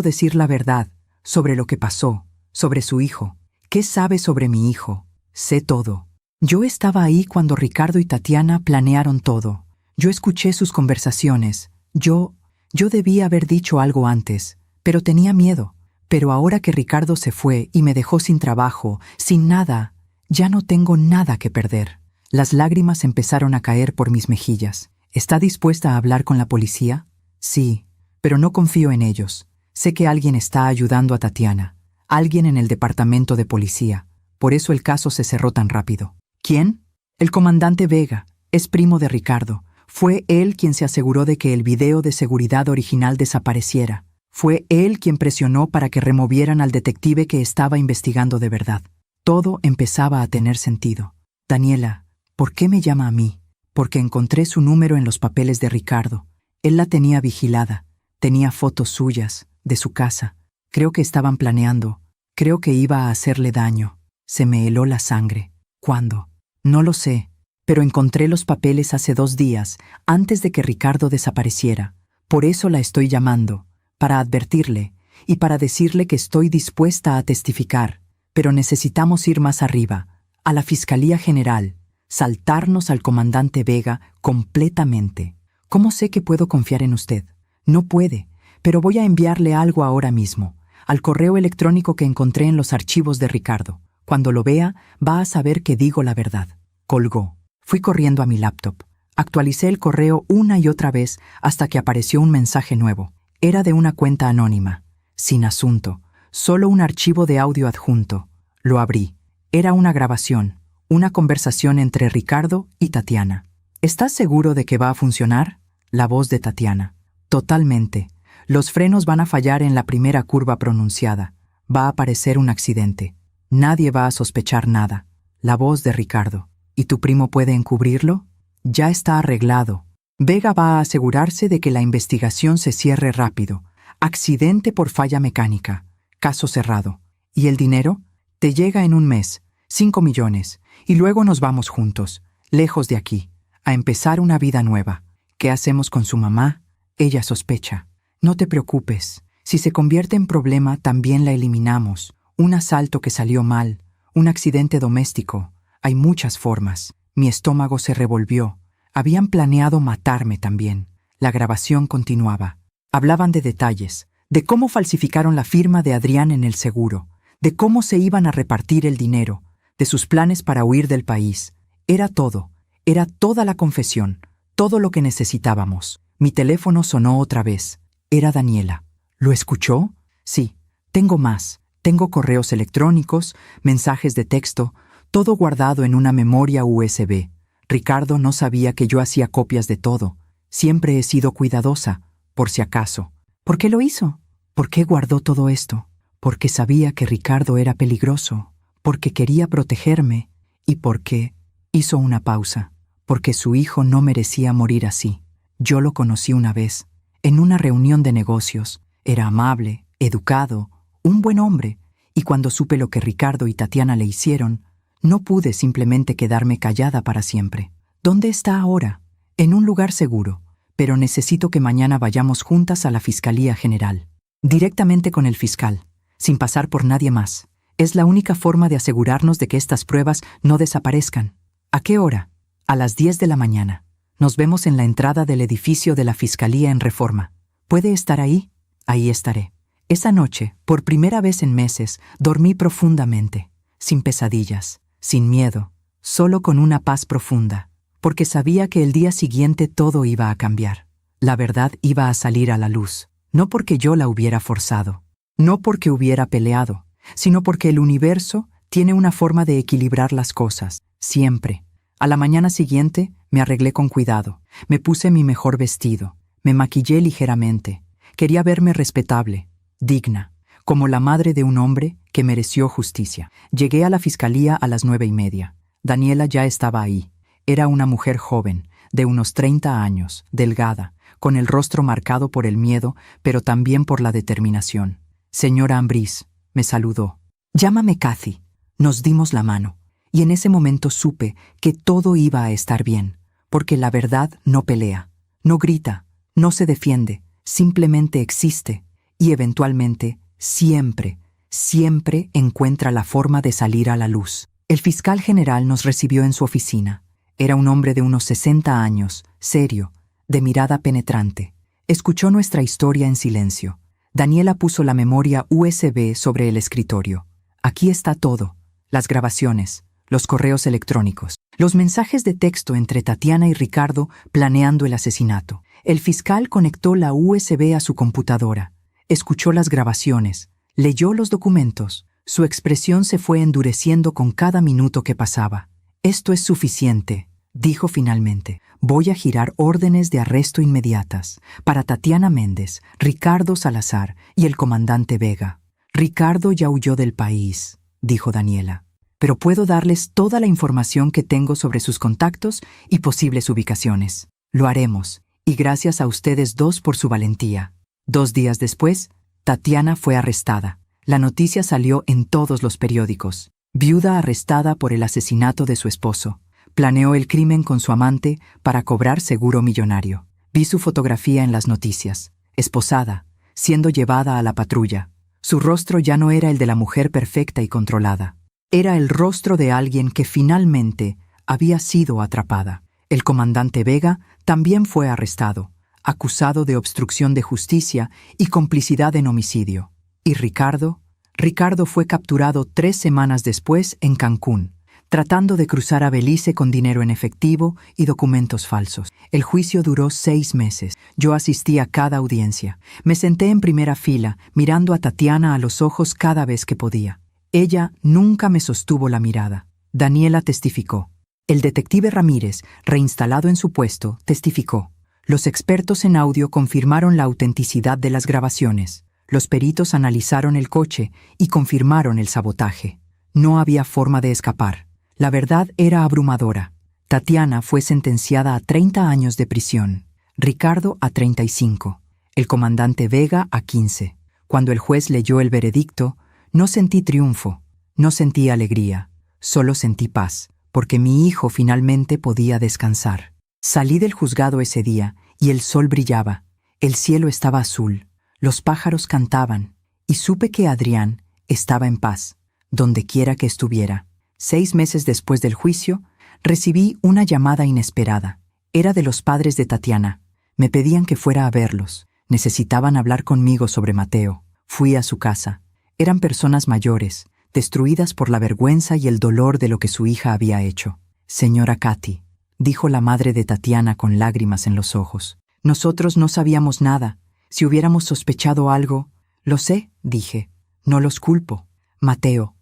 decir la verdad sobre lo que pasó, sobre su hijo. ¿Qué sabe sobre mi hijo? Sé todo. Yo estaba ahí cuando Ricardo y Tatiana planearon todo. Yo escuché sus conversaciones. Yo debía haber dicho algo antes, pero tenía miedo. Pero ahora que Ricardo se fue y me dejó sin trabajo, sin nada, ya no tengo nada que perder. Las lágrimas empezaron a caer por mis mejillas. ¿Está dispuesta a hablar con la policía? Sí, pero no confío en ellos. Sé que alguien está ayudando a Tatiana. Alguien en el departamento de policía. Por eso el caso se cerró tan rápido. ¿Quién? El comandante Vega. Es primo de Ricardo. Fue él quien se aseguró de que el video de seguridad original desapareciera. Fue él quien presionó para que removieran al detective que estaba investigando de verdad. Todo empezaba a tener sentido. Daniela, ¿por qué me llama a mí? Porque encontré su número en los papeles de Ricardo. Él la tenía vigilada. Tenía fotos suyas, de su casa. Creo que estaban planeando. Creo que iba a hacerle daño. Se me heló la sangre. ¿Cuándo? No lo sé, pero encontré los papeles hace 2 días, antes de que Ricardo desapareciera. Por eso la estoy llamando, para advertirle y para decirle que estoy dispuesta a testificar. Pero necesitamos ir más arriba, a la Fiscalía General, saltarnos al comandante Vega completamente. ¿Cómo sé que puedo confiar en usted? No puede, pero voy a enviarle algo ahora mismo, al correo electrónico que encontré en los archivos de Ricardo. Cuando lo vea, va a saber que digo la verdad. Colgó. Fui corriendo a mi laptop. Actualicé el correo una y otra vez hasta que apareció un mensaje nuevo. Era de una cuenta anónima, sin asunto. Solo un archivo de audio adjunto. Lo abrí. Era una grabación, una conversación entre Ricardo y Tatiana. ¿Estás seguro de que va a funcionar? La voz de Tatiana. Totalmente. Los frenos van a fallar en la primera curva pronunciada. Va a aparecer un accidente. Nadie va a sospechar nada. La voz de Ricardo. ¿Y tu primo puede encubrirlo? Ya está arreglado. Vega va a asegurarse de que la investigación se cierre rápido. Accidente por falla mecánica. Caso cerrado. ¿Y el dinero? Te llega en un mes, 5 millones, y luego nos vamos juntos, lejos de aquí, a empezar una vida nueva. ¿Qué hacemos con su mamá? Ella sospecha. No te preocupes. Si se convierte en problema, también la eliminamos. Un asalto que salió mal, un accidente doméstico. Hay muchas formas. Mi estómago se revolvió. Habían planeado matarme también. La grabación continuaba. Hablaban de detalles, de cómo falsificaron la firma de Adrián en el seguro, de cómo se iban a repartir el dinero, de sus planes para huir del país. Era todo. Era toda la confesión, todo lo que necesitábamos. Mi teléfono sonó otra vez. Era Daniela. ¿Lo escuchó? Sí. Tengo más. Tengo correos electrónicos, mensajes de texto, todo guardado en una memoria USB. Ricardo no sabía que yo hacía copias de todo. Siempre he sido cuidadosa, por si acaso. ¿Por qué lo hizo? ¿Por qué guardó todo esto? Porque sabía que Ricardo era peligroso, porque quería protegerme y porque hizo una pausa, porque su hijo no merecía morir así. Yo lo conocí una vez, en una reunión de negocios. Era amable, educado, un buen hombre, y cuando supe lo que Ricardo y Tatiana le hicieron, no pude simplemente quedarme callada para siempre. ¿Dónde está ahora? En un lugar seguro, pero necesito que mañana vayamos juntas a la Fiscalía General. Directamente con el fiscal, sin pasar por nadie más. Es la única forma de asegurarnos de que estas pruebas no desaparezcan. ¿A qué hora? A las 10 de la mañana. Nos vemos en la entrada del edificio de la Fiscalía en Reforma. ¿Puede estar ahí? Ahí estaré. Esa noche, por primera vez en meses, dormí profundamente, sin pesadillas, sin miedo, solo con una paz profunda, porque sabía que el día siguiente todo iba a cambiar. La verdad iba a salir a la luz, no porque yo la hubiera forzado, no porque hubiera peleado, sino porque el universo tiene una forma de equilibrar las cosas, siempre. A la mañana siguiente me arreglé con cuidado, me puse mi mejor vestido, me maquillé ligeramente, quería verme respetable, digna, como la madre de un hombre que mereció justicia. Llegué a la fiscalía a las 9:30. Daniela ya estaba ahí. Era una mujer joven, de unos 30 años, delgada, con el rostro marcado por el miedo, pero también por la determinación. Señora Ambrís, me saludó. Llámame Kathy. Nos dimos la mano, y en ese momento supe que todo iba a estar bien, porque la verdad no pelea, no grita, no se defiende, simplemente existe. Y eventualmente, siempre encuentra la forma de salir a la luz. El fiscal general nos recibió en su oficina. Era un hombre de unos 60 años, serio, de mirada penetrante. Escuchó nuestra historia en silencio. Daniela puso la memoria USB sobre el escritorio. Aquí está todo: las grabaciones, los correos electrónicos, los mensajes de texto entre Tatiana y Ricardo planeando el asesinato. El fiscal conectó la USB a su computadora. Escuchó las grabaciones, leyó los documentos. Su expresión se fue endureciendo con cada minuto que pasaba. «Esto es suficiente», dijo finalmente. «Voy a girar órdenes de arresto inmediatas para Tatiana Méndez, Ricardo Salazar y el comandante Vega». «Ricardo ya huyó del país», dijo Daniela. «Pero puedo darles toda la información que tengo sobre sus contactos y posibles ubicaciones. Lo haremos, y gracias a ustedes dos por su valentía». 2 días después, Tatiana fue arrestada. La noticia salió en todos los periódicos. Viuda arrestada por el asesinato de su esposo. Planeó el crimen con su amante para cobrar seguro millonario. Vi su fotografía en las noticias, esposada, siendo llevada a la patrulla. Su rostro ya no era el de la mujer perfecta y controlada. Era el rostro de alguien que finalmente había sido atrapada. El comandante Vega también fue arrestado, acusado de obstrucción de justicia y complicidad en homicidio. ¿Y Ricardo? Ricardo fue capturado 3 semanas después en Cancún, tratando de cruzar a Belice con dinero en efectivo y documentos falsos. El juicio duró 6 meses. Yo asistí a cada audiencia. Me senté en primera fila, mirando a Tatiana a los ojos cada vez que podía. Ella nunca me sostuvo la mirada. Daniela testificó. El detective Ramírez, reinstalado en su puesto, testificó. Los expertos en audio confirmaron la autenticidad de las grabaciones. Los peritos analizaron el coche y confirmaron el sabotaje. No había forma de escapar. La verdad era abrumadora. Tatiana fue sentenciada a 30 años de prisión, Ricardo a 35, el comandante Vega a 15. Cuando el juez leyó el veredicto, no sentí triunfo, no sentí alegría, solo sentí paz, porque mi hijo finalmente podía descansar. Salí del juzgado ese día y el sol brillaba, el cielo estaba azul, los pájaros cantaban y supe que Adrián estaba en paz, donde quiera que estuviera. 6 meses después del juicio, recibí una llamada inesperada. Era de los padres de Tatiana. Me pedían que fuera a verlos. Necesitaban hablar conmigo sobre Mateo. Fui a su casa. Eran personas mayores, destruidas por la vergüenza y el dolor de lo que su hija había hecho. Señora Katy, dijo la madre de Tatiana con lágrimas en los ojos. Nosotros no sabíamos nada. Si hubiéramos sospechado algo... Lo sé, dije. No los culpo. Mateo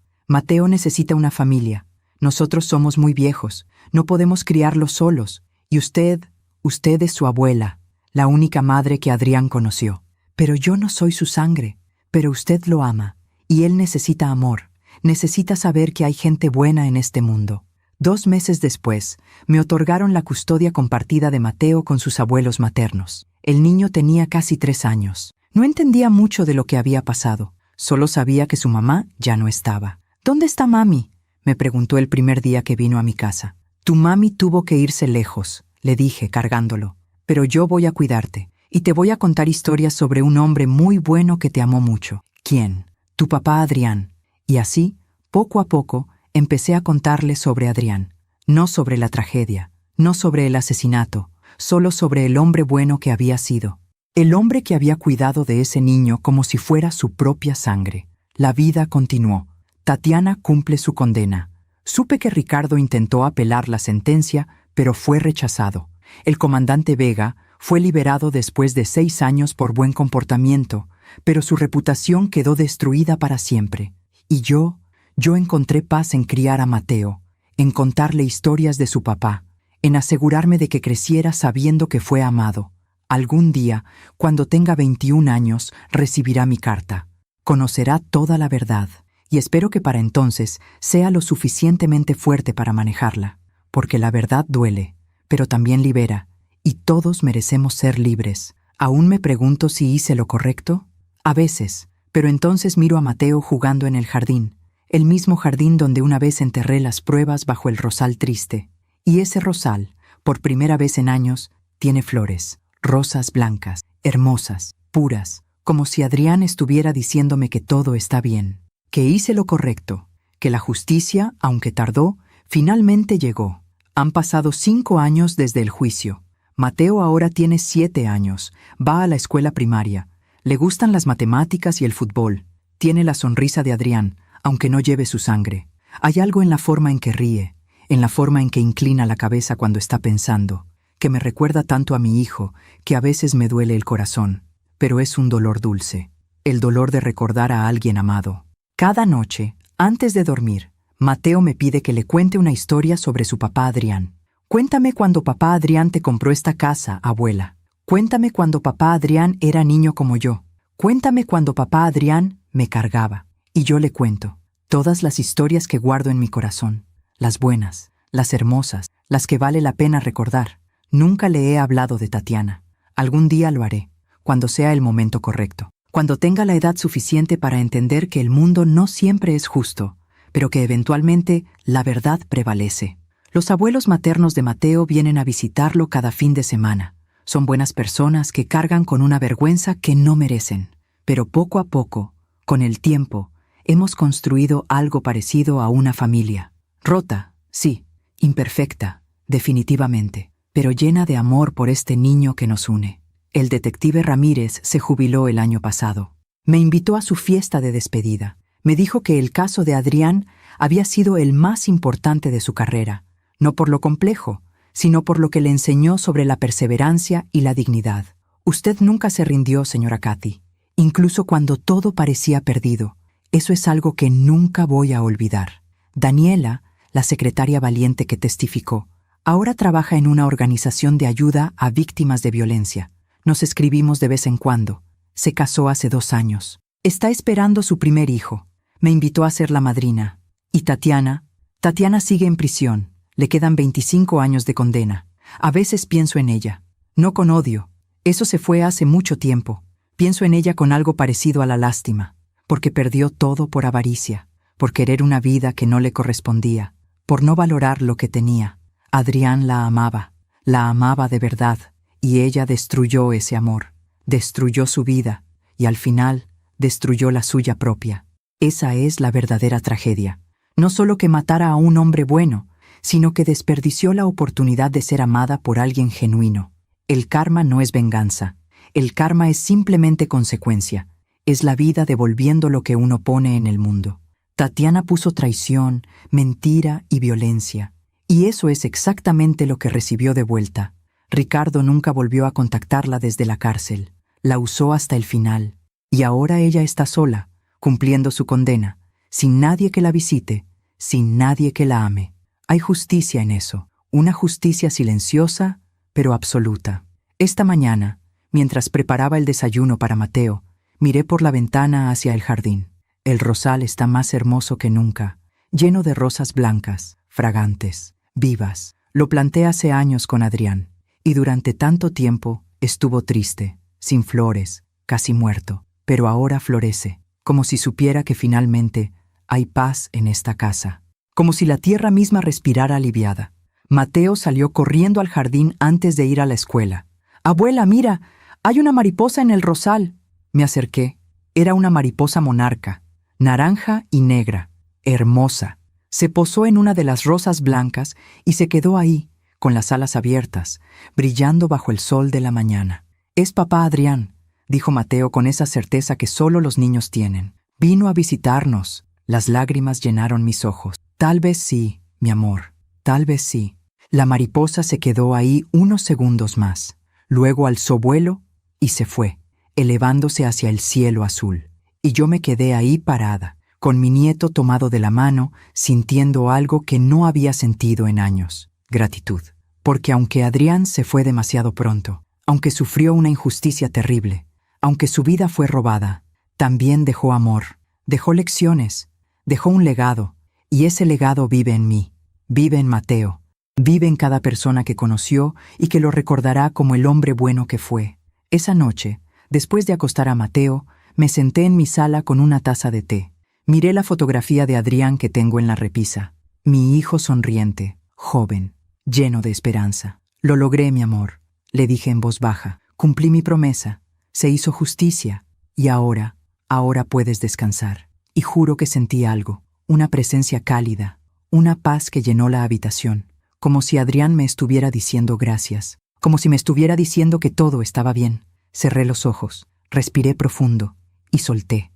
necesita una familia. Nosotros somos muy viejos. No podemos criarlos solos. Y usted es su abuela, la única madre que Adrián conoció. Pero yo no soy su sangre. Pero usted lo ama. Y él necesita amor. Necesita saber que hay gente buena en este mundo. 2 meses después, me otorgaron la custodia compartida de Mateo con sus abuelos maternos. El niño tenía casi 3 años. No entendía mucho de lo que había pasado. Solo sabía que su mamá ya no estaba. ¿Dónde está mami?, me preguntó el primer día que vino a mi casa. Tu mami tuvo que irse lejos, le dije, cargándolo. Pero yo voy a cuidarte, y te voy a contar historias sobre un hombre muy bueno que te amó mucho. ¿Quién? Tu papá Adrián. Y así, poco a poco, empecé a contarle sobre Adrián. No sobre la tragedia, no sobre el asesinato, solo sobre el hombre bueno que había sido. El hombre que había cuidado de ese niño como si fuera su propia sangre. La vida continuó. Tatiana cumple su condena. Supe que Ricardo intentó apelar la sentencia, pero fue rechazado. El comandante Vega fue liberado después de 6 años por buen comportamiento, pero su reputación quedó destruida para siempre. Y yo encontré paz en criar a Mateo, en contarle historias de su papá, en asegurarme de que creciera sabiendo que fue amado. Algún día, cuando tenga 21 años, recibirá mi carta. Conocerá toda la verdad, y espero que para entonces sea lo suficientemente fuerte para manejarla, porque la verdad duele, pero también libera, y todos merecemos ser libres. ¿Aún me pregunto si hice lo correcto? A veces, pero entonces miro a Mateo jugando en el jardín, el mismo jardín donde una vez enterré las pruebas bajo el rosal triste. Y ese rosal, por primera vez en años, tiene flores. Rosas blancas, hermosas, puras, como si Adrián estuviera diciéndome que todo está bien, que hice lo correcto, que la justicia, aunque tardó, finalmente llegó. Han pasado 5 años desde el juicio. Mateo ahora tiene 7 años, va a la escuela primaria, le gustan las matemáticas y el fútbol, tiene la sonrisa de Adrián, aunque no lleve su sangre. Hay algo en la forma en que ríe, en la forma en que inclina la cabeza cuando está pensando, que me recuerda tanto a mi hijo, que a veces me duele el corazón, pero es un dolor dulce, el dolor de recordar a alguien amado. Cada noche, antes de dormir, Mateo me pide que le cuente una historia sobre su papá Adrián. Cuéntame cuando papá Adrián te compró esta casa, abuela. Cuéntame cuando papá Adrián era niño como yo. Cuéntame cuando papá Adrián me cargaba. Y yo le cuento todas las historias que guardo en mi corazón, las buenas, las hermosas, las que vale la pena recordar. Nunca le he hablado de Tatiana. Algún día lo haré, cuando sea el momento correcto, cuando tenga la edad suficiente para entender que el mundo no siempre es justo, pero que eventualmente la verdad prevalece. Los abuelos maternos de Mateo vienen a visitarlo cada fin de semana. Son buenas personas que cargan con una vergüenza que no merecen. Pero poco a poco, con el tiempo, hemos construido algo parecido a una familia. Rota, sí, imperfecta, definitivamente, pero llena de amor por este niño que nos une. El detective Ramírez se jubiló el año pasado. Me invitó a su fiesta de despedida. Me dijo que el caso de Adrián había sido el más importante de su carrera, no por lo complejo, sino por lo que le enseñó sobre la perseverancia y la dignidad. Usted nunca se rindió, señora Katy, incluso cuando todo parecía perdido. Eso es algo que nunca voy a olvidar. Daniela, la secretaria valiente que testificó, ahora trabaja en una organización de ayuda a víctimas de violencia. Nos escribimos de vez en cuando. Se casó hace 2 años. Está esperando su primer hijo. Me invitó a ser la madrina. Y Tatiana sigue en prisión. Le quedan 25 años de condena. A veces pienso en ella. No con odio. Eso se fue hace mucho tiempo. Pienso en ella con algo parecido a la lástima. Porque perdió todo por avaricia. Por querer una vida que no le correspondía. Por no valorar lo que tenía. Adrián la amaba de verdad, y ella destruyó ese amor, destruyó su vida, y al final destruyó la suya propia. Esa es la verdadera tragedia. No solo que matara a un hombre bueno, sino que desperdició la oportunidad de ser amada por alguien genuino. El karma no es venganza, el karma es simplemente consecuencia, es la vida devolviendo lo que uno pone en el mundo. Tatiana puso traición, mentira y violencia. Y eso es exactamente lo que recibió de vuelta. Ricardo nunca volvió a contactarla desde la cárcel. La usó hasta el final. Y ahora ella está sola, cumpliendo su condena, sin nadie que la visite, sin nadie que la ame. Hay justicia en eso, una justicia silenciosa, pero absoluta. Esta mañana, mientras preparaba el desayuno para Mateo, miré por la ventana hacia el jardín. El rosal está más hermoso que nunca, lleno de rosas blancas, fragantes, vivas. Lo planté hace años con Adrián, y durante tanto tiempo estuvo triste, sin flores, casi muerto, pero ahora florece, como si supiera que finalmente hay paz en esta casa, como si la tierra misma respirara aliviada. Mateo salió corriendo al jardín antes de ir a la escuela. «Abuela, mira, hay una mariposa en el rosal». Me acerqué. Era una mariposa monarca, naranja y negra, hermosa. Se posó en una de las rosas blancas y se quedó ahí, con las alas abiertas, brillando bajo el sol de la mañana. «Es papá Adrián», dijo Mateo con esa certeza que solo los niños tienen. «Vino a visitarnos». Las lágrimas llenaron mis ojos. «Tal vez sí, mi amor, tal vez sí». La mariposa se quedó ahí unos segundos más. Luego alzó vuelo y se fue, elevándose hacia el cielo azul. Y yo me quedé ahí parada, con mi nieto tomado de la mano, sintiendo algo que no había sentido en años: gratitud. Porque aunque Adrián se fue demasiado pronto, aunque sufrió una injusticia terrible, aunque su vida fue robada, también dejó amor, dejó lecciones, dejó un legado, y ese legado vive en mí, vive en Mateo, vive en cada persona que conoció y que lo recordará como el hombre bueno que fue. Esa noche, después de acostar a Mateo, me senté en mi sala con una taza de té. Miré la fotografía de Adrián que tengo en la repisa. Mi hijo sonriente, joven, lleno de esperanza. «Lo logré, mi amor», le dije en voz baja. «Cumplí mi promesa. Se hizo justicia. Y ahora puedes descansar». Y juro que sentí algo, una presencia cálida, una paz que llenó la habitación, como si Adrián me estuviera diciendo gracias, como si me estuviera diciendo que todo estaba bien. Cerré los ojos, respiré profundo y solté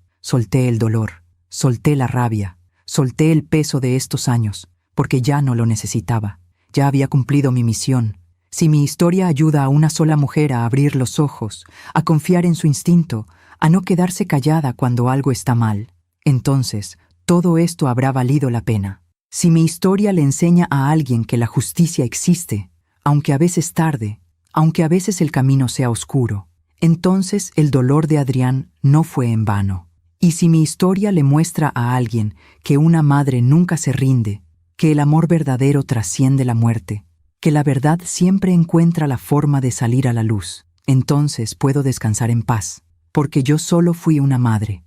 el dolor, solté la rabia, solté el peso de estos años, porque ya no lo necesitaba. Ya había cumplido mi misión. Si mi historia ayuda a una sola mujer a abrir los ojos, a confiar en su instinto, a no quedarse callada cuando algo está mal, entonces todo esto habrá valido la pena. Si mi historia le enseña a alguien que la justicia existe, aunque a veces tarde, aunque a veces el camino sea oscuro, entonces el dolor de Adrián no fue en vano. Y si mi historia le muestra a alguien que una madre nunca se rinde, que el amor verdadero trasciende la muerte, que la verdad siempre encuentra la forma de salir a la luz, entonces puedo descansar en paz, porque yo solo fui una madre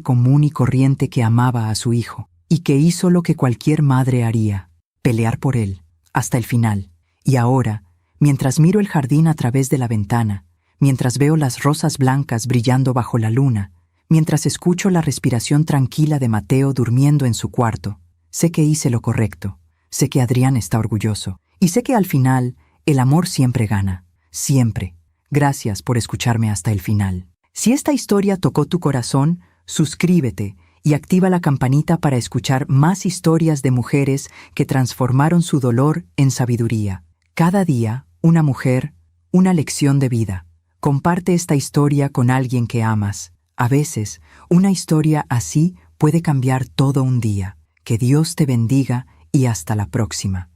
común y corriente que amaba a su hijo, y que hizo lo que cualquier madre haría: pelear por él, hasta el final. Y ahora, mientras miro el jardín a través de la ventana, mientras veo las rosas blancas brillando bajo la luna, mientras escucho la respiración tranquila de Mateo durmiendo en su cuarto, sé que hice lo correcto, sé que Adrián está orgulloso, y sé que al final el amor siempre gana, siempre. Gracias por escucharme hasta el final. Si esta historia tocó tu corazón, suscríbete y activa la campanita para escuchar más historias de mujeres que transformaron su dolor en sabiduría. Cada día, una mujer, una lección de vida. Comparte esta historia con alguien que amas. A veces, una historia así puede cambiar todo un día. Que Dios te bendiga y hasta la próxima.